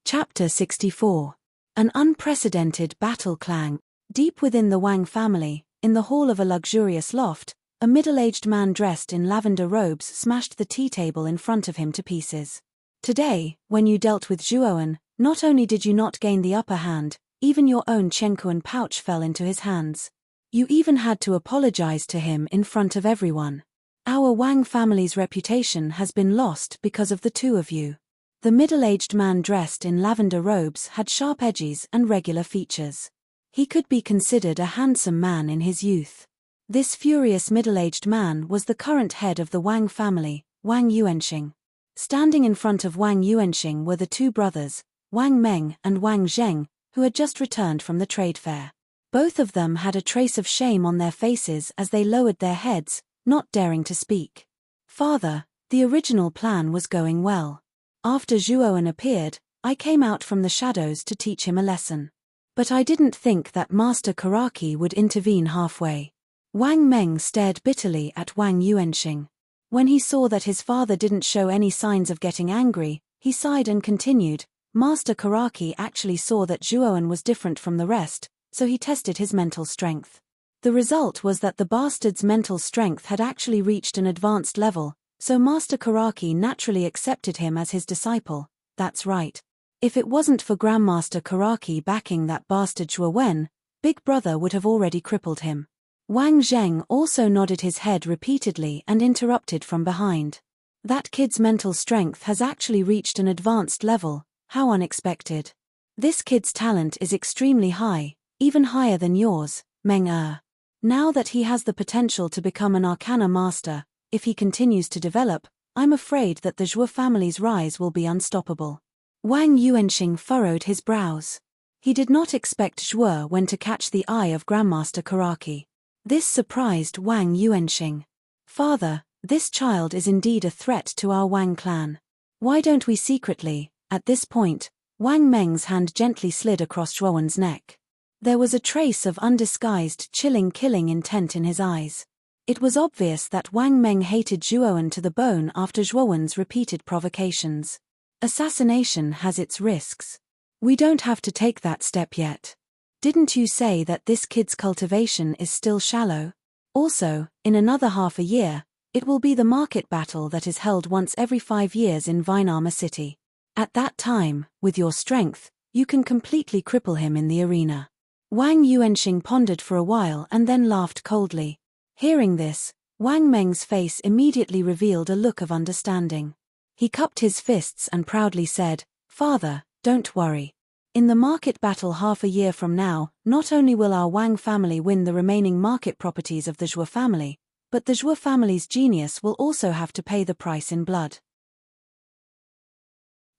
Chapter 64. An unprecedented battle clang. Deep within the Wang family, in the hall of a luxurious loft, a middle-aged man dressed in lavender robes smashed the tea table in front of him to pieces. Today, when you dealt with Zhuowen, not only did you not gain the upper hand, even your own Chenkuan pouch fell into his hands. You even had to apologize to him in front of everyone. Our Wang family's reputation has been lost because of the two of you. The middle-aged man dressed in lavender robes had sharp edges and regular features. He could be considered a handsome man in his youth. This furious middle-aged man was the current head of the Wang family, Wang Yuanxing. Standing in front of Wang Yuanxing were the two brothers, Wang Meng and Wang Zheng, who had just returned from the trade fair. Both of them had a trace of shame on their faces as they lowered their heads, not daring to speak. Father, the original plan was going well. After Zhuowen appeared, I came out from the shadows to teach him a lesson. But I didn't think that Master Karaki would intervene halfway. Wang Meng stared bitterly at Wang Yuanxing. When he saw that his father didn't show any signs of getting angry, he sighed and continued, Master Karaki actually saw that Zhuowen was different from the rest, so he tested his mental strength. The result was that the bastard's mental strength had actually reached an advanced level, so Master Karaki naturally accepted him as his disciple. That's right. If it wasn't for Grandmaster Karaki backing that bastard Zhuowen, Big Brother would have already crippled him. Wang Zheng also nodded his head repeatedly and interrupted from behind. That kid's mental strength has actually reached an advanced level, how unexpected. This kid's talent is extremely high, even higher than yours, Meng Er. Now that he has the potential to become an Arcana Master, if he continues to develop, I'm afraid that the Zhuo family's rise will be unstoppable. Wang Yuanxing furrowed his brows. He did not expect Zhuowen to catch the eye of Grandmaster Karaki. This surprised Wang Yuanxing. Father, this child is indeed a threat to our Wang clan. Why don't we secretly? At this point, Wang Meng's hand gently slid across Zhuowen's neck. There was a trace of undisguised chilling killing intent in his eyes. It was obvious that Wang Meng hated Zhuowen to the bone after Zhuowen's repeated provocations. Assassination has its risks. We don't have to take that step yet. Didn't you say that this kid's cultivation is still shallow? Also, in another half a year, it will be the market battle that is held once every 5 years in Vinearmor City. At that time, with your strength, you can completely cripple him in the arena. Wang Yuanxing pondered for a while and then laughed coldly. Hearing this, Wang Meng's face immediately revealed a look of understanding. He cupped his fists and proudly said, Father, don't worry. In the market battle half a year from now, not only will our Wang family win the remaining market properties of the Zhuo family, but the Zhuo family's genius will also have to pay the price in blood.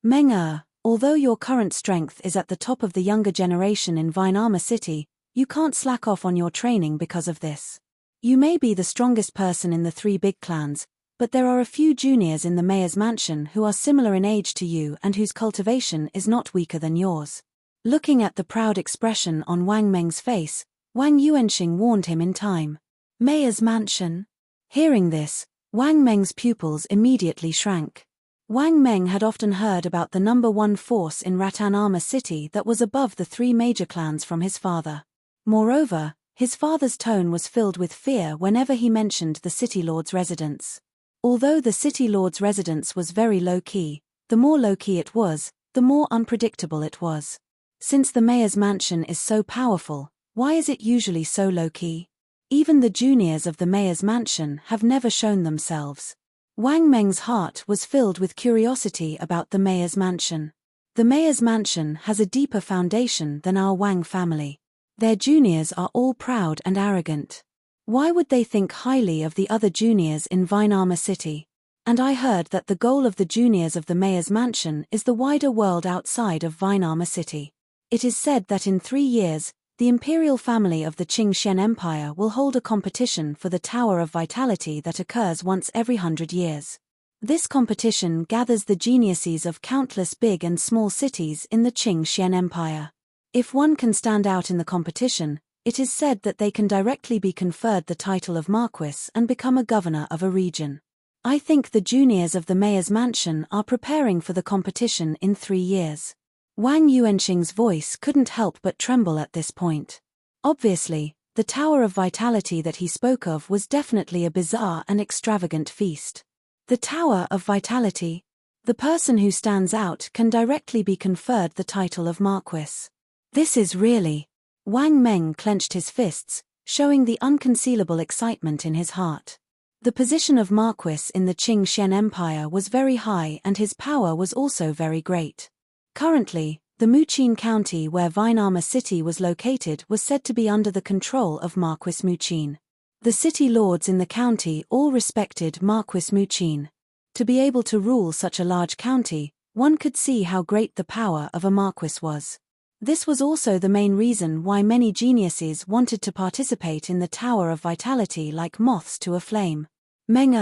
Meng Er, although your current strength is at the top of the younger generation in Vinearmor City, you can't slack off on your training because of this. You may be the strongest person in the 3 big clans, but there are a few juniors in the mayor's mansion who are similar in age to you and whose cultivation is not weaker than yours. Looking at the proud expression on Wang Meng's face, Wang Yuanxing warned him in time. Mayor's mansion? Hearing this, Wang Meng's pupils immediately shrank. Wang Meng had often heard about the number 1 force in Ratanarmor City that was above the 3 major clans from his father. Moreover, his father's tone was filled with fear whenever he mentioned the City Lord's residence. Although the City Lord's residence was very low-key, the more low-key it was, the more unpredictable it was. Since the mayor's mansion is so powerful, why is it usually so low-key? Even the juniors of the mayor's mansion have never shown themselves. Wang Meng's heart was filled with curiosity about the mayor's mansion. The mayor's mansion has a deeper foundation than our Wang family. Their juniors are all proud and arrogant. Why would they think highly of the other juniors in Vinarma City? And I heard that the goal of the juniors of the mayor's mansion is the wider world outside of Vinarma City. It is said that in 3 years, the imperial family of the Qingxian Empire will hold a competition for the Tower of Vitality that occurs once every 100 years. This competition gathers the geniuses of countless big and small cities in the Qingxian Empire. If one can stand out in the competition, it is said that they can directly be conferred the title of Marquis and become a governor of a region. I think the juniors of the mayor's mansion are preparing for the competition in 3 years. Wang Yuanxing's voice couldn't help but tremble at this point. Obviously, the Tower of Vitality that he spoke of was definitely a bizarre and extravagant feast. The Tower of Vitality. The person who stands out can directly be conferred the title of Marquis. This is really... Wang Meng clenched his fists, showing the unconcealable excitement in his heart. The position of Marquis in the Qingxian Empire was very high and his power was also very great. Currently, the Muqin County where Vinarma City was located was said to be under the control of Marquis Muqin. The city lords in the county all respected Marquis Muqin. To be able to rule such a large county, one could see how great the power of a Marquis was. This was also the main reason why many geniuses wanted to participate in the Tower of Vitality like moths to a flame. Meng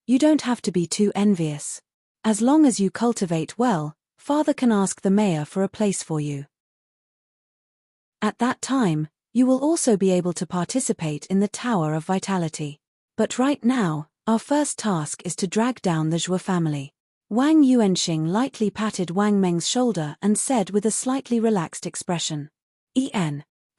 you don't have to be too envious. As long as you cultivate well, Father can ask the mayor for a place for you. At that time, you will also be able to participate in the Tower of Vitality. But right now, our first task is to drag down the Zhou family. Wang Yuanxing lightly patted Wang Meng's shoulder and said with a slightly relaxed expression.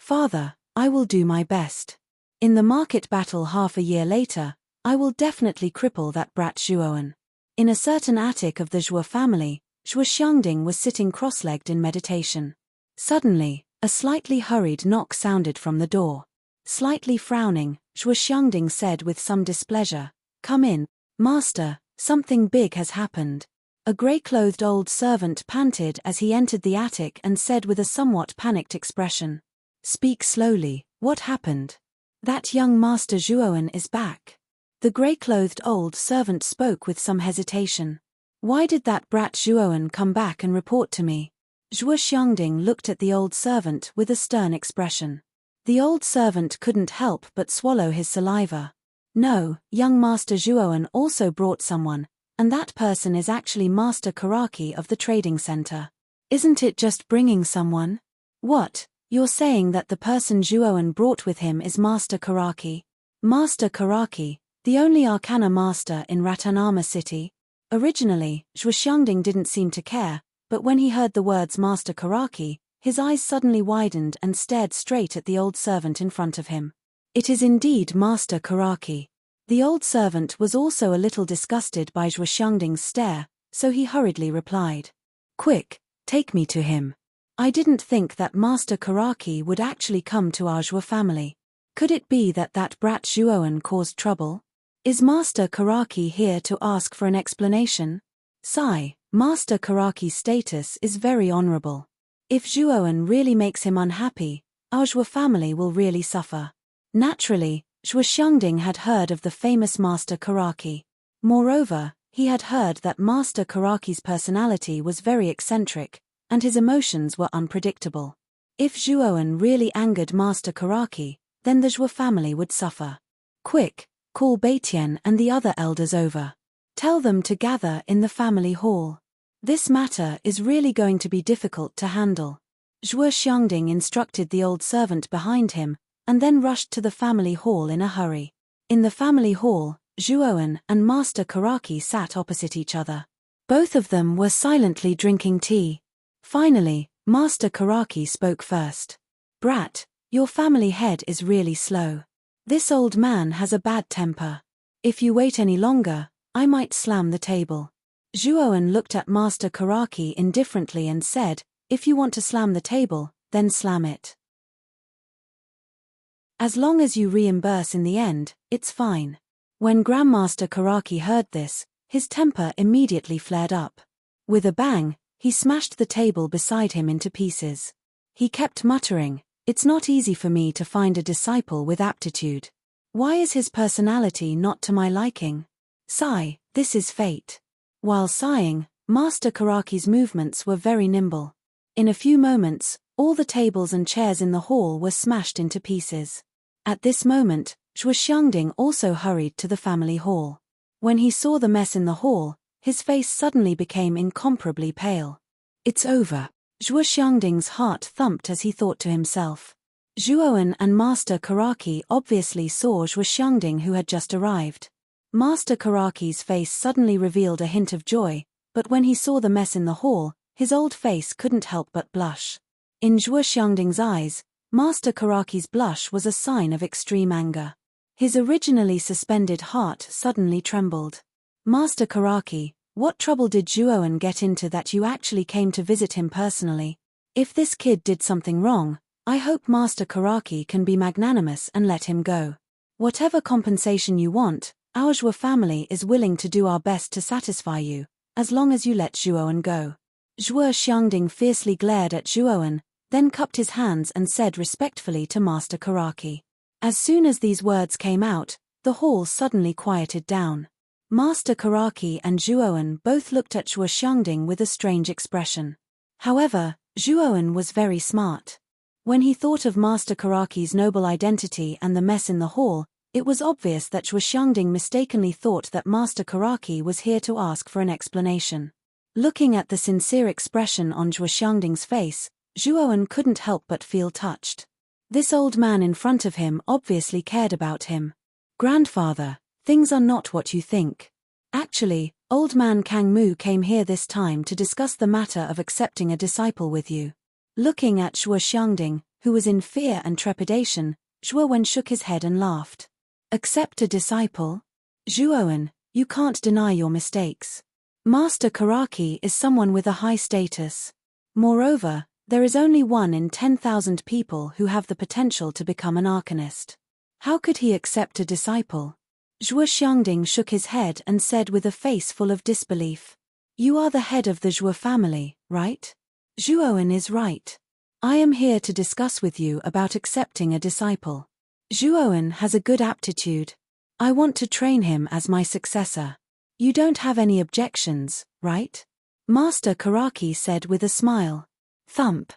Father, I will do my best. In the market battle half a year later, I will definitely cripple that brat Zhuoan. In a certain attic of the Zhou family, Zhou Xiangding was sitting cross-legged in meditation. Suddenly, a slightly hurried knock sounded from the door. Slightly frowning, Zhou Xiangding said with some displeasure, "Come in, Master, something big has happened." A grey-clothed old servant panted as he entered the attic and said with a somewhat panicked expression, "Speak slowly, what happened?" "That young Master Zhuoan is back." The grey-clothed old servant spoke with some hesitation. "Why did that brat Zhuoan come back and report to me?" Zhou Xiangding looked at the old servant with a stern expression. The old servant couldn't help but swallow his saliva. "No, young Master Zhuoan also brought someone, and that person is actually Master Karaki of the trading center. Isn't it just bringing someone?" "What, you're saying that the person Zhuoan brought with him is Master Karaki?" "Master Karaki, the only Arcana master in Ratanama City?" Originally, Zhou Xiangding didn't seem to care, but when he heard the words Master Karaki, his eyes suddenly widened and stared straight at the old servant in front of him. "It is indeed Master Karaki." The old servant was also a little disgusted by Zhou Xiangding's stare, so he hurriedly replied, "Quick, take me to him. I didn't think that Master Karaki would actually come to our Zhou family. Could it be that that brat Zhuoan caused trouble? Is Master Karaki here to ask for an explanation?" "Sigh, Master Karaki's status is very honorable. If Zhuoan really makes him unhappy, our Zhou family will really suffer." Naturally, Zhou Xiangding had heard of the famous Master Karaki. Moreover, he had heard that Master Karaki's personality was very eccentric, and his emotions were unpredictable. If Zhuoan really angered Master Karaki, then the Zhou family would suffer. "Quick, call Beitian and the other elders over. Tell them to gather in the family hall. This matter is really going to be difficult to handle." Zhou Xiangding instructed the old servant behind him, and then rushed to the family hall in a hurry. In the family hall, Zhuoan and Master Karaki sat opposite each other. Both of them were silently drinking tea. Finally, Master Karaki spoke first. "Brat, your family head is really slow. This old man has a bad temper. If you wait any longer, I might slam the table." Zhuoan looked at Master Karaki indifferently and said, "If you want to slam the table, then slam it. As long as you reimburse in the end, it's fine." When Grandmaster Karaki heard this, his temper immediately flared up. With a bang, he smashed the table beside him into pieces. He kept muttering, "It's not easy for me to find a disciple with aptitude. Why is his personality not to my liking? Sigh, this is fate. While sighing, Master Karaki's movements were very nimble. In a few moments, all the tables and chairs in the hall were smashed into pieces. At this moment, Zhuo Xiangding also hurried to the family hall. When he saw the mess in the hall, his face suddenly became incomparably pale. It's over. Zhuo Xiangding's heart thumped as he thought to himself. Zhuowen and Master Karaki obviously saw Zhuo Xiangding who had just arrived. Master Karaki's face suddenly revealed a hint of joy, but when he saw the mess in the hall, his old face couldn't help but blush. In Zhuo Xiangding's eyes, Master Karaki's blush was a sign of extreme anger. His originally suspended heart suddenly trembled. Master Karaki, what trouble did Zhuowen get into that you actually came to visit him personally? If this kid did something wrong, I hope Master Karaki can be magnanimous and let him go. Whatever compensation you want, our Zhuo family is willing to do our best to satisfy you, as long as you let Zhuowen go. Zhuo Xiangding fiercely glared at Zhuowen, then cupped his hands and said respectfully to Master Karaki. As soon as these words came out, the hall suddenly quieted down. Master Karaki and Zhuowen both looked at Zhuo Xiangding with a strange expression. However, Zhuowen was very smart. When he thought of Master Karaki's noble identity and the mess in the hall, it was obvious that Zhuo Xiangding mistakenly thought that Master Karaki was here to ask for an explanation. Looking at the sincere expression on Zhuo Xiangding's face, Zhuowen couldn't help but feel touched. This old man in front of him obviously cared about him. Grandfather, things are not what you think. Actually, old man Kang Mu came here this time to discuss the matter of accepting a disciple with you. Looking at Zhuo Xiangding, who was in fear and trepidation, Zhuowen shook his head and laughed. Accept a disciple? Zhuowen, you can't deny your mistakes. Master Karaki is someone with a high status. Moreover, there is only 1 in 10,000 people who have the potential to become an arcanist. How could he accept a disciple? Zhuo Xiangding shook his head and said with a face full of disbelief. You are the head of the Zhuo family, right? Zhuowen is right. I am here to discuss with you about accepting a disciple. Zhuowen has a good aptitude. I want to train him as my successor. You don't have any objections, right? Master Karaki said with a smile. Thump.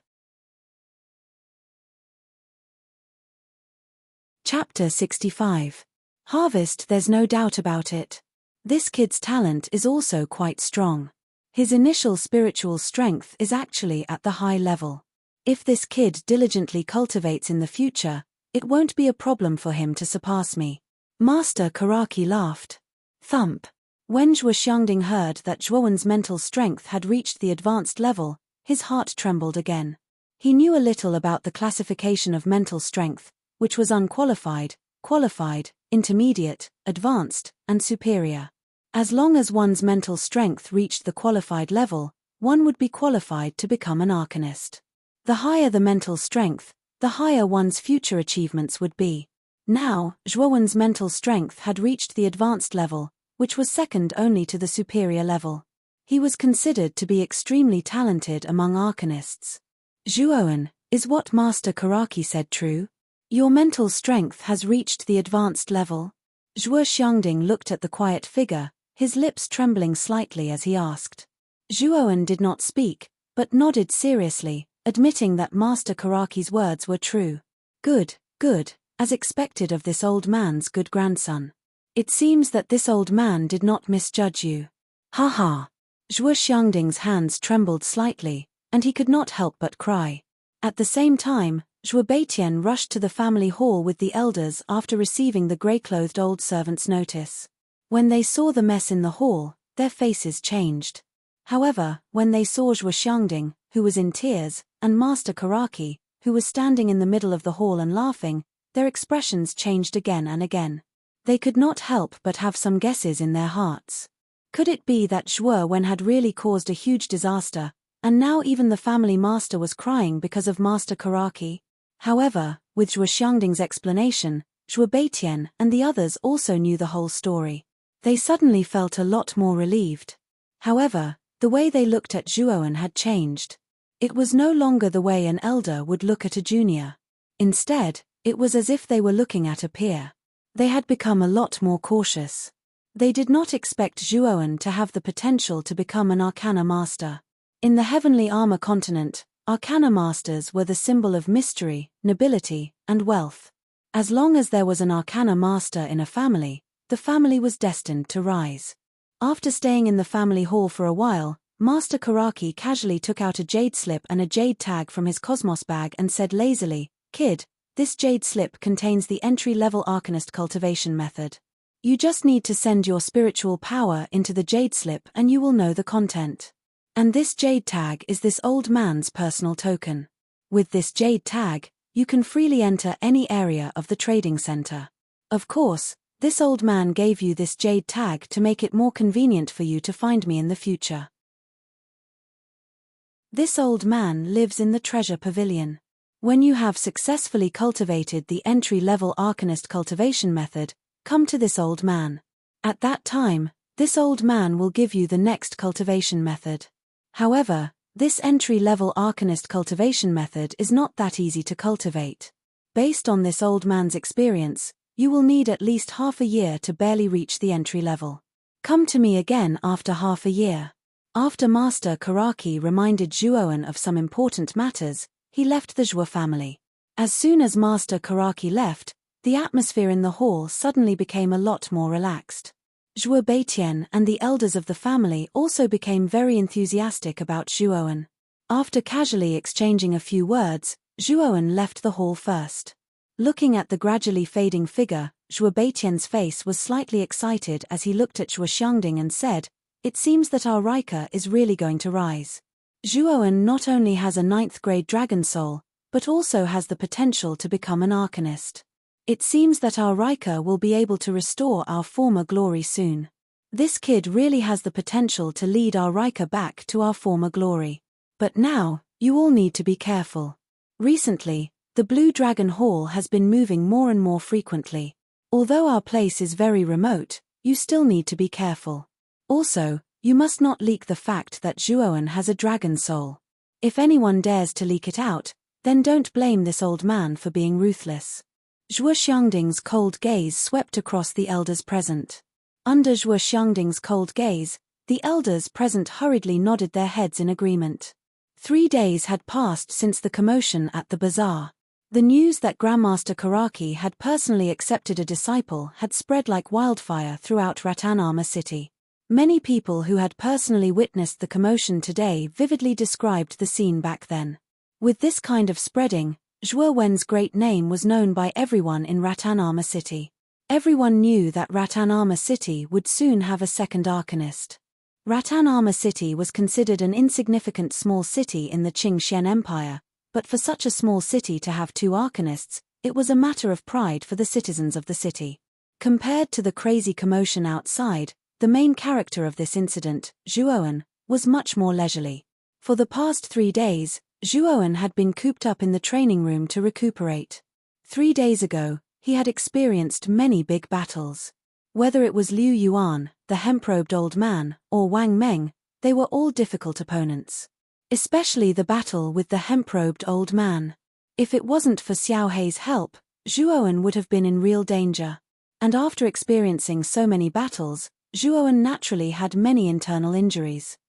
Chapter 65. Harvest. There's no doubt about it. This kid's talent is also quite strong. His initial spiritual strength is actually at the high level. If this kid diligently cultivates in the future, it won't be a problem for him to surpass me. Master Karaki laughed. Thump. When Zhuo Xiangding heard that Zhuowen's mental strength had reached the advanced level, his heart trembled again. He knew a little about the classification of mental strength, which was unqualified, qualified, intermediate, advanced, and superior. As long as one's mental strength reached the qualified level, one would be qualified to become an arcanist. The higher the mental strength, the higher one's future achievements would be. Now, Zhuowen's mental strength had reached the advanced level, which was second only to the superior level. He was considered to be extremely talented among arcanists. Zhuowen, is what Master Karaki said true? Your mental strength has reached the advanced level? Zhuo Xiangding looked at the quiet figure, his lips trembling slightly as he asked. Zhuowen did not speak, but nodded seriously, admitting that Master Karaki's words were true. Good, good, as expected of this old man's good grandson. It seems that this old man did not misjudge you. Ha ha. Zhuo Xiangding's hands trembled slightly, and he could not help but cry. At the same time, Zhuo Beitian rushed to the family hall with the elders after receiving the grey-clothed old servant's notice. When they saw the mess in the hall, their faces changed. However, when they saw Zhuo Xiangding, who was in tears, and Master Karaki, who was standing in the middle of the hall and laughing, their expressions changed again and again. They could not help but have some guesses in their hearts. Could it be that Zhuowen had really caused a huge disaster, and now even the family master was crying because of Master Karaki? However, with Zhuo Xiangding's explanation, Zhuo Beitian and the others also knew the whole story. They suddenly felt a lot more relieved. However, the way they looked at Zhuowen had changed. It was no longer the way an elder would look at a junior. Instead, it was as if they were looking at a peer. They had become a lot more cautious. They did not expect Zhuowen to have the potential to become an Arcana Master. In the Heavenly Armor continent, Arcana Masters were the symbol of mystery, nobility, and wealth. As long as there was an Arcana Master in a family, the family was destined to rise. After staying in the family hall for a while, Master Karaki casually took out a jade slip and a jade tag from his Cosmos bag and said lazily, "Kid, this jade slip contains the entry-level Arcanist cultivation method. You just need to send your spiritual power into the jade slip and you will know the content. And this jade tag is this old man's personal token. With this jade tag, you can freely enter any area of the trading center. Of course, this old man gave you this jade tag to make it more convenient for you to find me in the future. This old man lives in the treasure pavilion. When you have successfully cultivated the entry-level Arcanist cultivation method, come to this old man. At that time, this old man will give you the next cultivation method. However, this entry-level Arcanist cultivation method is not that easy to cultivate. Based on this old man's experience, you will need at least half a year to barely reach the entry level. Come to me again after half a year." After Master Karaki reminded Zhuowen of some important matters, he left the Zhuo family. As soon as Master Karaki left, the atmosphere in the hall suddenly became a lot more relaxed. Zhuo Beitian and the elders of the family also became very enthusiastic about Zhuowen. After casually exchanging a few words, Zhuowen left the hall first. Looking at the gradually fading figure, Zhuo Beitian's face was slightly excited as he looked at Zhuo Xiangding and said, "It seems that our Rika is really going to rise. Zhuowen not only has a 9th grade dragon soul, but also has the potential to become an Arcanist. It seems that our Rika will be able to restore our former glory soon. This kid really has the potential to lead our Rika back to our former glory. But now, you all need to be careful. Recently, the Blue Dragon Hall has been moving more and more frequently. Although our place is very remote, you still need to be careful. Also, you must not leak the fact that Zhuowen has a dragon soul. If anyone dares to leak it out, then don't blame this old man for being ruthless." Zhuo Xiangding's cold gaze swept across the elders present. Under Zhuo Xiangding's cold gaze, the elders present hurriedly nodded their heads in agreement. 3 days had passed since the commotion at the bazaar. The news that Grandmaster Karaki had personally accepted a disciple had spread like wildfire throughout Ratanama city. Many people who had personally witnessed the commotion today vividly described the scene back then. With this kind of spreading, Zhuowen's great name was known by everyone in Ratanama city. Everyone knew that Ratanama city would soon have a second Arcanist. Ratanama city was considered an insignificant small city in the Qingxian Empire, but for such a small city to have 2 Arcanists, it was a matter of pride for the citizens of the city. Compared to the crazy commotion outside, the main character of this incident, Zhuowen, was much more leisurely. For the past 3 days, Zhuowen had been cooped up in the training room to recuperate. 3 days ago, he had experienced many big battles. Whether it was Liu Yuan, the hemp-robed old man, or Wang Meng, they were all difficult opponents. Especially the battle with the hemp-robed old man. If it wasn't for Xiao Hei's help, Zhuowen would have been in real danger. And after experiencing so many battles, Zhuowen naturally had many internal injuries.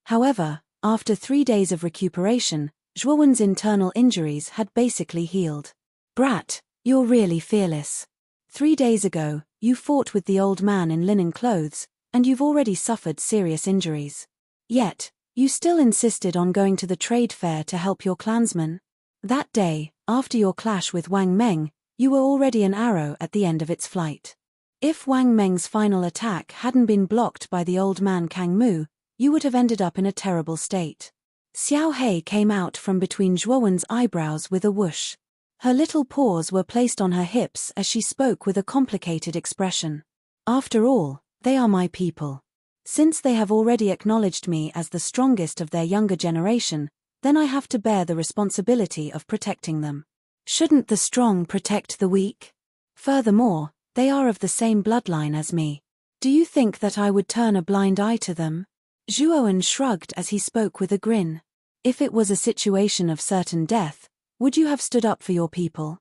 However, after 3 days of recuperation, Zhuowen's internal injuries had basically healed. "Brat, you're really fearless. 3 days ago, you fought with the old man in linen clothes, and you've already suffered serious injuries. Yet, you still insisted on going to the trade fair to help your clansmen. That day, after your clash with Wang Meng, you were already an arrow at the end of its flight. If Wang Meng's final attack hadn't been blocked by the old man Kang Mu, you would have ended up in a terrible state." Xiao Hei came out from between Zhuowen's eyebrows with a whoosh. Her little paws were placed on her hips as she spoke with a complicated expression. "After all, they are my people. Since they have already acknowledged me as the strongest of their younger generation, then I have to bear the responsibility of protecting them. Shouldn't the strong protect the weak? Furthermore, they are of the same bloodline as me. Do you think that I would turn a blind eye to them?" Zhuowen shrugged as he spoke with a grin. "If it was a situation of certain death, would you have stood up for your people?"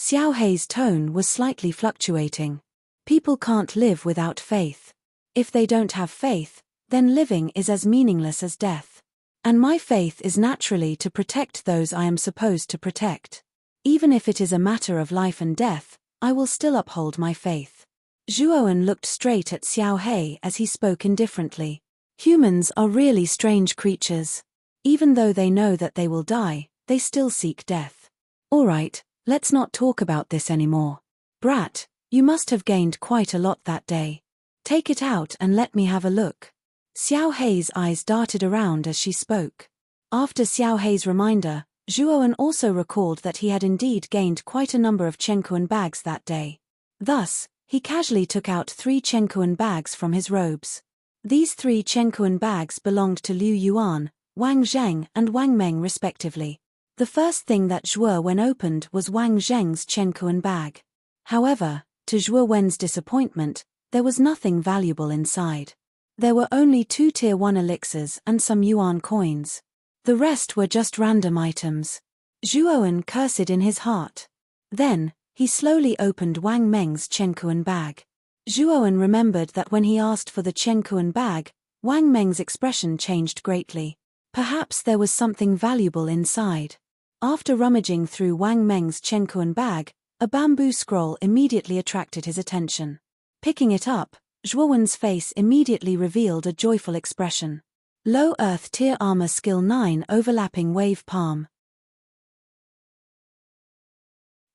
Xiao Hei's tone was slightly fluctuating. People can't live without faith. If they don't have faith, then living is as meaningless as death. And my faith is naturally to protect those I am supposed to protect. Even if it is a matter of life and death, I will still uphold my faith. Zhuowen looked straight at Xiao Hei as he spoke indifferently. Humans are really strange creatures. Even though they know that they will die, they still seek death. All right, let's not talk about this anymore. Brat, you must have gained quite a lot that day. Take it out and let me have a look. Xiao Hei's eyes darted around as she spoke. After Xiao Hei's reminder, Zhuowen also recalled that he had indeed gained quite a number of Chenkuan bags that day. Thus, he casually took out 3 Chenkuan bags from his robes. These 3 Chenkuan bags belonged to Liu Yuan, Wang Zheng and Wang Meng respectively. The first thing that Zhuowen opened was Wang Zheng's Chenkuan bag. However, to Zhuowen's disappointment, there was nothing valuable inside. There were only 2 Tier 1 elixirs and some yuan coins. The rest were just random items. Zhuowen cursed in his heart. Then, he slowly opened Wang Meng's Chenkuan bag. Zhuowen remembered that when he asked for the Chenkuan bag, Wang Meng's expression changed greatly. Perhaps there was something valuable inside. After rummaging through Wang Meng's Chenkuan bag, a bamboo scroll immediately attracted his attention. Picking it up, Zhuowen's face immediately revealed a joyful expression. Low Earth Tier Armor Skill 9 Overlapping Wave Palm.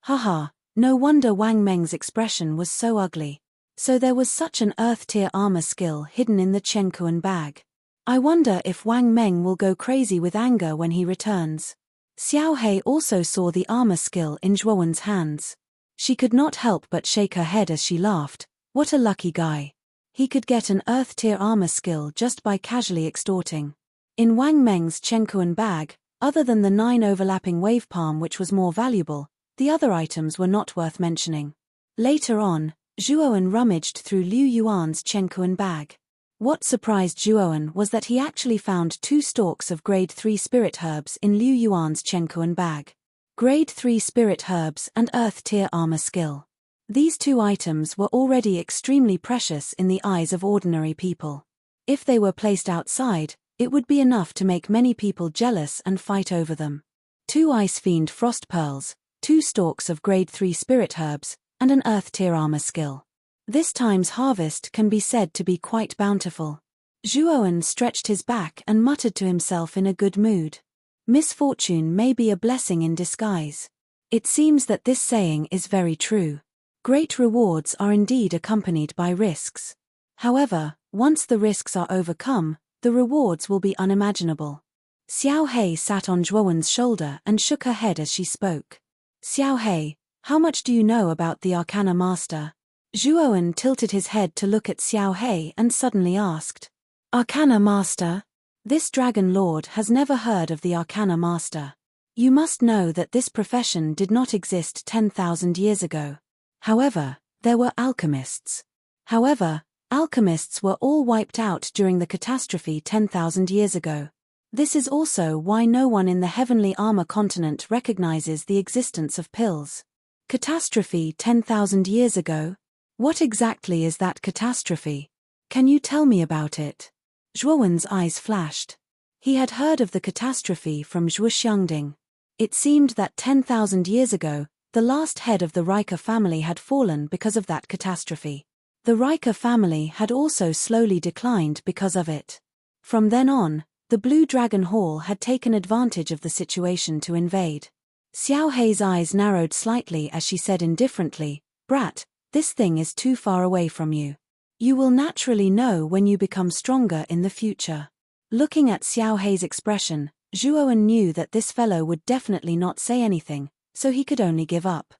Haha, no wonder Wang Meng's expression was so ugly. So there was such an Earth Tier armor skill hidden in the Chenkuan bag. I wonder if Wang Meng will go crazy with anger when he returns. Xiao Hei also saw the armor skill in Zhuowen's hands. She could not help but shake her head as she laughed. What a lucky guy. He could get an Earth Tier armor skill just by casually extorting. In Wang Meng's Chenkuan bag, other than the 9 overlapping wave palm which was more valuable, the other items were not worth mentioning. Later on, Zhuowen rummaged through Liu Yuan's Chenkuan bag. What surprised Zhuowen was that he actually found 2 stalks of Grade 3 spirit herbs in Liu Yuan's Chenkuan bag. Grade 3 spirit herbs and Earth Tier armor skill. These 2 items were already extremely precious in the eyes of ordinary people. If they were placed outside, it would be enough to make many people jealous and fight over them. 2 Ice Fiend Frost Pearls, 2 stalks of Grade 3 spirit herbs, and an Earth Tier armor skill. This time's harvest can be said to be quite bountiful. Zhuowen stretched his back and muttered to himself in a good mood. Misfortune may be a blessing in disguise. It seems that this saying is very true. Great rewards are indeed accompanied by risks. However, once the risks are overcome, the rewards will be unimaginable. Xiao Hei sat on Zhuowen's shoulder and shook her head as she spoke. Xiao Hei, how much do you know about the Arcana Master? Zhuowen tilted his head to look at Xiao Hei and suddenly asked. Arcana Master? This Dragon Lord has never heard of the Arcana Master. You must know that this profession did not exist 10,000 years ago. However, there were alchemists. However, alchemists were all wiped out during the catastrophe 10,000 years ago. This is also why no one in the Heavenly Armor continent recognizes the existence of pills. Catastrophe 10,000 years ago? What exactly is that catastrophe? Can you tell me about it? Zhuowen's eyes flashed. He had heard of the catastrophe from Zhuo Xiangding. It seemed that 10,000 years ago, the last head of the Riker family had fallen because of that catastrophe. The Riker family had also slowly declined because of it. From then on, the Blue Dragon Hall had taken advantage of the situation to invade. Xiao Hei's eyes narrowed slightly as she said indifferently, Brat, this thing is too far away from you. You will naturally know when you become stronger in the future. Looking at Xiao Hei's expression, Zhuowen knew that this fellow would definitely not say anything, so he could only give up.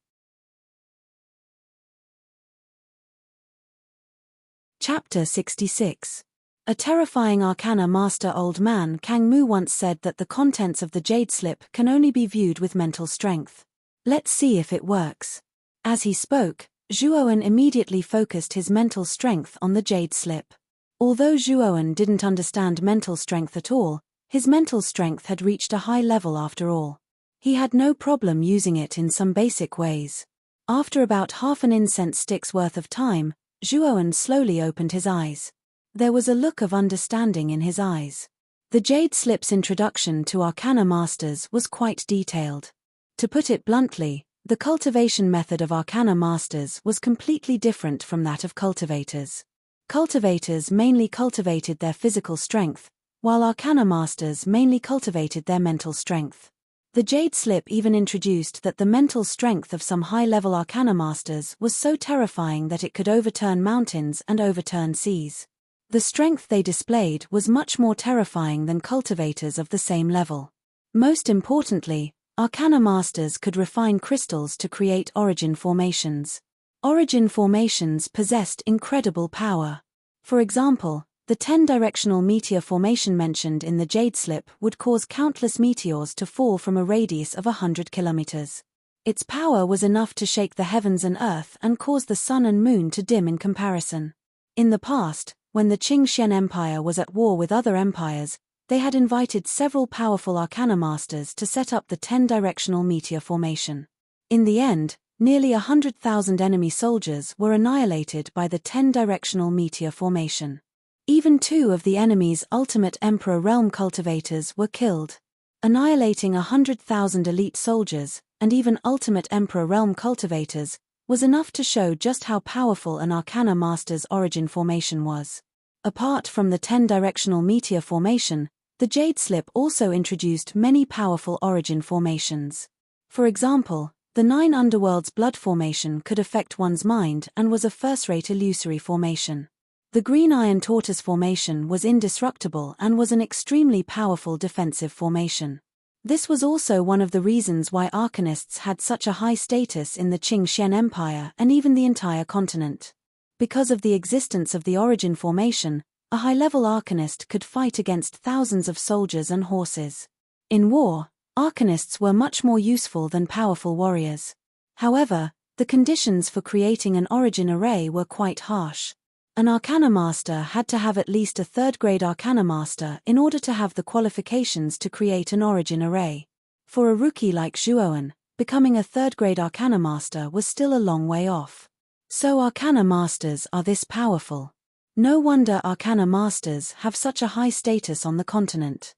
Chapter 66. A terrifying Arcana Master. Old man Kang Mu once said that the contents of the jade slip can only be viewed with mental strength. Let's see if it works. As he spoke, Zhuowen immediately focused his mental strength on the jade slip. Although Zhuowen didn't understand mental strength at all, his mental strength had reached a high level after all. He had no problem using it in some basic ways. After about half an incense stick's worth of time, Zhuowen slowly opened his eyes. There was a look of understanding in his eyes. The Jade Slip's introduction to Arcana Masters was quite detailed. To put it bluntly, the cultivation method of Arcana Masters was completely different from that of cultivators. Cultivators mainly cultivated their physical strength, while Arcana Masters mainly cultivated their mental strength. The Jade Slip even introduced that the mental strength of some high-level Arcana Masters was so terrifying that it could overturn mountains and overturn seas. The strength they displayed was much more terrifying than cultivators of the same level. Most importantly, Arcana Masters could refine crystals to create origin formations. Origin formations possessed incredible power. For example, the 10-directional meteor formation mentioned in the Jade Slip would cause countless meteors to fall from a radius of 100 kilometers. Its power was enough to shake the heavens and earth and cause the sun and moon to dim in comparison. In the past, when the Qing Empire was at war with other empires, they had invited several powerful Arcana Masters to set up the 10-directional meteor formation. In the end, nearly 100,000 enemy soldiers were annihilated by the 10-directional meteor formation. Even 2 of the enemy's ultimate Emperor Realm cultivators were killed. Annihilating 100,000 elite soldiers, and even ultimate Emperor Realm cultivators, was enough to show just how powerful an Arcana Master's origin formation was. Apart from the 10-directional meteor formation, the Jade Slip also introduced many powerful origin formations. For example, the 9 Underworlds blood formation could affect one's mind and was a first-rate illusory formation. The Green Iron Tortoise formation was indestructible and was an extremely powerful defensive formation. This was also one of the reasons why Arcanists had such a high status in the Qing Empire and even the entire continent. Because of the existence of the origin formation, a high-level Arcanist could fight against thousands of soldiers and horses. In war, Arcanists were much more useful than powerful warriors. However, the conditions for creating an origin array were quite harsh. An Arcana Master had to have at least a 3rd-grade Arcana Master in order to have the qualifications to create an origin array. For a rookie like Zhuowen, becoming a 3rd-grade Arcana Master was still a long way off. So Arcana Masters are this powerful. No wonder Arcana Masters have such a high status on the continent.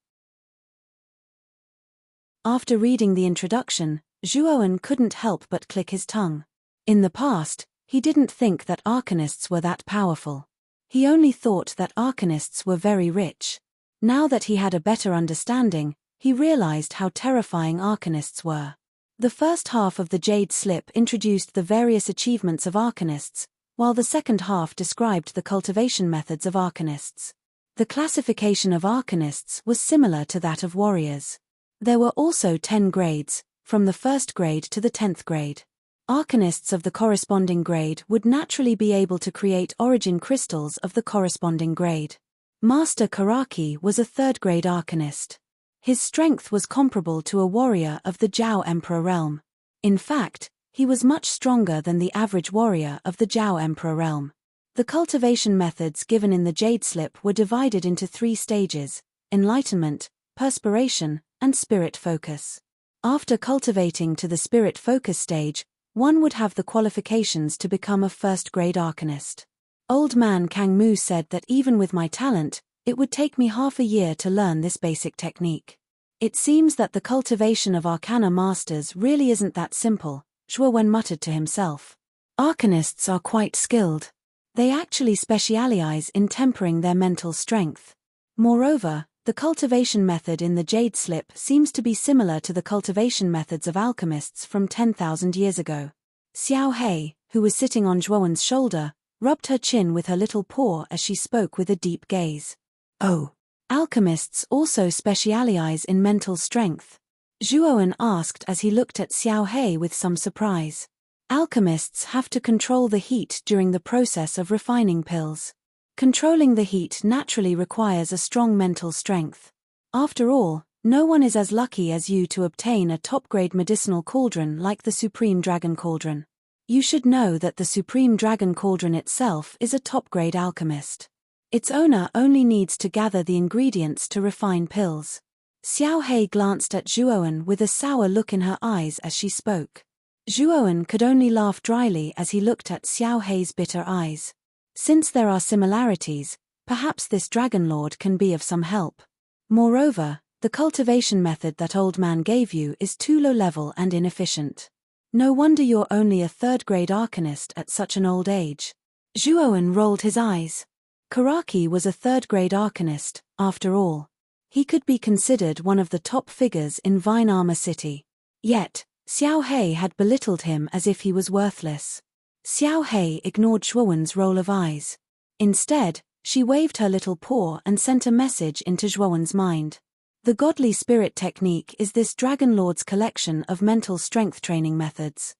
After reading the introduction, Zhuowen couldn't help but click his tongue. In the past, he didn't think that Arcanists were that powerful. He only thought that Arcanists were very rich. Now that he had a better understanding, he realized how terrifying Arcanists were. The first half of the Jade Slip introduced the various achievements of Arcanists, while the second half described the cultivation methods of Arcanists. The classification of Arcanists was similar to that of warriors. There were also 10 grades, from the 1st grade to the 10th grade. Arcanists of the corresponding grade would naturally be able to create origin crystals of the corresponding grade. Master Karaki was a 3rd-grade Arcanist. His strength was comparable to a warrior of the Zhao Emperor Realm. In fact, he was much stronger than the average warrior of the Zhao Emperor Realm. The cultivation methods given in the Jade Slip were divided into 3 stages: enlightenment, perspiration, and spirit focus. After cultivating to the spirit focus stage, one would have the qualifications to become a 1st-grade Arcanist. Old man Kang Mu said that even with my talent, it would take me half a year to learn this basic technique. It seems that the cultivation of Arcana Masters really isn't that simple, Zhuowen muttered to himself. Arcanists are quite skilled. They actually specialize in tempering their mental strength. Moreover, the cultivation method in the Jade Slip seems to be similar to the cultivation methods of alchemists from 10,000 years ago. Xiao Hei, who was sitting on Zhuowen's shoulder, rubbed her chin with her little paw as she spoke with a deep gaze. Oh, alchemists also specialize in mental strength? Zhuowen asked as he looked at Xiao Hei with some surprise. Alchemists have to control the heat during the process of refining pills. Controlling the heat naturally requires a strong mental strength. After all, no one is as lucky as you to obtain a top-grade medicinal cauldron like the Supreme Dragon Cauldron. You should know that the Supreme Dragon Cauldron itself is a top-grade alchemist. Its owner only needs to gather the ingredients to refine pills. Xiao Hei glanced at Zhuowen with a sour look in her eyes as she spoke. Zhuoan could only laugh dryly as he looked at Xiao Hei's bitter eyes. Since there are similarities, perhaps this Dragon Lord can be of some help. Moreover, the cultivation method that old man gave you is too low level and inefficient. No wonder you're only a third-grade arcanist at such an old age. Zhuoan rolled his eyes. Karaki was a third-grade arcanist, after all. He could be considered one of the top figures in Vine Armor City. Yet, Xiao Hei had belittled him as if he was worthless. Xiao Hei ignored Zhuoan's roll of eyes. Instead, she waved her little paw and sent a message into Zhuoan's mind. The godly spirit technique is this Dragon Lord's collection of mental strength training methods.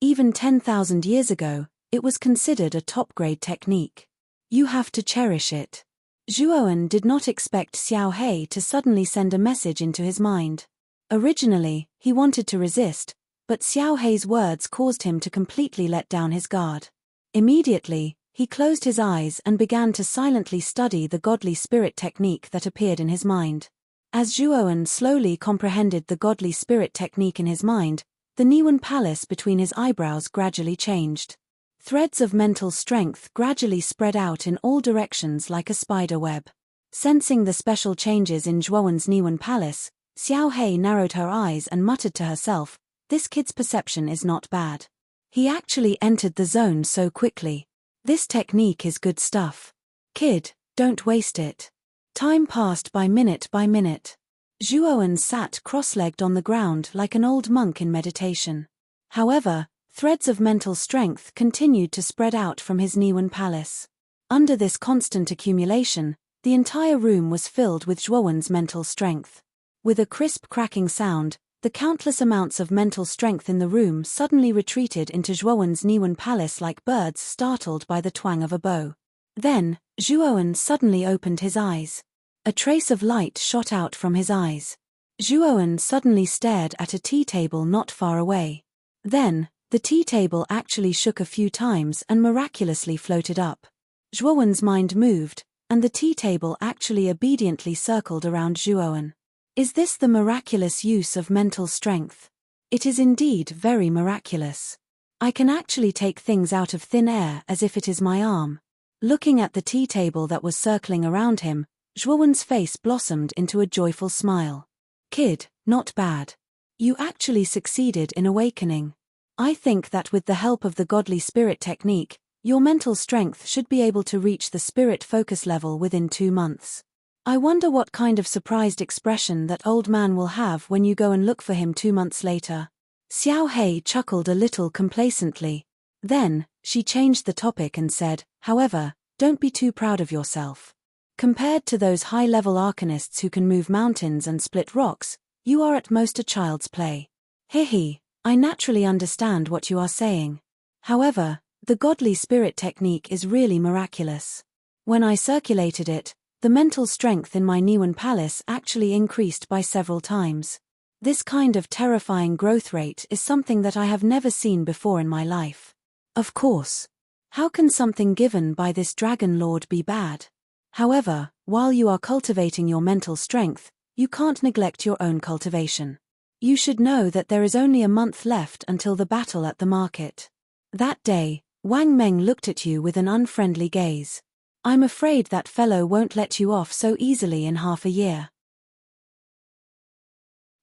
Even 10,000 years ago, it was considered a top-grade technique. You have to cherish it. Zhuoan did not expect Xiao Hei to suddenly send a message into his mind. Originally, he wanted to resist, but Xiao Hei's words caused him to completely let down his guard. Immediately, he closed his eyes and began to silently study the godly spirit technique that appeared in his mind. As Zhuoan slowly comprehended the godly spirit technique in his mind, the Niwen Palace between his eyebrows gradually changed. Threads of mental strength gradually spread out in all directions like a spider web. Sensing the special changes in Zhuoan's Niwen Palace, Xiao Hei narrowed her eyes and muttered to herself, "This kid's perception is not bad. He actually entered the zone so quickly. This technique is good stuff. Kid, don't waste it." Time passed by minute by minute. Zhuoan sat cross-legged on the ground like an old monk in meditation. However, threads of mental strength continued to spread out from his Niwen Palace. Under this constant accumulation, the entire room was filled with Zhuoan's mental strength. With a crisp cracking sound, the countless amounts of mental strength in the room suddenly retreated into Zhuoan's Niwen Palace like birds startled by the twang of a bow. Then, Zhuoan suddenly opened his eyes. A trace of light shot out from his eyes. Zhuoan suddenly stared at a tea table not far away. Then, the tea table actually shook a few times and miraculously floated up. Zhuoan's mind moved, and the tea table actually obediently circled around Zhuoan. Is this the miraculous use of mental strength? It is indeed very miraculous. I can actually take things out of thin air as if it is my arm. Looking at the tea table that was circling around him, Zhuoan's face blossomed into a joyful smile. Kid, not bad. You actually succeeded in awakening. I think that with the help of the godly spirit technique, your mental strength should be able to reach the spirit focus level within 2 months. I wonder what kind of surprised expression that old man will have when you go and look for him 2 months later. Xiao Hei chuckled a little complacently. Then, she changed the topic and said, "However, don't be too proud of yourself. Compared to those high-level arcanists who can move mountains and split rocks, you are at most a child's play." Hehe, I naturally understand what you are saying. However, the godly spirit technique is really miraculous. When I circulated it, the mental strength in my Niwen Palace actually increased by several times. This kind of terrifying growth rate is something that I have never seen before in my life. Of course. How can something given by this Dragon Lord be bad? However, while you are cultivating your mental strength, you can't neglect your own cultivation. You should know that there is only a month left until the battle at the market. That day, Wang Meng looked at you with an unfriendly gaze. I'm afraid that fellow won't let you off so easily in half a year.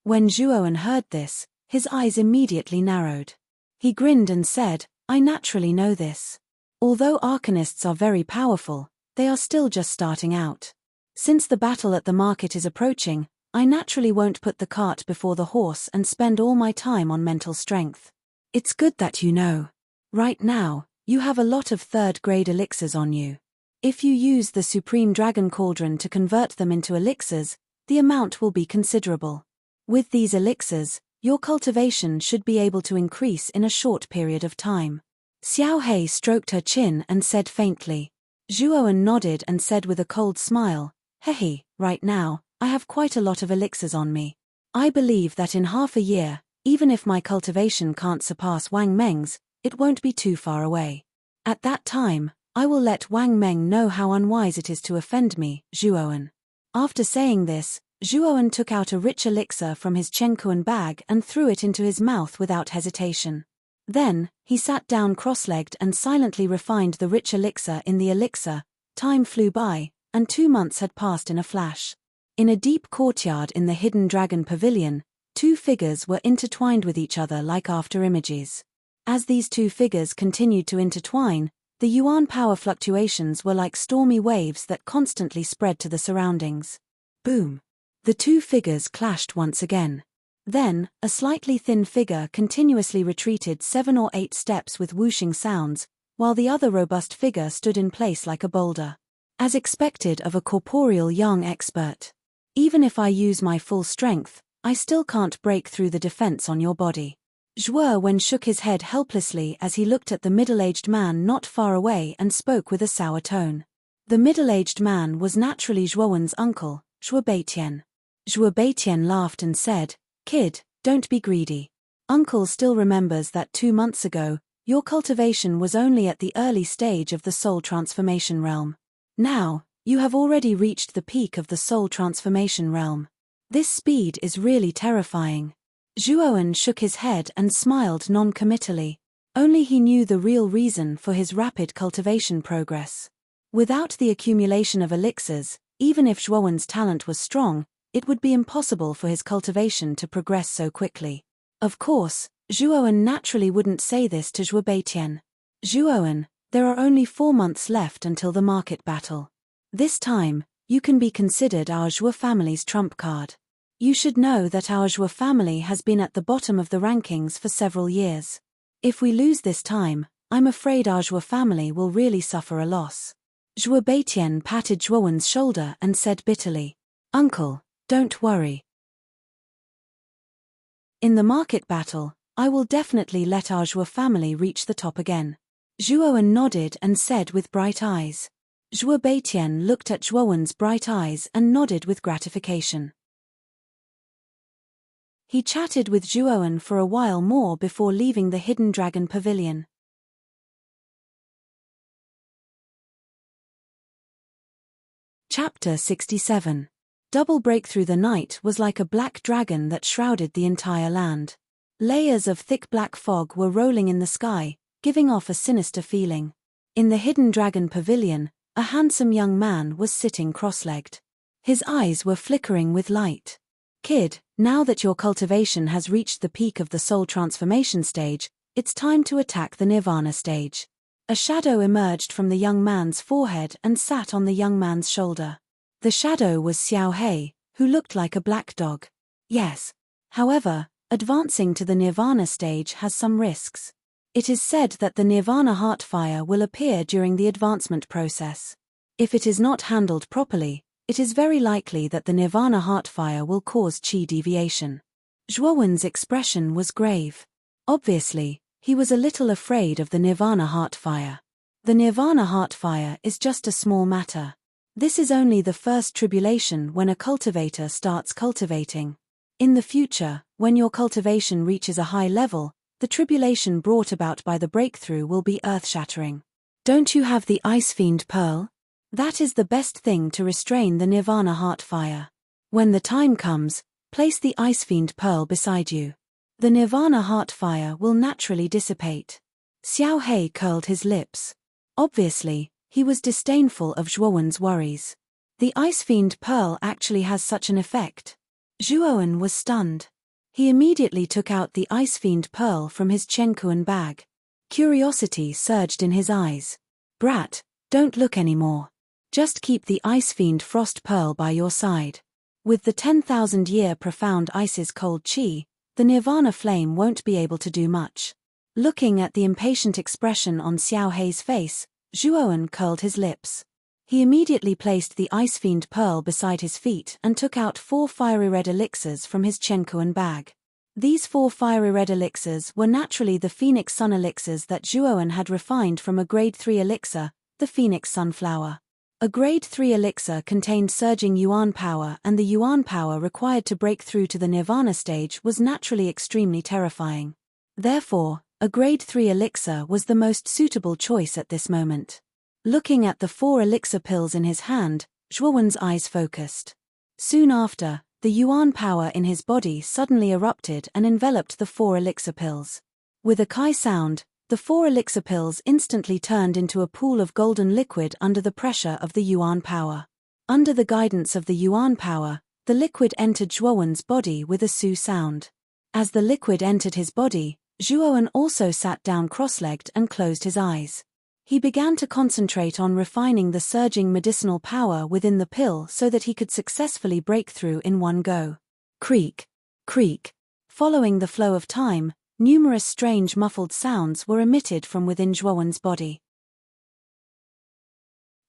When Zhuoan heard this, his eyes immediately narrowed. He grinned and said, "I naturally know this. Although arcanists are very powerful, they are still just starting out. Since the battle at the market is approaching, I naturally won't put the cart before the horse and spend all my time on mental strength. It's good that you know. Right now, you have a lot of third-grade elixirs on you. If you use the Supreme Dragon Cauldron to convert them into elixirs, the amount will be considerable. With these elixirs, your cultivation should be able to increase in a short period of time." Xiao Hei stroked her chin and said faintly. Zhuoan nodded and said with a cold smile, "Hehe, right now, I have quite a lot of elixirs on me. I believe that in half a year, even if my cultivation can't surpass Wang Meng's, it won't be too far away. At that time, I will let Wang Meng know how unwise it is to offend me, Zhuoan." After saying this, Zhuowen took out a rich elixir from his Chenkuan bag and threw it into his mouth without hesitation. Then, he sat down cross-legged and silently refined the rich elixir in the elixir. Time flew by, and 2 months had passed in a flash. In a deep courtyard in the hidden dragon pavilion, 2 figures were intertwined with each other like after images. As these 2 figures continued to intertwine, the yuan power fluctuations were like stormy waves that constantly spread to the surroundings. Boom! The 2 figures clashed once again. Then, a slightly thin figure continuously retreated 7 or 8 steps with whooshing sounds, while the other robust figure stood in place like a boulder. As expected of a corporeal yang expert. Even if I use my full strength, I still can't break through the defense on your body. Zhuowen shook his head helplessly as he looked at the middle-aged man not far away and spoke with a sour tone. The middle-aged man was naturally Zhuowen's uncle, Zhuo Beitian. Zhuo Beitian laughed and said, "Kid, don't be greedy. Uncle still remembers that 2 months ago, your cultivation was only at the early stage of the soul transformation realm. Now, you have already reached the peak of the soul transformation realm. This speed is really terrifying." Zhuowen shook his head and smiled non-committally. Only he knew the real reason for his rapid cultivation progress. Without the accumulation of elixirs, even if Zhuowen's talent was strong, it would be impossible for his cultivation to progress so quickly. Of course, Zhuowen naturally wouldn't say this to Zhuo Beitian. "Zhuowen, there are only 4 months left until the market battle. This time, you can be considered our Zhuo family's trump card. You should know that our Zhuo family has been at the bottom of the rankings for several years. If we lose this time, I'm afraid our Zhuo family will really suffer a loss." Zhuo Beitian patted Zhuowen's shoulder and said bitterly, "Uncle, don't worry. In the market battle, I will definitely let our Zhuo family reach the top again." Zhuowen nodded and said with bright eyes. Zhuo Beitian looked at Zhuowen's bright eyes and nodded with gratification. He chatted with Zhuowen for a while more before leaving the hidden dragon pavilion. Chapter 67. Double breakthrough. The night was like a black dragon that shrouded the entire land. Layers of thick black fog were rolling in the sky, giving off a sinister feeling. In the hidden dragon pavilion, a handsome young man was sitting cross-legged. His eyes were flickering with light. "Kid, now that your cultivation has reached the peak of the soul transformation stage, it's time to attack the nirvana stage." A shadow emerged from the young man's forehead and sat on the young man's shoulder. The shadow was Xiao Hei, who looked like a black dog. Yes. However, advancing to the nirvana stage has some risks. It is said that the nirvana heart fire will appear during the advancement process. If it is not handled properly, it is very likely that the nirvana heart fire will cause qi deviation. Zhuowen's expression was grave. Obviously, he was a little afraid of the nirvana heart fire. The nirvana heart fire is just a small matter. This is only the first tribulation when a cultivator starts cultivating. In the future, when your cultivation reaches a high level, the tribulation brought about by the breakthrough will be earth-shattering. Don't you have the Ice Fiend Pearl? That is the best thing to restrain the nirvana heart fire. When the time comes, place the Ice Fiend Pearl beside you. The nirvana heart fire will naturally dissipate. Xiao Hei curled his lips. Obviously, he was disdainful of Zhuowen's worries. The Ice Fiend Pearl actually has such an effect. Zhuowen was stunned. He immediately took out the Ice Fiend Pearl from his Chenkuan bag. Curiosity surged in his eyes. "Brat, don't look anymore. Just keep the Ice Fiend Frost Pearl by your side. With the 10,000-year profound ice's cold qi, the nirvana flame won't be able to do much." Looking at the impatient expression on Xiao Hei's face, Zhuowen curled his lips. He immediately placed the Ice Fiend Pearl beside his feet and took out 4 fiery red elixirs from his Chenkuan bag. These 4 fiery red elixirs were naturally the Phoenix Sun elixirs that Zhuowen had refined from a Grade 3 elixir, the Phoenix Sunflower. A Grade 3 elixir contained surging yuan power, and the yuan power required to break through to the nirvana stage was naturally extremely terrifying. Therefore, a Grade 3 elixir was the most suitable choice at this moment. Looking at the 4 elixir pills in his hand, Zhuowen's eyes focused. Soon after, The yuan power in his body suddenly erupted and enveloped the 4 elixir pills. With a kai sound, the 4 elixir pills instantly turned into a pool of golden liquid under the pressure of the yuan power. Under the guidance of the yuan power, the liquid entered Zhuowen's body with a su sound. As the liquid entered his body, Zhuowen also sat down cross-legged and closed his eyes. He began to concentrate on refining the surging medicinal power within the pill so that he could successfully break through in one go. Creak, creak. Following the flow of time, numerous strange muffled sounds were emitted from within Zhuowen's body.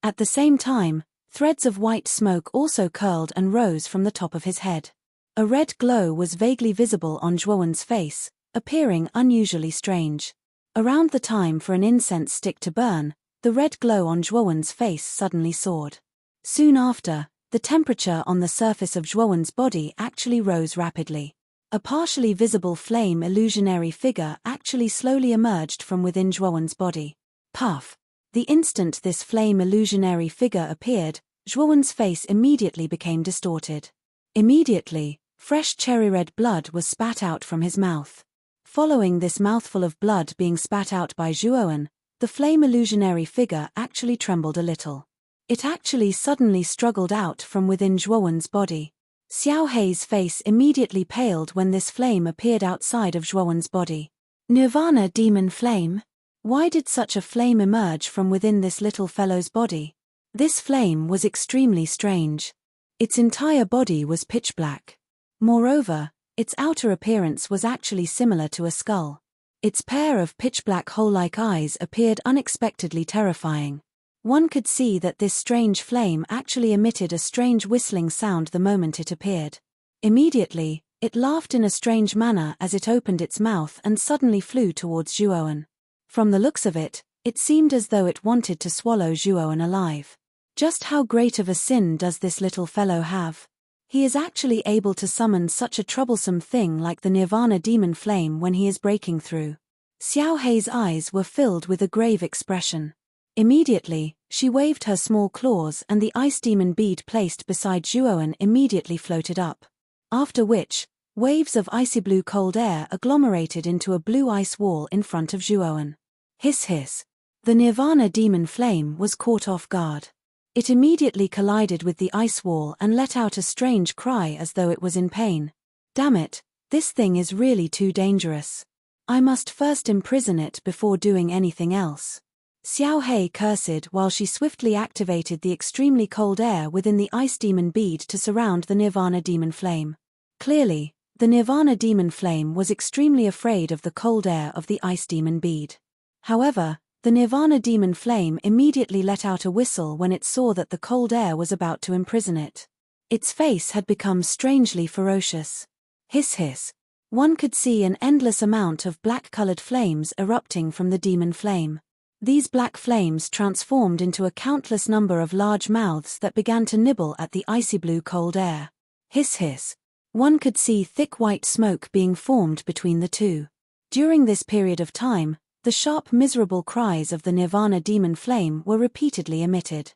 At the same time, threads of white smoke also curled and rose from the top of his head. A red glow was vaguely visible on Zhuowen's face, appearing unusually strange. Around the time for an incense stick to burn, the red glow on Zhuowen's face suddenly soared. Soon after, the temperature on the surface of Zhuowen's body actually rose rapidly. A partially visible flame illusionary figure actually slowly emerged from within Zhuowen's body. Puff! The instant this flame illusionary figure appeared, Zhuowen's face immediately became distorted. Immediately, fresh cherry-red blood was spat out from his mouth. Following this mouthful of blood being spat out by Zhuowen, the flame illusionary figure actually trembled a little. It actually suddenly struggled out from within Zhuowen's body. Xiao Hei's face immediately paled when this flame appeared outside of Zhuowen's body. Nirvana demon flame? Why did such a flame emerge from within this little fellow's body? This flame was extremely strange. Its entire body was pitch black. Moreover, its outer appearance was actually similar to a skull. Its pair of pitch-black hole-like eyes appeared unexpectedly terrifying. One could see that this strange flame actually emitted a strange whistling sound the moment it appeared. Immediately, it laughed in a strange manner as it opened its mouth and suddenly flew towards Zhuowen. From the looks of it, it seemed as though it wanted to swallow Zhuowen alive. Just how great of a sin does this little fellow have? He is actually able to summon such a troublesome thing like the Nirvana demon flame when he is breaking through. Xiao Hei's eyes were filled with a grave expression. Immediately, she waved her small claws and the ice demon bead placed beside Zhuowen immediately floated up. After which, waves of icy blue cold air agglomerated into a blue ice wall in front of Zhuowen. Hiss hiss. The Nirvana demon flame was caught off guard. It immediately collided with the ice wall and let out a strange cry as though it was in pain. Damn it, this thing is really too dangerous. I must first imprison it before doing anything else. Xiao Hei cursed while she swiftly activated the extremely cold air within the ice demon bead to surround the Nirvana demon flame. Clearly, the Nirvana demon flame was extremely afraid of the cold air of the ice demon bead. However, the Nirvana demon flame immediately let out a whistle when it saw that the cold air was about to imprison it. Its face had become strangely ferocious. Hiss hiss. One could see an endless amount of black-colored flames erupting from the demon flame. These black flames transformed into a countless number of large mouths that began to nibble at the icy blue cold air. Hiss hiss. One could see thick white smoke being formed between the two. During this period of time, the sharp miserable cries of the Nirvana demon flame were repeatedly emitted.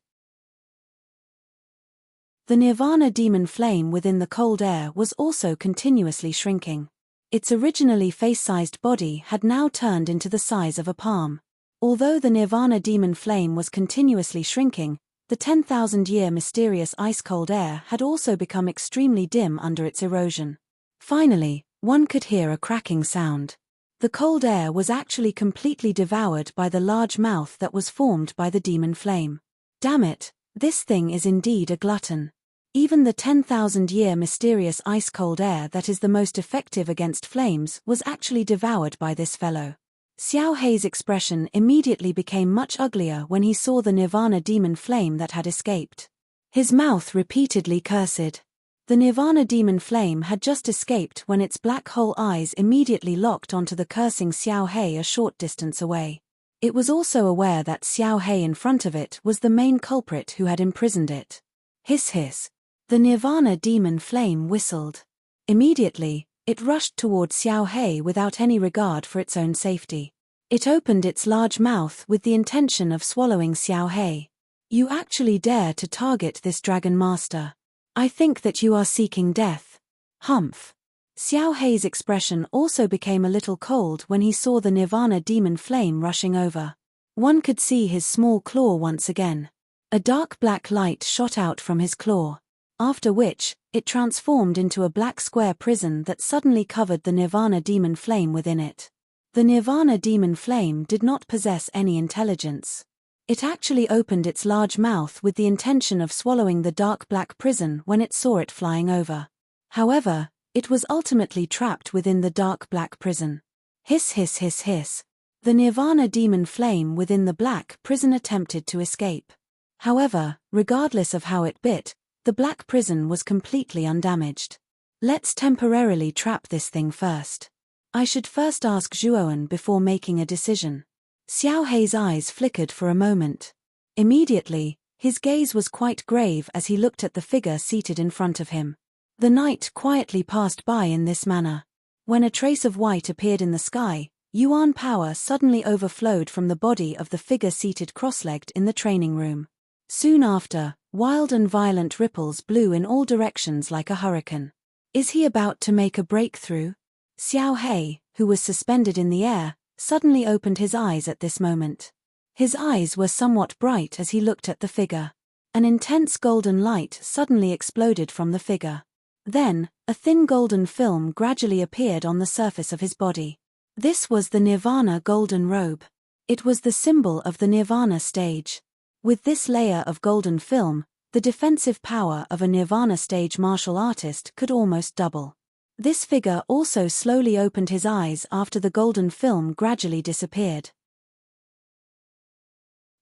The Nirvana demon flame within the cold air was also continuously shrinking. Its originally face-sized body had now turned into the size of a palm. Although the Nirvana demon flame was continuously shrinking, the 10,000-year mysterious ice-cold air had also become extremely dim under its erosion. Finally, one could hear a cracking sound. The cold air was actually completely devoured by the large mouth that was formed by the demon flame. Damn it, this thing is indeed a glutton. Even the 10,000-year mysterious ice-cold air that is the most effective against flames was actually devoured by this fellow. Xiao Hei's expression immediately became much uglier when he saw the Nirvana demon flame that had escaped. His mouth repeatedly cursed. The Nirvana demon flame had just escaped when its black hole eyes immediately locked onto the cursing Xiao Hei a short distance away. It was also aware that Xiao Hei in front of it was the main culprit who had imprisoned it. Hiss hiss. The Nirvana demon flame whistled. Immediately, it rushed toward Xiao Hei without any regard for its own safety. It opened its large mouth with the intention of swallowing Xiao Hei. You actually dare to target this dragon master. I think that you are seeking death. Humph. Xiao Hei's expression also became a little cold when he saw the Nirvana demon flame rushing over. One could see his small claw once again. A dark black light shot out from his claw. After which, it transformed into a black square prison that suddenly covered the Nirvana demon flame within it. The Nirvana demon flame did not possess any intelligence. It actually opened its large mouth with the intention of swallowing the dark black prison when it saw it flying over. However, it was ultimately trapped within the dark black prison. Hiss hiss hiss hiss. The Nirvana demon flame within the black prison attempted to escape. However, regardless of how it bit, the black prison was completely undamaged. Let's temporarily trap this thing first. I should first ask Zhuowen before making a decision. Xiao Hei's eyes flickered for a moment. Immediately, his gaze was quite grave as he looked at the figure seated in front of him. The night quietly passed by in this manner. When a trace of white appeared in the sky, Yuan power suddenly overflowed from the body of the figure seated cross-legged in the training room. Soon after, wild and violent ripples blew in all directions like a hurricane. Is he about to make a breakthrough? Xiao Hei, who was suspended in the air, suddenly opened his eyes at this moment. His eyes were somewhat bright as he looked at the figure. An intense golden light suddenly exploded from the figure. Then, a thin golden film gradually appeared on the surface of his body. This was the Nirvana golden robe. It was the symbol of the Nirvana stage. With this layer of golden film, the defensive power of a Nirvana stage martial artist could almost double. This figure also slowly opened his eyes after the golden film gradually disappeared.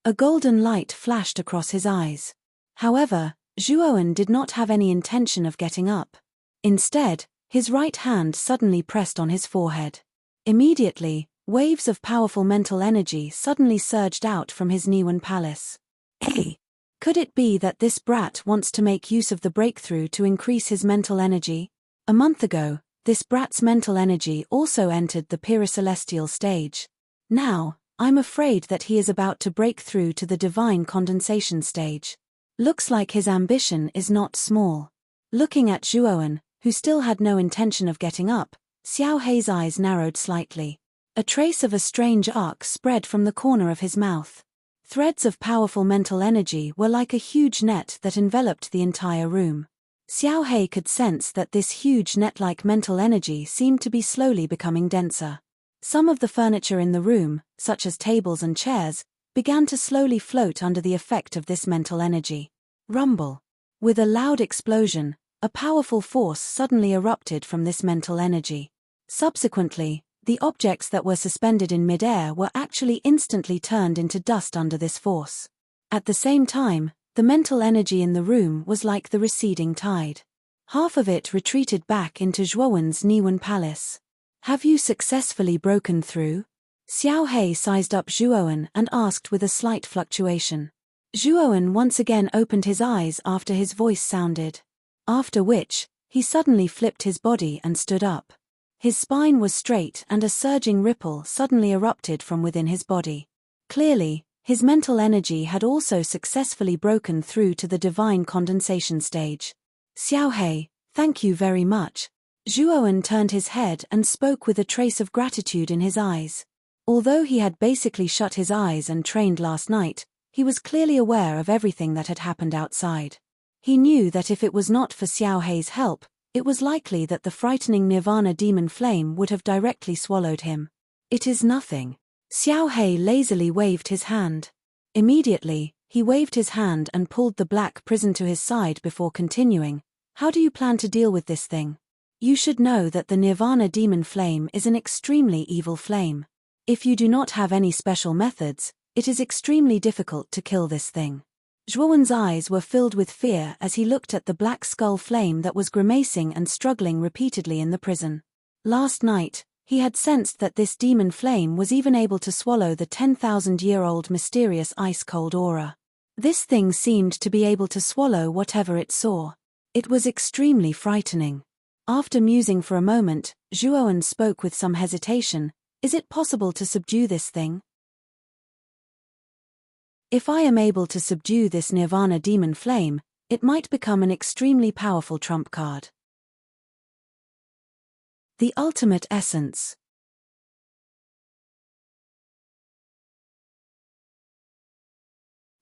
A golden light flashed across his eyes. However, Zhuowen did not have any intention of getting up. Instead, his right hand suddenly pressed on his forehead. Immediately, waves of powerful mental energy suddenly surged out from his Niwen palace. Hey! Could it be that this brat wants to make use of the breakthrough to increase his mental energy? A month ago, this brat's mental energy also entered the Piracelestial stage. Now, I'm afraid that he is about to break through to the divine condensation stage. Looks like his ambition is not small. Looking at Zhuowen, who still had no intention of getting up, Xiao Hei's eyes narrowed slightly. A trace of a strange arc spread from the corner of his mouth. Threads of powerful mental energy were like a huge net that enveloped the entire room. Xiao Hei could sense that this huge net-like mental energy seemed to be slowly becoming denser. Some of the furniture in the room, such as tables and chairs, began to slowly float under the effect of this mental energy. Rumble. With a loud explosion, a powerful force suddenly erupted from this mental energy. Subsequently, the objects that were suspended in midair were actually instantly turned into dust under this force. At the same time, the mental energy in the room was like the receding tide. Half of it retreated back into Zhuowen's Niwen palace. Have you successfully broken through? Xiao Hei sized up Zhuowen and asked with a slight fluctuation. Zhuowen once again opened his eyes after his voice sounded. After which, he suddenly flipped his body and stood up. His spine was straight and a surging ripple suddenly erupted from within his body. Clearly, his mental energy had also successfully broken through to the divine condensation stage. Xiao Hei, thank you very much. Zhuowen turned his head and spoke with a trace of gratitude in his eyes. Although he had basically shut his eyes and trained last night, he was clearly aware of everything that had happened outside. He knew that if it was not for Xiao Hei's help, it was likely that the frightening Nirvana demon flame would have directly swallowed him. It is nothing. Xiao Hei lazily waved his hand. Immediately, he waved his hand and pulled the black prison to his side before continuing. How do you plan to deal with this thing? You should know that the Nirvana demon flame is an extremely evil flame. If you do not have any special methods, it is extremely difficult to kill this thing. Zhuowen's eyes were filled with fear as he looked at the black skull flame that was grimacing and struggling repeatedly in the prison. Last night, he had sensed that this demon flame was even able to swallow the 10,000-year-old mysterious ice-cold aura. This thing seemed to be able to swallow whatever it saw. It was extremely frightening. After musing for a moment, Zhuowen spoke with some hesitation. Is it possible to subdue this thing? If I am able to subdue this Nirvana demon flame, it might become an extremely powerful trump card. The ultimate essence.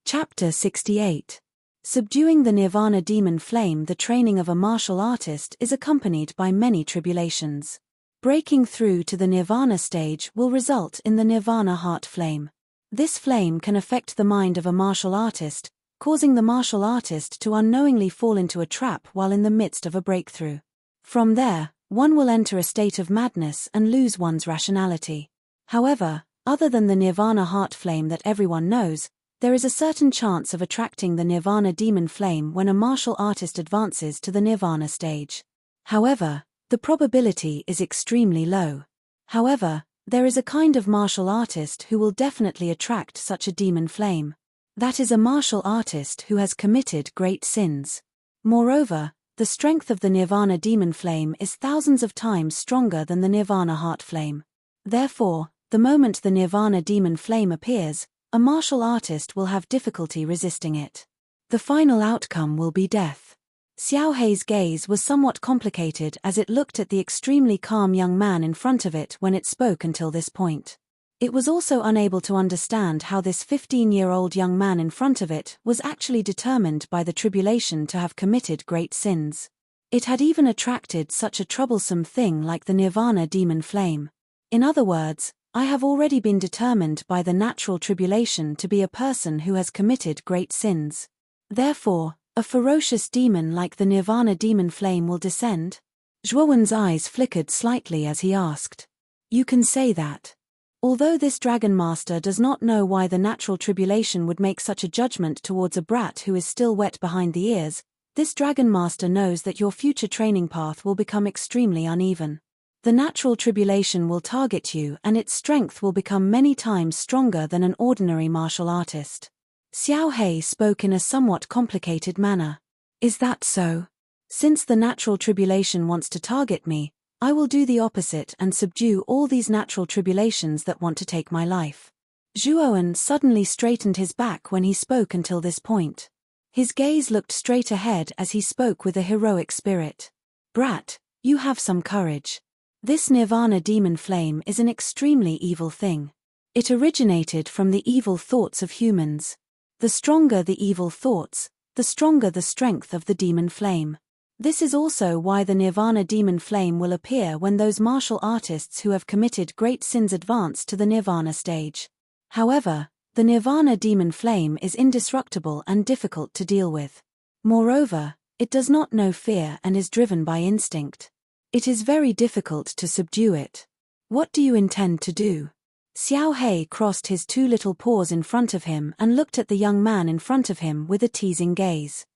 Chapter 68. Subduing the Nirvana demon flame. The training of a martial artist is accompanied by many tribulations. Breaking through to the Nirvana stage will result in the Nirvana heart flame. This flame can affect the mind of a martial artist, causing the martial artist to unknowingly fall into a trap while in the midst of a breakthrough. From there, one will enter a state of madness and lose one's rationality. However, other than the Nirvana heart flame that everyone knows, there is a certain chance of attracting the Nirvana demon flame when a martial artist advances to the Nirvana stage. However, the probability is extremely low. However, there is a kind of martial artist who will definitely attract such a demon flame. That is a martial artist who has committed great sins. Moreover, the strength of the Nirvana demon flame is thousands of times stronger than the Nirvana heart flame. Therefore, the moment the Nirvana demon flame appears, a martial artist will have difficulty resisting it. The final outcome will be death. Xiao Hei's gaze was somewhat complicated as it looked at the extremely calm young man in front of it when it spoke until this point. It was also unable to understand how this 15-year-old young man in front of it was actually determined by the tribulation to have committed great sins. It had even attracted such a troublesome thing like the Nirvana demon flame. In other words, I have already been determined by the natural tribulation to be a person who has committed great sins. Therefore, a ferocious demon like the Nirvana demon flame will descend? Zhuowen's eyes flickered slightly as he asked. You can say that. Although this Dragon Master does not know why the natural tribulation would make such a judgment towards a brat who is still wet behind the ears, this Dragon Master knows that your future training path will become extremely uneven. The natural tribulation will target you and its strength will become many times stronger than an ordinary martial artist. Xiao Hei spoke in a somewhat complicated manner. Is that so? Since the natural tribulation wants to target me, I will do the opposite and subdue all these natural tribulations that want to take my life. Zhuowen suddenly straightened his back when he spoke until this point. His gaze looked straight ahead as he spoke with a heroic spirit. Brat, you have some courage. This Nirvana demon flame is an extremely evil thing. It originated from the evil thoughts of humans. The stronger the evil thoughts, the stronger the strength of the demon flame. This is also why the Nirvana demon flame will appear when those martial artists who have committed great sins advance to the Nirvana stage. However, the Nirvana demon flame is indestructible and difficult to deal with. Moreover, it does not know fear and is driven by instinct. It is very difficult to subdue it. What do you intend to do? Xiao Hei crossed his two little paws in front of him and looked at the young man in front of him with a teasing gaze.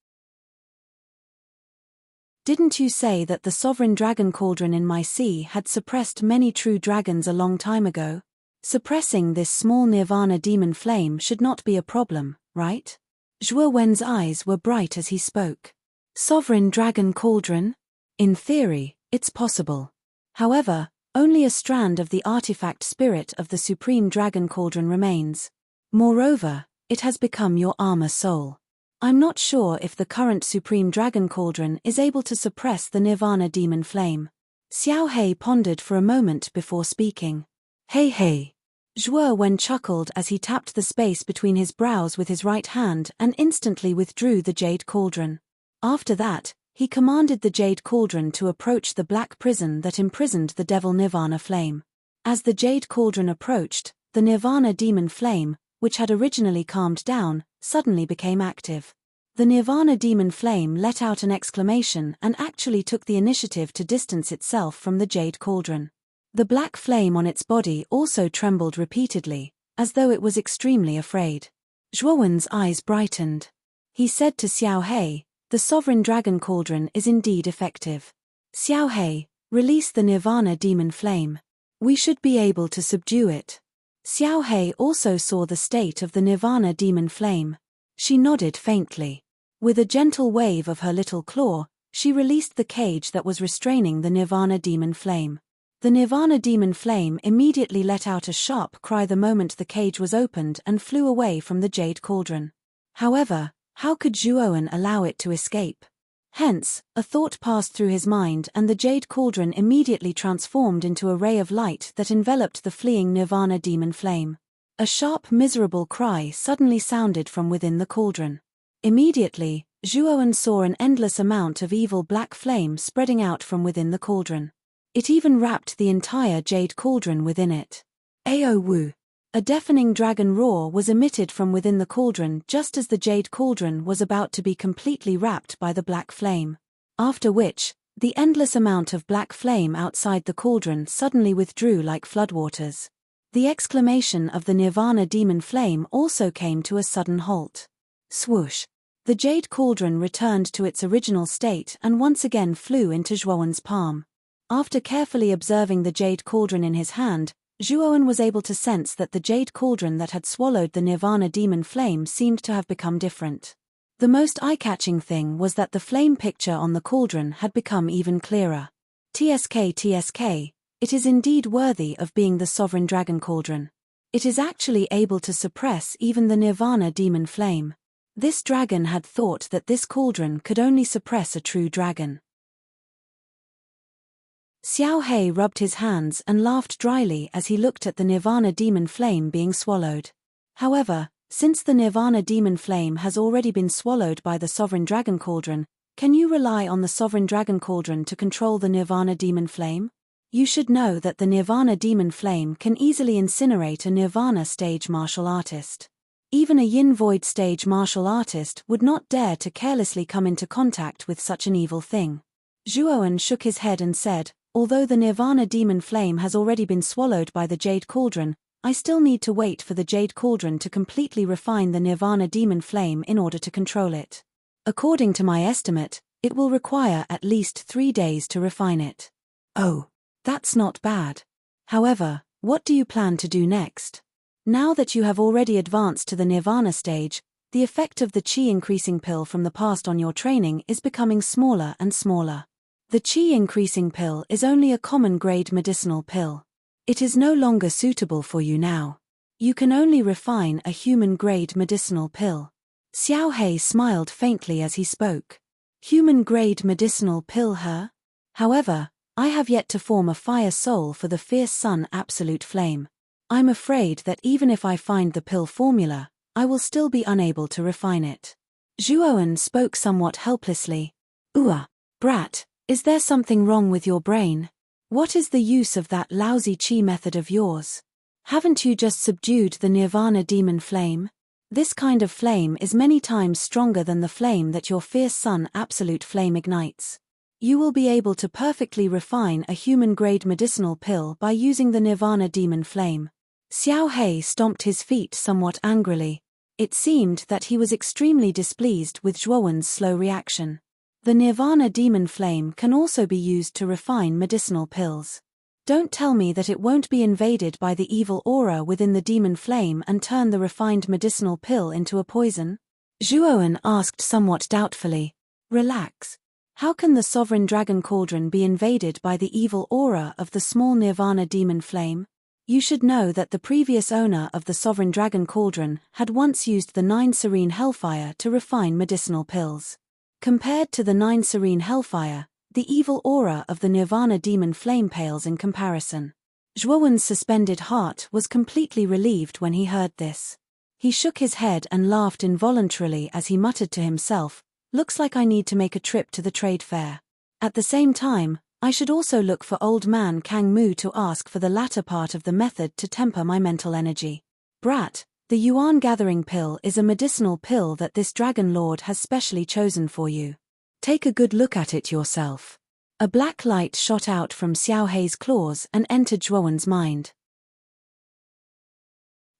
Didn't you say that the sovereign dragon cauldron in my sea had suppressed many true dragons a long time ago? Suppressing this small Nirvana demon flame should not be a problem, right? Zhuo Wen's eyes were bright as he spoke. Sovereign dragon cauldron? In theory, it's possible. However, only a strand of the artifact spirit of the Supreme Dragon Cauldron remains. Moreover, it has become your armor soul. I'm not sure if the current Supreme Dragon Cauldron is able to suppress the Nirvana demon flame. Xiao Hei pondered for a moment before speaking. Hey. Zhuo Wen chuckled as he tapped the space between his brows with his right hand and instantly withdrew the Jade Cauldron. After that, he commanded the Jade Cauldron to approach the black prison that imprisoned the Devil Nirvana flame. As the Jade Cauldron approached, the Nirvana demon flame, which had originally calmed down, suddenly became active. The Nirvana demon flame let out an exclamation and actually took the initiative to distance itself from the Jade Cauldron. The black flame on its body also trembled repeatedly, as though it was extremely afraid. Zhuowen's eyes brightened. He said to Xiao Hei, the Sovereign Dragon Cauldron is indeed effective. Xiao Hei, release the Nirvana demon flame. We should be able to subdue it. Xiao Hei also saw the state of the Nirvana demon flame. She nodded faintly. With a gentle wave of her little claw, she released the cage that was restraining the Nirvana demon flame. The Nirvana demon flame immediately let out a sharp cry the moment the cage was opened and flew away from the Jade Cauldron. However, how could Zhuowen allow it to escape? Hence, a thought passed through his mind and the jade cauldron immediately transformed into a ray of light that enveloped the fleeing nirvana demon flame. A sharp, miserable cry suddenly sounded from within the cauldron. Immediately, Zhuowen saw an endless amount of evil black flame spreading out from within the cauldron. It even wrapped the entire jade cauldron within it. Ao Wu. A deafening dragon roar was emitted from within the cauldron just as the jade cauldron was about to be completely wrapped by the black flame. After which, the endless amount of black flame outside the cauldron suddenly withdrew like floodwaters. The exclamation of the nirvana demon flame also came to a sudden halt. Swoosh! The jade cauldron returned to its original state and once again flew into Zhuowen's palm. After carefully observing the jade cauldron in his hand, Zhuowen was able to sense that the jade cauldron that had swallowed the nirvana demon flame seemed to have become different. The most eye-catching thing was that the flame picture on the cauldron had become even clearer. TSK, it is indeed worthy of being the sovereign dragon cauldron. It is actually able to suppress even the nirvana demon flame. This dragon had thought that this cauldron could only suppress a true dragon. Xiao He rubbed his hands and laughed dryly as he looked at the nirvana demon flame being swallowed. However, since the nirvana demon flame has already been swallowed by the sovereign dragon cauldron, can you rely on the sovereign dragon cauldron to control the nirvana demon flame? You should know that the nirvana demon flame can easily incinerate a nirvana stage martial artist. Even a yin void stage martial artist would not dare to carelessly come into contact with such an evil thing. Zhuowen shook his head and said, although the nirvana demon flame has already been swallowed by the jade cauldron, I still need to wait for the jade cauldron to completely refine the nirvana demon flame in order to control it. According to my estimate, it will require at least 3 days to refine it. Oh, that's not bad. However, what do you plan to do next? Now that you have already advanced to the nirvana stage, the effect of the qi increasing pill from the past on your training is becoming smaller and smaller. The qi increasing pill is only a common grade medicinal pill. It is no longer suitable for you now. You can only refine a human grade medicinal pill. Xiao He smiled faintly as he spoke. Human grade medicinal pill, huh? However, I have yet to form a fire soul for the fierce sun absolute flame. I'm afraid that even if I find the pill formula, I will still be unable to refine it. Zhuowen spoke somewhat helplessly. Brat. Is there something wrong with your brain? What is the use of that lousy qi method of yours? Haven't you just subdued the nirvana demon flame? This kind of flame is many times stronger than the flame that your fierce sun absolute flame ignites. You will be able to perfectly refine a human-grade medicinal pill by using the nirvana demon flame. Xiao He stomped his feet somewhat angrily. It seemed that he was extremely displeased with Zhuowen's slow reaction. The nirvana demon flame can also be used to refine medicinal pills. Don't tell me that it won't be invaded by the evil aura within the demon flame and turn the refined medicinal pill into a poison? Zhuowen asked somewhat doubtfully. Relax. How can the sovereign dragon cauldron be invaded by the evil aura of the small nirvana demon flame? You should know that the previous owner of the sovereign dragon cauldron had once used the 9 serene hellfire to refine medicinal pills. Compared to the 9 serene hellfire, the evil aura of the nirvana demon flame pales in comparison. Zhuowen's suspended heart was completely relieved when he heard this. He shook his head and laughed involuntarily as he muttered to himself, looks like I need to make a trip to the trade fair. At the same time, I should also look for old man Kang Mu to ask for the latter part of the method to temper my mental energy. Brat, the Yuan gathering pill is a medicinal pill that this dragon lord has specially chosen for you. Take a good look at it yourself. A black light shot out from Xiao He's claws and entered Zhuowen's mind.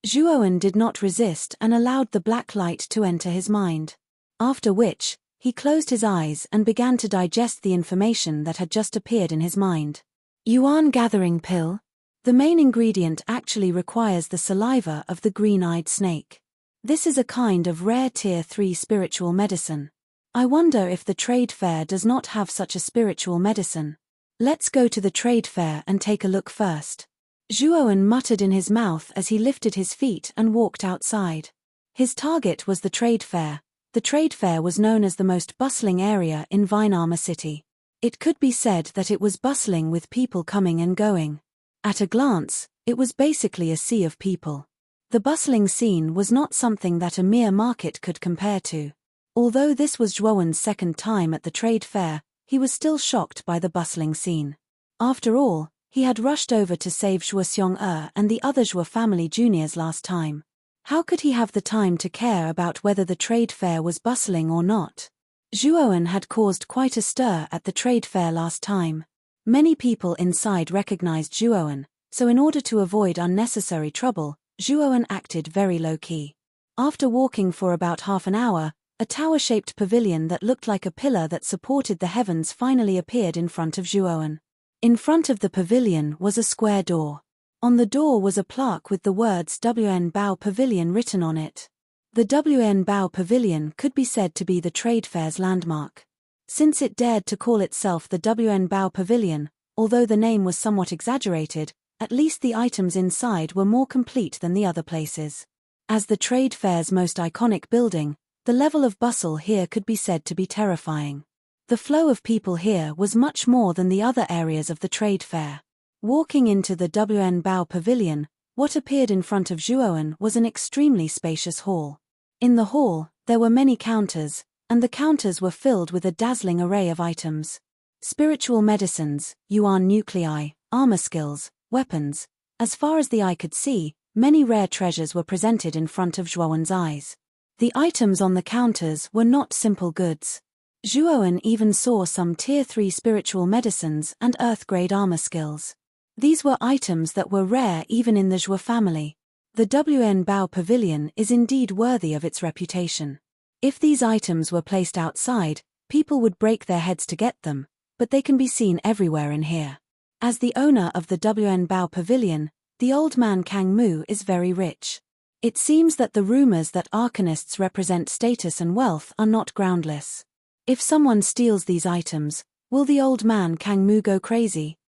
Zhuowen did not resist and allowed the black light to enter his mind. After which, he closed his eyes and began to digest the information that had just appeared in his mind. Yuan gathering pill? The main ingredient actually requires the saliva of the green-eyed snake. This is a kind of rare tier 3 spiritual medicine. I wonder if the trade fair does not have such a spiritual medicine. Let's go to the trade fair and take a look first. Zhuowen muttered in his mouth as he lifted his feet and walked outside. His target was the trade fair. The trade fair was known as the most bustling area in Vine Armor City. It could be said that it was bustling with people coming and going. At a glance, it was basically a sea of people. The bustling scene was not something that a mere market could compare to. Although this was Zhuowen's second time at the trade fair, he was still shocked by the bustling scene. After all, he had rushed over to save Zhuo Xiong and the other Zhuo family juniors last time. How could he have the time to care about whether the trade fair was bustling or not? Zhuowen had caused quite a stir at the trade fair last time. Many people inside recognized Zhuowen, so in order to avoid unnecessary trouble, Zhuowen acted very low-key. After walking for about half an hour, a tower-shaped pavilion that looked like a pillar that supported the heavens finally appeared in front of Zhuowen. In front of the pavilion was a square door. On the door was a plaque with the words WN Bao Pavilion written on it. The WN Bao Pavilion could be said to be the trade fair's landmark. Since it dared to call itself the WN Bao Pavilion, although the name was somewhat exaggerated, at least the items inside were more complete than the other places. As the trade fair's most iconic building, the level of bustle here could be said to be terrifying. The flow of people here was much more than the other areas of the trade fair. Walking into the WN Bao Pavilion, what appeared in front of Zhuowen was an extremely spacious hall. In the hall, there were many counters, and the counters were filled with a dazzling array of items. Spiritual medicines, yuan nuclei, armor skills, weapons. As far as the eye could see, many rare treasures were presented in front of Zhuowen's eyes. The items on the counters were not simple goods. Zhuowen even saw some Tier 3 spiritual medicines and Earth-grade armor skills. These were items that were rare even in the Zhuo family. The WN Bao Pavilion is indeed worthy of its reputation. If these items were placed outside, people would break their heads to get them, but they can be seen everywhere in here. As the owner of the WN Bao Pavilion, the old man Kang Mu is very rich. It seems that the rumors that arcanists represent status and wealth are not groundless. If someone steals these items, will the old man Kang Mu go crazy?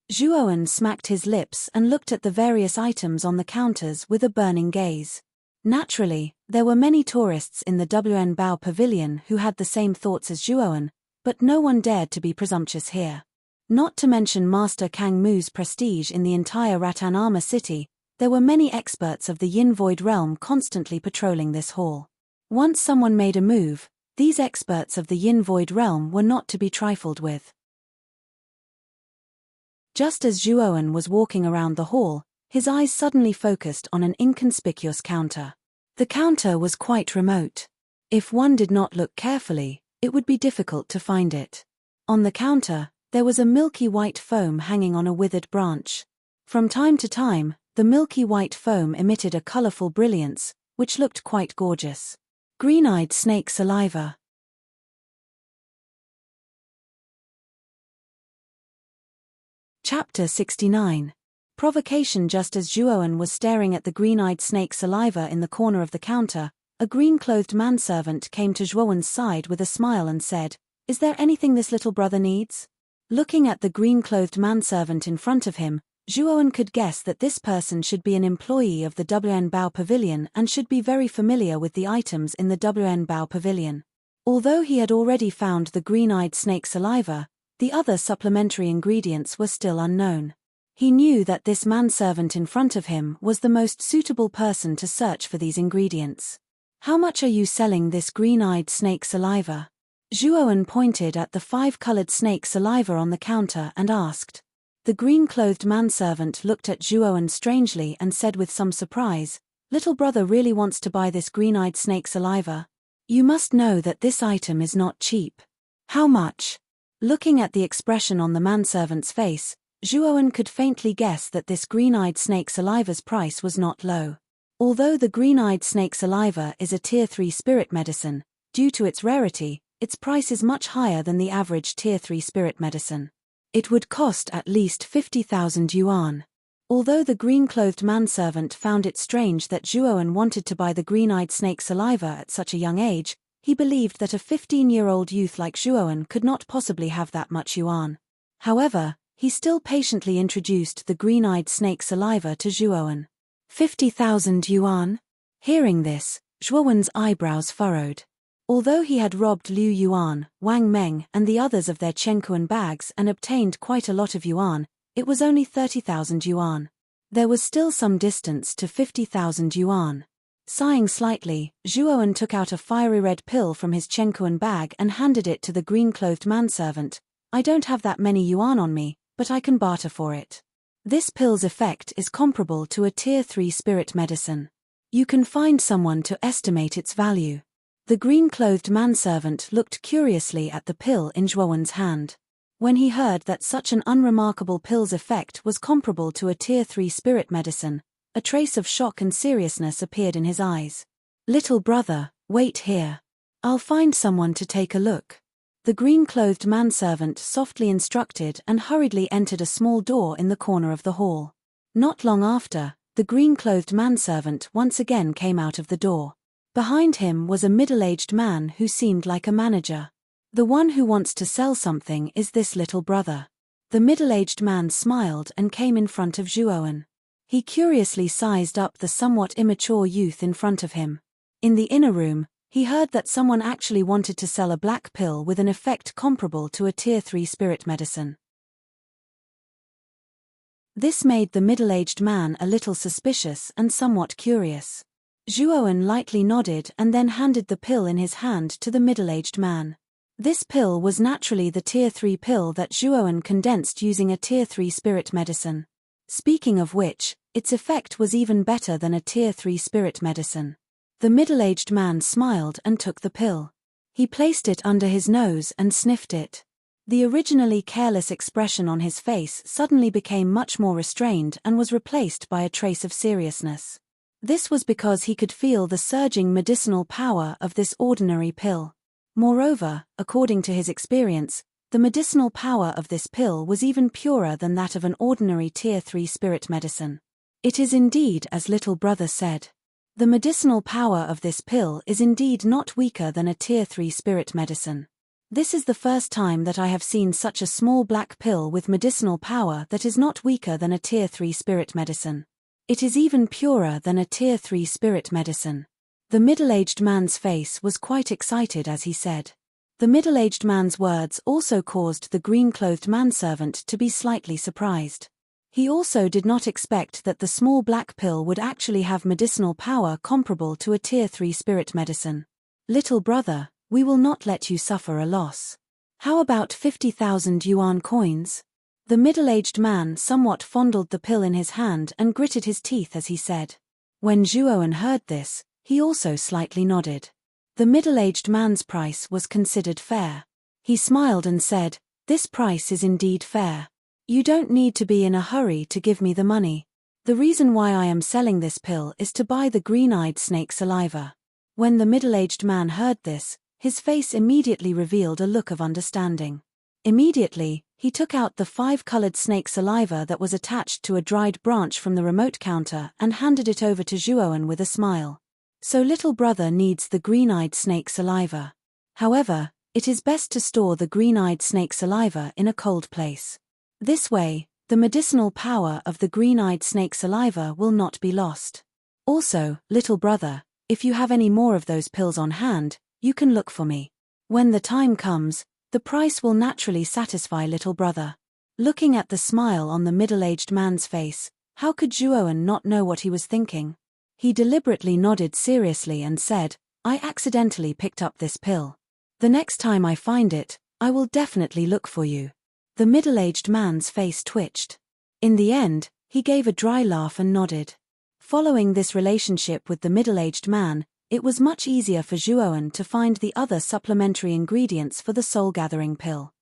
Zhuowen smacked his lips and looked at the various items on the counters with a burning gaze. Naturally, there were many tourists in the WN Bao Pavilion who had the same thoughts as Zhuowen, but no one dared to be presumptuous here. Not to mention Master Kang Mu's prestige in the entire Rattan Armor City, there were many experts of the Yin Void realm constantly patrolling this hall. Once someone made a move, these experts of the Yin Void realm were not to be trifled with. Just as Zhuowen was walking around the hall, his eyes suddenly focused on an inconspicuous counter. The counter was quite remote. If one did not look carefully, it would be difficult to find it. On the counter, there was a milky white foam hanging on a withered branch. From time to time, the milky white foam emitted a colorful brilliance, which looked quite gorgeous. Green-eyed snake saliva. Chapter 69. Provocation. Just as Zhuowen was staring at the green-eyed snake saliva in the corner of the counter, a green-clothed manservant came to Zhuowen's side with a smile and said, "Is there anything this little brother needs?" Looking at the green-clothed manservant in front of him, Zhuowen could guess that this person should be an employee of the WN Bao Pavilion and should be very familiar with the items in the WN Bao Pavilion. Although he had already found the green-eyed snake saliva, the other supplementary ingredients were still unknown. He knew that this manservant in front of him was the most suitable person to search for these ingredients. "How much are you selling this green-eyed snake saliva?" Zhuowen pointed at the 5-colored snake saliva on the counter and asked. The green-clothed manservant looked at Zhuowen strangely and said with some surprise, "Little brother really wants to buy this green-eyed snake saliva? You must know that this item is not cheap. How much?" Looking at the expression on the manservant's face, Zhuowen could faintly guess that this green-eyed snake saliva's price was not low. Although the green-eyed snake saliva is a Tier 3 spirit medicine, due to its rarity, its price is much higher than the average Tier 3 spirit medicine. It would cost at least 50,000 yuan. Although the green-clothed manservant found it strange that Zhuowen wanted to buy the green-eyed snake saliva at such a young age, he believed that a 15-year-old youth like Zhuowen could not possibly have that much yuan. However, he still patiently introduced the green-eyed snake saliva to Zhuowen. 50,000 yuan? Hearing this, Zhuowen's eyebrows furrowed. Although he had robbed Liu Yuan, Wang Meng and the others of their Chenkuan bags and obtained quite a lot of yuan, it was only 30,000 yuan. There was still some distance to 50,000 yuan. Sighing slightly, Zhuowen took out a fiery red pill from his Chenkuan bag and handed it to the green-clothed manservant. I don't have that many yuan on me, but I can barter for it. This pill's effect is comparable to a Tier 3 spirit medicine. You can find someone to estimate its value. The green-clothed manservant looked curiously at the pill in Zhuowen's hand. When he heard that such an unremarkable pill's effect was comparable to a Tier 3 spirit medicine, a trace of shock and seriousness appeared in his eyes. Little brother, wait here. I'll find someone to take a look. The green-clothed manservant softly instructed and hurriedly entered a small door in the corner of the hall. Not long after, the green-clothed manservant once again came out of the door. Behind him was a middle-aged man who seemed like a manager. The one who wants to sell something is this little brother. The middle-aged man smiled and came in front of Zhuowen. He curiously sized up the somewhat immature youth in front of him. In the inner room, he heard that someone actually wanted to sell a black pill with an effect comparable to a Tier 3 spirit medicine. This made the middle-aged man a little suspicious and somewhat curious. Zhuowen lightly nodded and then handed the pill in his hand to the middle-aged man. This pill was naturally the Tier 3 pill that Zhuowen condensed using a Tier 3 spirit medicine. Speaking of which, its effect was even better than a Tier 3 spirit medicine. The middle-aged man smiled and took the pill. He placed it under his nose and sniffed it. The originally careless expression on his face suddenly became much more restrained and was replaced by a trace of seriousness. This was because he could feel the surging medicinal power of this ordinary pill. Moreover, according to his experience, the medicinal power of this pill was even purer than that of an ordinary Tier 3 spirit medicine. It is indeed as little brother said. The medicinal power of this pill is indeed not weaker than a Tier 3 spirit medicine. This is the first time that I have seen such a small black pill with medicinal power that is not weaker than a Tier 3 spirit medicine. It is even purer than a Tier 3 spirit medicine. The middle-aged man's face was quite excited as he said. The middle-aged man's words also caused the green-clothed manservant to be slightly surprised. He also did not expect that the small black pill would actually have medicinal power comparable to a Tier 3 spirit medicine. Little brother, we will not let you suffer a loss. How about 50,000 yuan coins? The middle-aged man somewhat fondled the pill in his hand and gritted his teeth as he said. When Zhuowen heard this, he also slightly nodded. The middle-aged man's price was considered fair. He smiled and said, "This price is indeed fair. You don't need to be in a hurry to give me the money. The reason why I am selling this pill is to buy the green-eyed snake saliva." When the middle-aged man heard this, his face immediately revealed a look of understanding. Immediately, he took out the 5-colored snake saliva that was attached to a dried branch from the remote counter and handed it over to Zhuowen with a smile. So little brother needs the green-eyed snake saliva. However, it is best to store the green-eyed snake saliva in a cold place. This way, the medicinal power of the green-eyed snake saliva will not be lost. Also, little brother, if you have any more of those pills on hand, you can look for me. When the time comes, the price will naturally satisfy little brother. Looking at the smile on the middle-aged man's face, how could Zhuowen not know what he was thinking? He deliberately nodded seriously and said, "I accidentally picked up this pill. The next time I find it, I will definitely look for you." The middle-aged man's face twitched. In the end, he gave a dry laugh and nodded. Following this relationship with the middle-aged man, it was much easier for Zhuowen to find the other supplementary ingredients for the soul-gathering pill.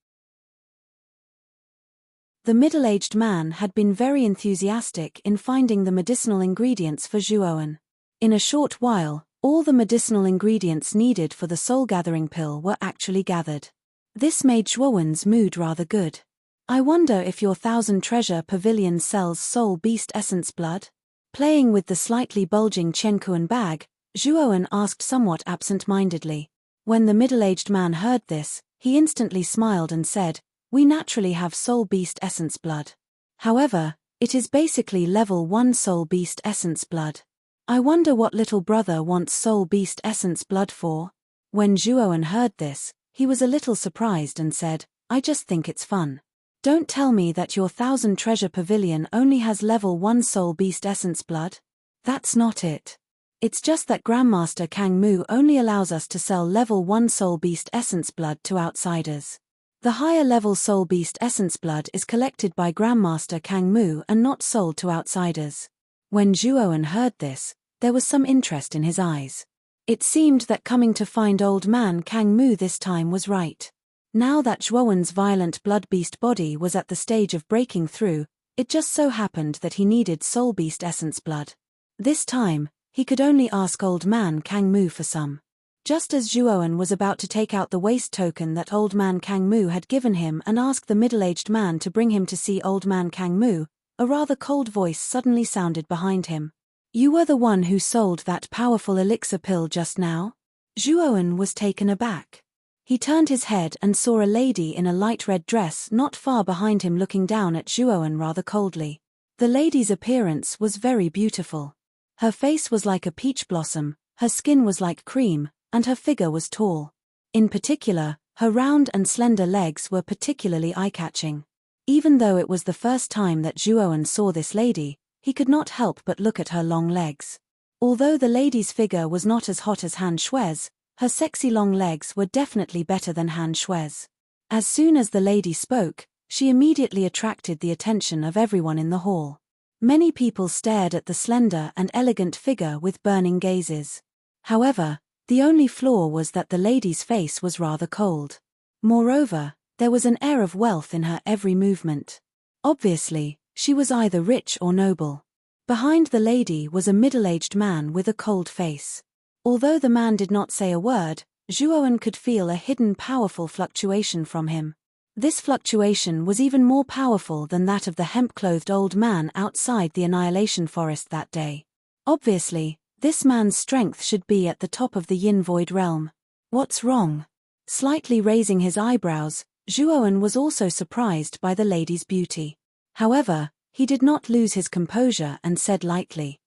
The middle-aged man had been very enthusiastic in finding the medicinal ingredients for Zhuowen. In a short while, all the medicinal ingredients needed for the soul-gathering pill were actually gathered. This made Zhuowen's mood rather good. "I wonder if your 1,000-treasure pavilion sells soul beast essence blood?" Playing with the slightly bulging Chenkuan bag, Zhuowen asked somewhat absent-mindedly. When the middle-aged man heard this, he instantly smiled and said, "We naturally have soul beast essence blood. However, it is basically level 1 soul beast essence blood. I wonder what little brother wants soul beast essence blood for? When Zhuoan heard this, he was a little surprised and said, I just think it's fun. Don't tell me that your 1,000 treasure pavilion only has level 1 soul beast essence blood? That's not it. It's just that Grandmaster Kang Mu only allows us to sell level 1 soul beast essence blood to outsiders. The higher level soul beast essence blood is collected by Grandmaster Kang Mu and not sold to outsiders. When Zhuoan heard this, there was some interest in his eyes. It seemed that coming to find old man Kang Mu this time was right. Now that Zhuoan's violent blood beast body was at the stage of breaking through, it just so happened that he needed soul beast essence blood. This time, he could only ask old man Kang Mu for some. Just as Zhuoan was about to take out the waste token that old man Kang Mu had given him and ask the middle-aged man to bring him to see old man Kang Mu, a rather cold voice suddenly sounded behind him. You were the one who sold that powerful elixir pill just now? Zhuoan was taken aback. He turned his head and saw a lady in a light red dress not far behind him looking down at Zhuoan rather coldly. The lady's appearance was very beautiful. Her face was like a peach blossom, her skin was like cream, and her figure was tall. In particular, her round and slender legs were particularly eye-catching. Even though it was the first time that Zhuoan saw this lady, he could not help but look at her long legs. Although the lady's figure was not as hot as Han Shui's, her sexy long legs were definitely better than Han Shui's. As soon as the lady spoke, she immediately attracted the attention of everyone in the hall. Many people stared at the slender and elegant figure with burning gazes. However, the only flaw was that the lady's face was rather cold. Moreover, there was an air of wealth in her every movement. Obviously, she was either rich or noble. Behind the lady was a middle-aged man with a cold face. Although the man did not say a word, Zhuoan could feel a hidden powerful fluctuation from him. This fluctuation was even more powerful than that of the hemp-clothed old man outside the Annihilation Forest that day. Obviously, this man's strength should be at the top of the Yin Void realm. What's wrong? Slightly raising his eyebrows, Zhuoan was also surprised by the lady's beauty. However, he did not lose his composure and said lightly.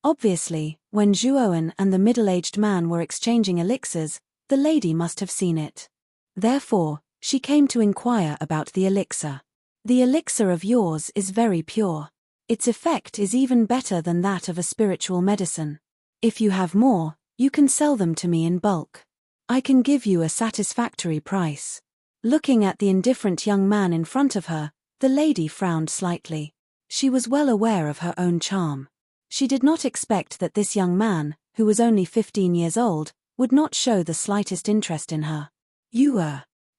Obviously, when Zhuoan and the middle-aged man were exchanging elixirs, the lady must have seen it. Therefore, she came to inquire about the elixir. The elixir of yours is very pure. Its effect is even better than that of a spiritual medicine. If you have more, you can sell them to me in bulk. I can give you a satisfactory price. Looking at the indifferent young man in front of her, the lady frowned slightly. She was well aware of her own charm. She did not expect that this young man, who was only 15 years old, would not show the slightest interest in her.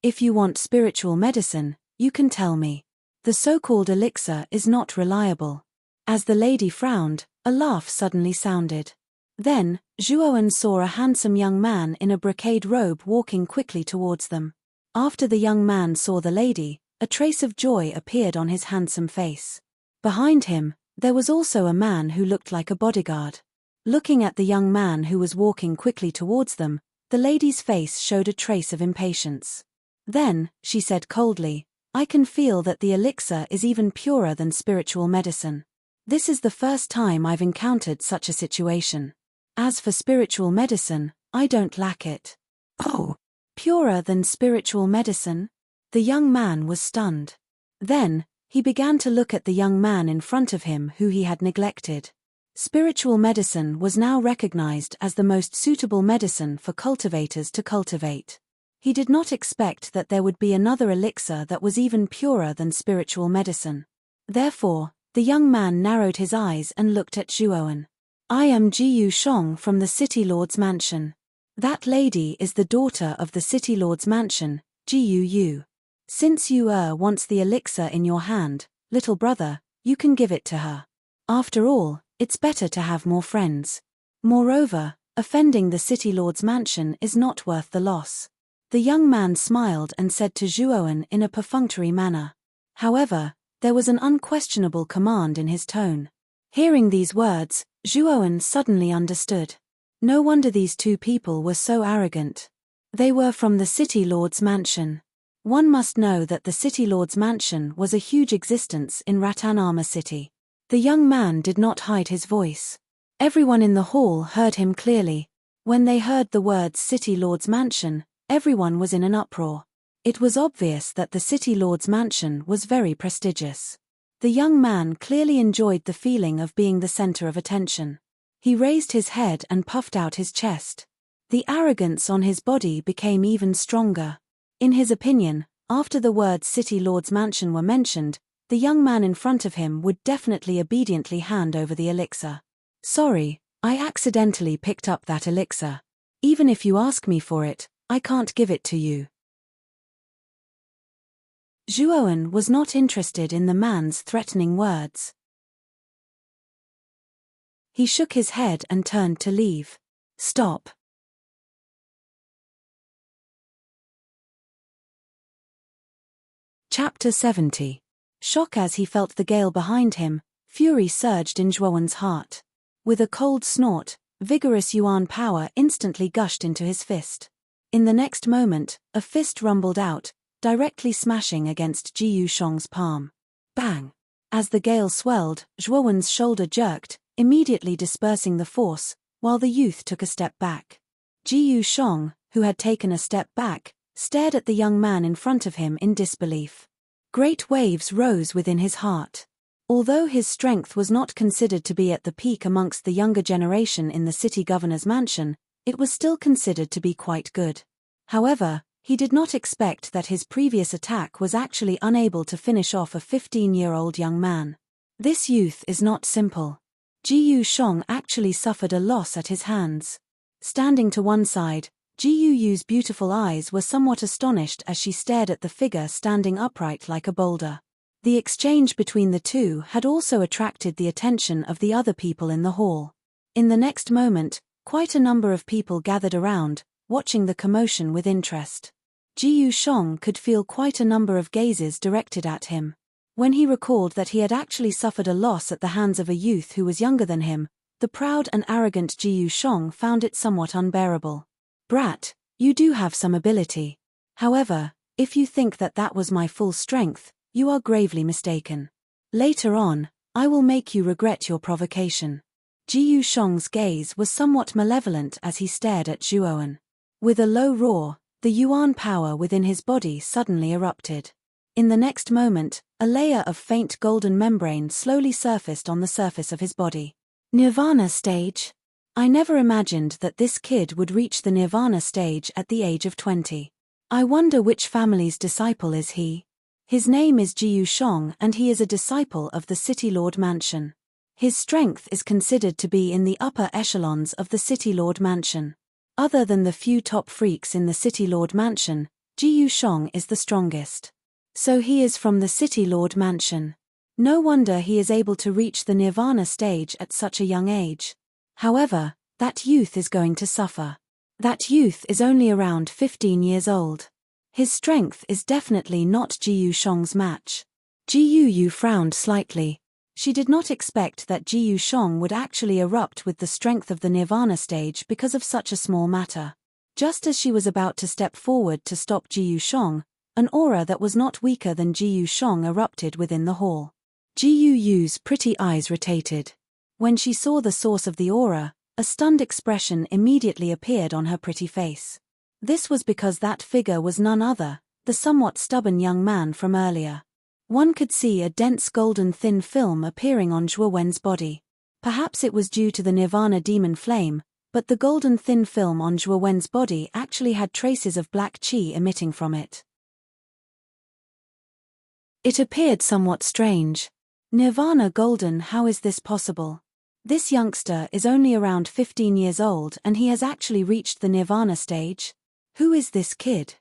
If you want spiritual medicine, you can tell me. The so-called elixir is not reliable. As the lady frowned, a laugh suddenly sounded. Then, Zhuoan saw a handsome young man in a brocade robe walking quickly towards them. After the young man saw the lady, a trace of joy appeared on his handsome face. Behind him, there was also a man who looked like a bodyguard. Looking at the young man who was walking quickly towards them, the lady's face showed a trace of impatience. Then, she said coldly, I can feel that the elixir is even purer than spiritual medicine. This is the first time I've encountered such a situation. As for spiritual medicine, I don't lack it. Oh, purer than spiritual medicine? The young man was stunned. Then, he began to look at the young man in front of him who he had neglected. Spiritual medicine was now recognized as the most suitable medicine for cultivators to cultivate. He did not expect that there would be another elixir that was even purer than spiritual medicine. Therefore, the young man narrowed his eyes and looked at Zhuoan. I am Jiyu Shong from the City Lord's mansion. That lady is the daughter of the City Lord's mansion, Jiyu Yu. Since Yu wants the elixir in your hand, little brother, you can give it to her. After all, it's better to have more friends. Moreover, offending the City Lord's mansion is not worth the loss. The young man smiled and said to Zhuoan in a perfunctory manner. However, there was an unquestionable command in his tone. Hearing these words, Zhuoan suddenly understood. No wonder these two people were so arrogant. They were from the City Lord's mansion. One must know that the City Lord's mansion was a huge existence in Ratanama City. The young man did not hide his voice. Everyone in the hall heard him clearly. When they heard the words City Lord's Mansion, everyone was in an uproar. It was obvious that the City Lord's mansion was very prestigious. The young man clearly enjoyed the feeling of being the center of attention. He raised his head and puffed out his chest. The arrogance on his body became even stronger. In his opinion, after the words City Lord's Mansion were mentioned, the young man in front of him would definitely obediently hand over the elixir. Sorry, I accidentally picked up that elixir. Even if you ask me for it, I can't give it to you. Zhuowen was not interested in the man's threatening words. He shook his head and turned to leave. Stop. Chapter 70. Shock. As he felt the gale behind him, fury surged in Zhuowen's heart. With a cold snort, vigorous yuan power instantly gushed into his fist. In the next moment, a fist rumbled out, directly smashing against Ji Yushong's palm. Bang! As the gale swelled, Zhuowen's shoulder jerked, immediately dispersing the force, while the youth took a step back. Ji Yushong, who had taken a step back, stared at the young man in front of him in disbelief. Great waves rose within his heart. Although his strength was not considered to be at the peak amongst the younger generation in the city governor's mansion, it was still considered to be quite good. However, he did not expect that his previous attack was actually unable to finish off a 15-year-old young man. This youth is not simple. Ji Yushong actually suffered a loss at his hands. Standing to one side, Ji Yu's beautiful eyes were somewhat astonished as she stared at the figure standing upright like a boulder. The exchange between the two had also attracted the attention of the other people in the hall. In the next moment, quite a number of people gathered around, watching the commotion with interest. Ji Yushong could feel quite a number of gazes directed at him. When he recalled that he had actually suffered a loss at the hands of a youth who was younger than him, the proud and arrogant Ji Yushong found it somewhat unbearable. Brat, you do have some ability. However, if you think that that was my full strength, you are gravely mistaken. Later on, I will make you regret your provocation. Ji Yushong's gaze was somewhat malevolent as he stared at Zhuowen. With a low roar, the yuan power within his body suddenly erupted. In the next moment, a layer of faint golden membrane slowly surfaced on the surface of his body. Nirvana stage? I never imagined that this kid would reach the Nirvana stage at the age of 20. I wonder which family's disciple is he? His name is Ji Yushong and he is a disciple of the City Lord Mansion. His strength is considered to be in the upper echelons of the City Lord Mansion. Other than the few top freaks in the City Lord Mansion, Ji Yushong is the strongest. So he is from the City Lord Mansion. No wonder he is able to reach the Nirvana stage at such a young age. However, that youth is going to suffer. That youth is only around 15 years old. His strength is definitely not Ji Yushong's match. Ji Yu frowned slightly. She did not expect that Ji Yushong would actually erupt with the strength of the Nirvana stage because of such a small matter. Just as she was about to step forward to stop Ji Yushong, an aura that was not weaker than Ji Yushong erupted within the hall. Ji Yu's pretty eyes rotated. When she saw the source of the aura, a stunned expression immediately appeared on her pretty face. This was because that figure was none other, the somewhat stubborn young man from earlier. One could see a dense golden thin film appearing on Zhuowen's body. Perhaps it was due to the Nirvana demon flame, but the golden thin film on Zhuowen's body actually had traces of black qi emitting from it. It appeared somewhat strange. Nirvana golden, how is this possible? This youngster is only around 15 years old and he has actually reached the Nirvana stage. Who is this kid?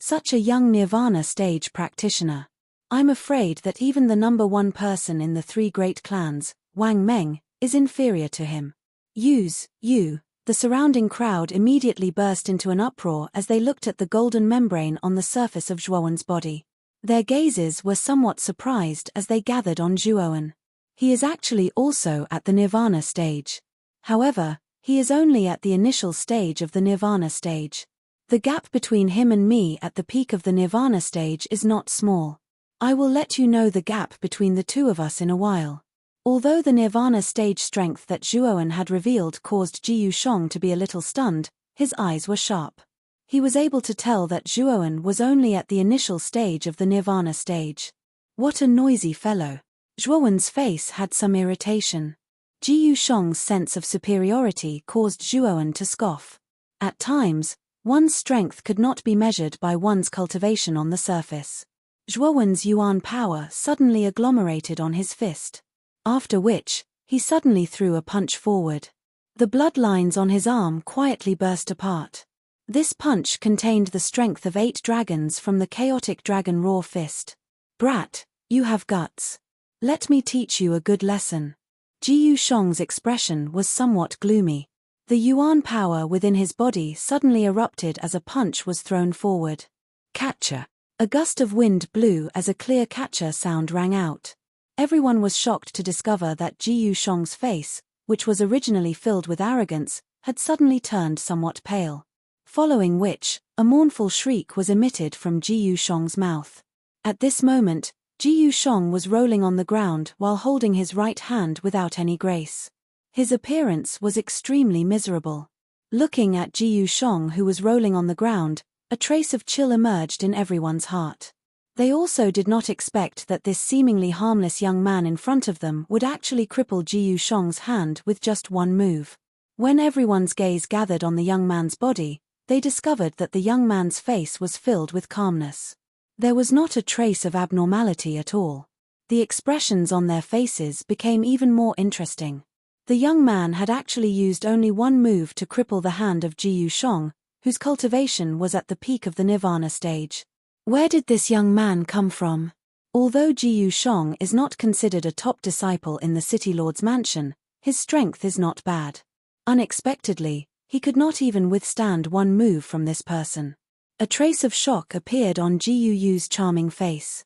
Such a young Nirvana stage practitioner. I'm afraid that even the number one person in the three great clans, Wang Meng, is inferior to him. The surrounding crowd immediately burst into an uproar as they looked at the golden membrane on the surface of Zhuowen's body. Their gazes were somewhat surprised as they gathered on Zhuowen. He is actually also at the Nirvana stage. However, he is only at the initial stage of the Nirvana stage. The gap between him and me at the peak of the Nirvana stage is not small. I will let you know the gap between the two of us in a while. Although the Nirvana stage strength that Zhuowen had revealed caused Ji Yusheng to be a little stunned, his eyes were sharp. He was able to tell that Zhuowen was only at the initial stage of the Nirvana stage. What a noisy fellow. Zhuowen's face had some irritation. Ji Yusheng's sense of superiority caused Zhuowen to scoff. At times, one's strength could not be measured by one's cultivation on the surface. Zhuowen's yuan power suddenly agglomerated on his fist. After which, he suddenly threw a punch forward. The bloodlines on his arm quietly burst apart. This punch contained the strength of 8 dragons from the chaotic dragon raw fist. Brat, you have guts. Let me teach you a good lesson. Ji Yusheng's expression was somewhat gloomy. The yuan power within his body suddenly erupted as a punch was thrown forward. Catcher. A gust of wind blew as a clear catcher sound rang out. Everyone was shocked to discover that Ji Yusheng's face, which was originally filled with arrogance, had suddenly turned somewhat pale. Following which, a mournful shriek was emitted from Ji Yusheng's mouth. At this moment, Ji Yusheng was rolling on the ground while holding his right hand without any grace. His appearance was extremely miserable. Looking at Ji Yusheng, who was rolling on the ground, a trace of chill emerged in everyone's heart. They also did not expect that this seemingly harmless young man in front of them would actually cripple Ji Yusheng's hand with just one move. When everyone's gaze gathered on the young man's body, they discovered that the young man's face was filled with calmness. There was not a trace of abnormality at all. The expressions on their faces became even more interesting. The young man had actually used only one move to cripple the hand of Ji Yusheng, whose cultivation was at the peak of the Nirvana stage. Where did this young man come from? Although Ji Yusheng is not considered a top disciple in the City Lord's mansion, his strength is not bad. Unexpectedly, he could not even withstand one move from this person. A trace of shock appeared on Ji Yu's charming face.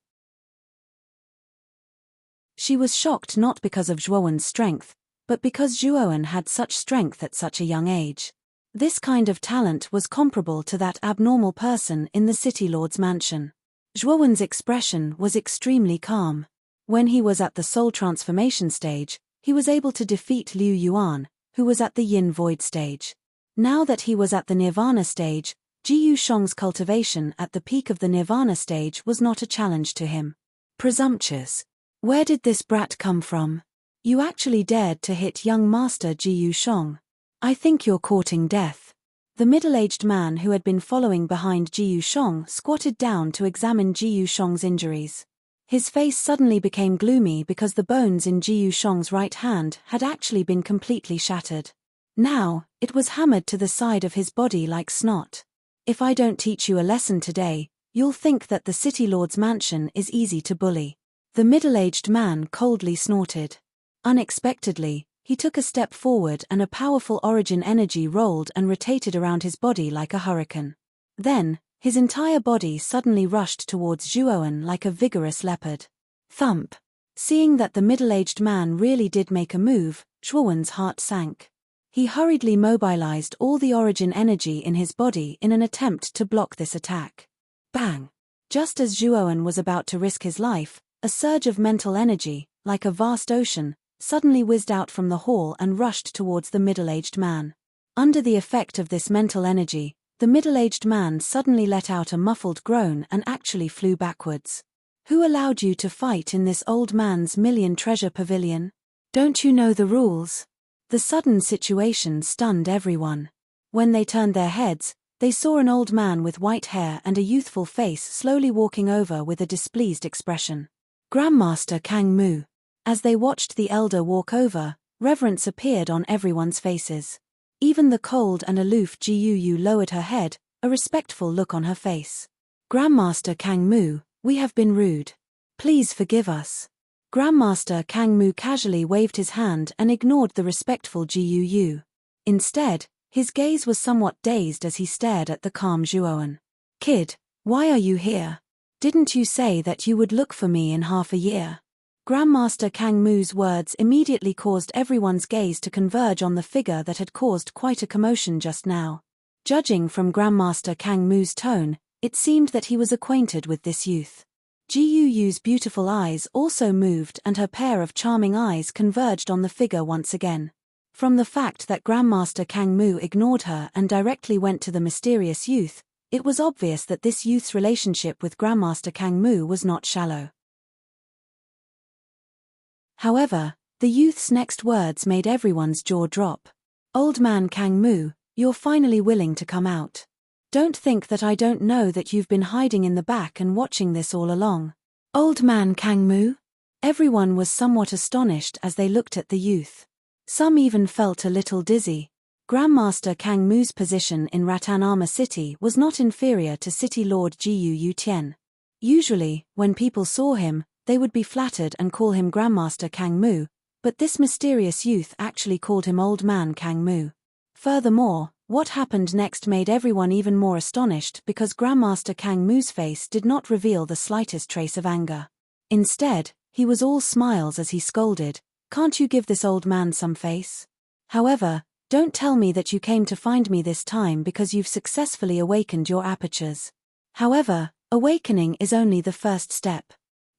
She was shocked not because of Zhuowen's strength, but because Zhuowen had such strength at such a young age. This kind of talent was comparable to that abnormal person in the City Lord's mansion. Zhuowen's expression was extremely calm. When he was at the soul transformation stage, he was able to defeat Liu Yuan, who was at the yin void stage. Now that he was at the Nirvana stage, Ji Yusheng's cultivation at the peak of the Nirvana stage was not a challenge to him. Presumptuous. Where did this brat come from? You actually dared to hit young master Ji Yusheng. I think you're courting death. The middle-aged man who had been following behind Ji Yusheng squatted down to examine Ji Yusheng's injuries. His face suddenly became gloomy because the bones in Ji Yusheng's right hand had actually been completely shattered. Now, it was hammered to the side of his body like snot. If I don't teach you a lesson today, you'll think that the City Lord's mansion is easy to bully. The middle-aged man coldly snorted. Unexpectedly, he took a step forward and a powerful origin energy rolled and rotated around his body like a hurricane. Then, his entire body suddenly rushed towards Zhuowen like a vigorous leopard. Thump! Seeing that the middle-aged man really did make a move, Zhuowen's heart sank. He hurriedly mobilized all the origin energy in his body in an attempt to block this attack. Bang! Just as Zhuowen was about to risk his life, a surge of mental energy, like a vast ocean, suddenly whizzed out from the hall and rushed towards the middle-aged man. Under the effect of this mental energy, the middle-aged man suddenly let out a muffled groan and actually flew backwards. Who allowed you to fight in this old man's million-treasure pavilion? Don't you know the rules? The sudden situation stunned everyone. When they turned their heads, they saw an old man with white hair and a youthful face slowly walking over with a displeased expression. Grandmaster Kang Mu. As they watched the elder walk over, reverence appeared on everyone's faces. Even the cold and aloof Ji Yu lowered her head, a respectful look on her face. Grandmaster Kang Mu, we have been rude. Please forgive us. Grandmaster Kang Mu casually waved his hand and ignored the respectful Ji Yu. Instead, his gaze was somewhat dazed as he stared at the calm Zhuowen. Kid, why are you here? Didn't you say that you would look for me in half a year? Grandmaster Kang Mu's words immediately caused everyone's gaze to converge on the figure that had caused quite a commotion just now. Judging from Grandmaster Kang Mu's tone, it seemed that he was acquainted with this youth. Gu's beautiful eyes also moved and her pair of charming eyes converged on the figure once again. From the fact that Grandmaster Kang Mu ignored her and directly went to the mysterious youth, it was obvious that this youth's relationship with Grandmaster Kang Mu was not shallow. However, the youth's next words made everyone's jaw drop. "Old man Kang Mu, you're finally willing to come out. Don't think that I don't know that you've been hiding in the back and watching this all along." "Old man Kang Mu?" Everyone was somewhat astonished as they looked at the youth. Some even felt a little dizzy. Grandmaster Kang Mu's position in Ratanama City was not inferior to City Lord Gu Yutian. Usually, when people saw him, they would be flattered and call him Grandmaster Kang Mu, but this mysterious youth actually called him Old Man Kang Mu. Furthermore, what happened next made everyone even more astonished because Grandmaster Kang Mu's face did not reveal the slightest trace of anger. Instead, he was all smiles as he scolded, "Can't you give this old man some face? However, don't tell me that you came to find me this time because you've successfully awakened your apertures. However, awakening is only the first step."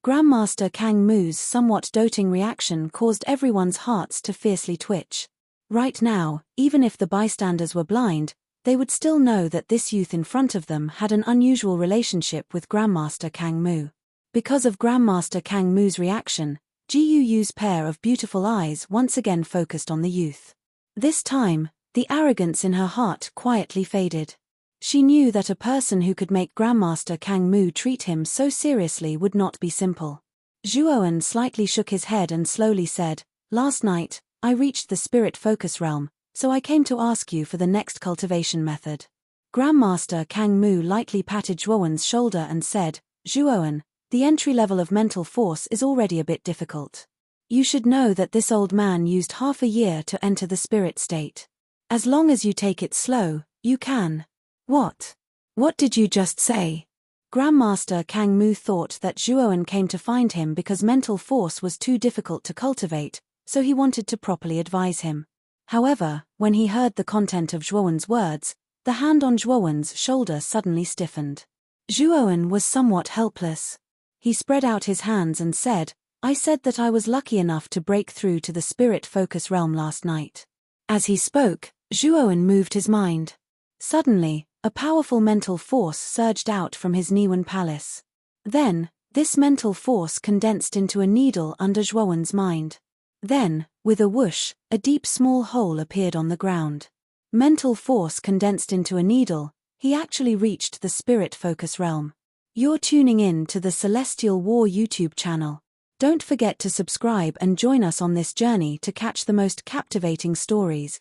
Grandmaster Kang Mu's somewhat doting reaction caused everyone's hearts to fiercely twitch. Right now, even if the bystanders were blind, they would still know that this youth in front of them had an unusual relationship with Grandmaster Kang Mu. Because of Grandmaster Kang Mu's reaction, Gu's pair of beautiful eyes once again focused on the youth. This time, the arrogance in her heart quietly faded. She knew that a person who could make Grandmaster Kang Mu treat him so seriously would not be simple. Zhuowen slightly shook his head and slowly said, "Last night, I reached the spirit focus realm, so I came to ask you for the next cultivation method." Grandmaster Kang Mu lightly patted Zhuowen's shoulder and said, "Zhuowen, the entry level of mental force is already a bit difficult. You should know that this old man used half a year to enter the spirit state. As long as you take it slow, you can." "What? What did you just say?" Grandmaster Kang Mu thought that Zhuowen came to find him because mental force was too difficult to cultivate, so he wanted to properly advise him. However, when he heard the content of Zhuowen's words, the hand on Zhuowen's shoulder suddenly stiffened. Zhuowen was somewhat helpless. He spread out his hands and said, "I said that I was lucky enough to break through to the spirit focus realm last night." As he spoke, Zhuowen moved his mind. Suddenly, a powerful mental force surged out from his Niwen palace. Then, this mental force condensed into a needle under Zhuowen's mind. Then, with a whoosh, a deep small hole appeared on the ground. Mental force condensed into a needle, he actually reached the spirit focus realm. You're tuning in to the Celestial War YouTube channel. Don't forget to subscribe and join us on this journey to catch the most captivating stories,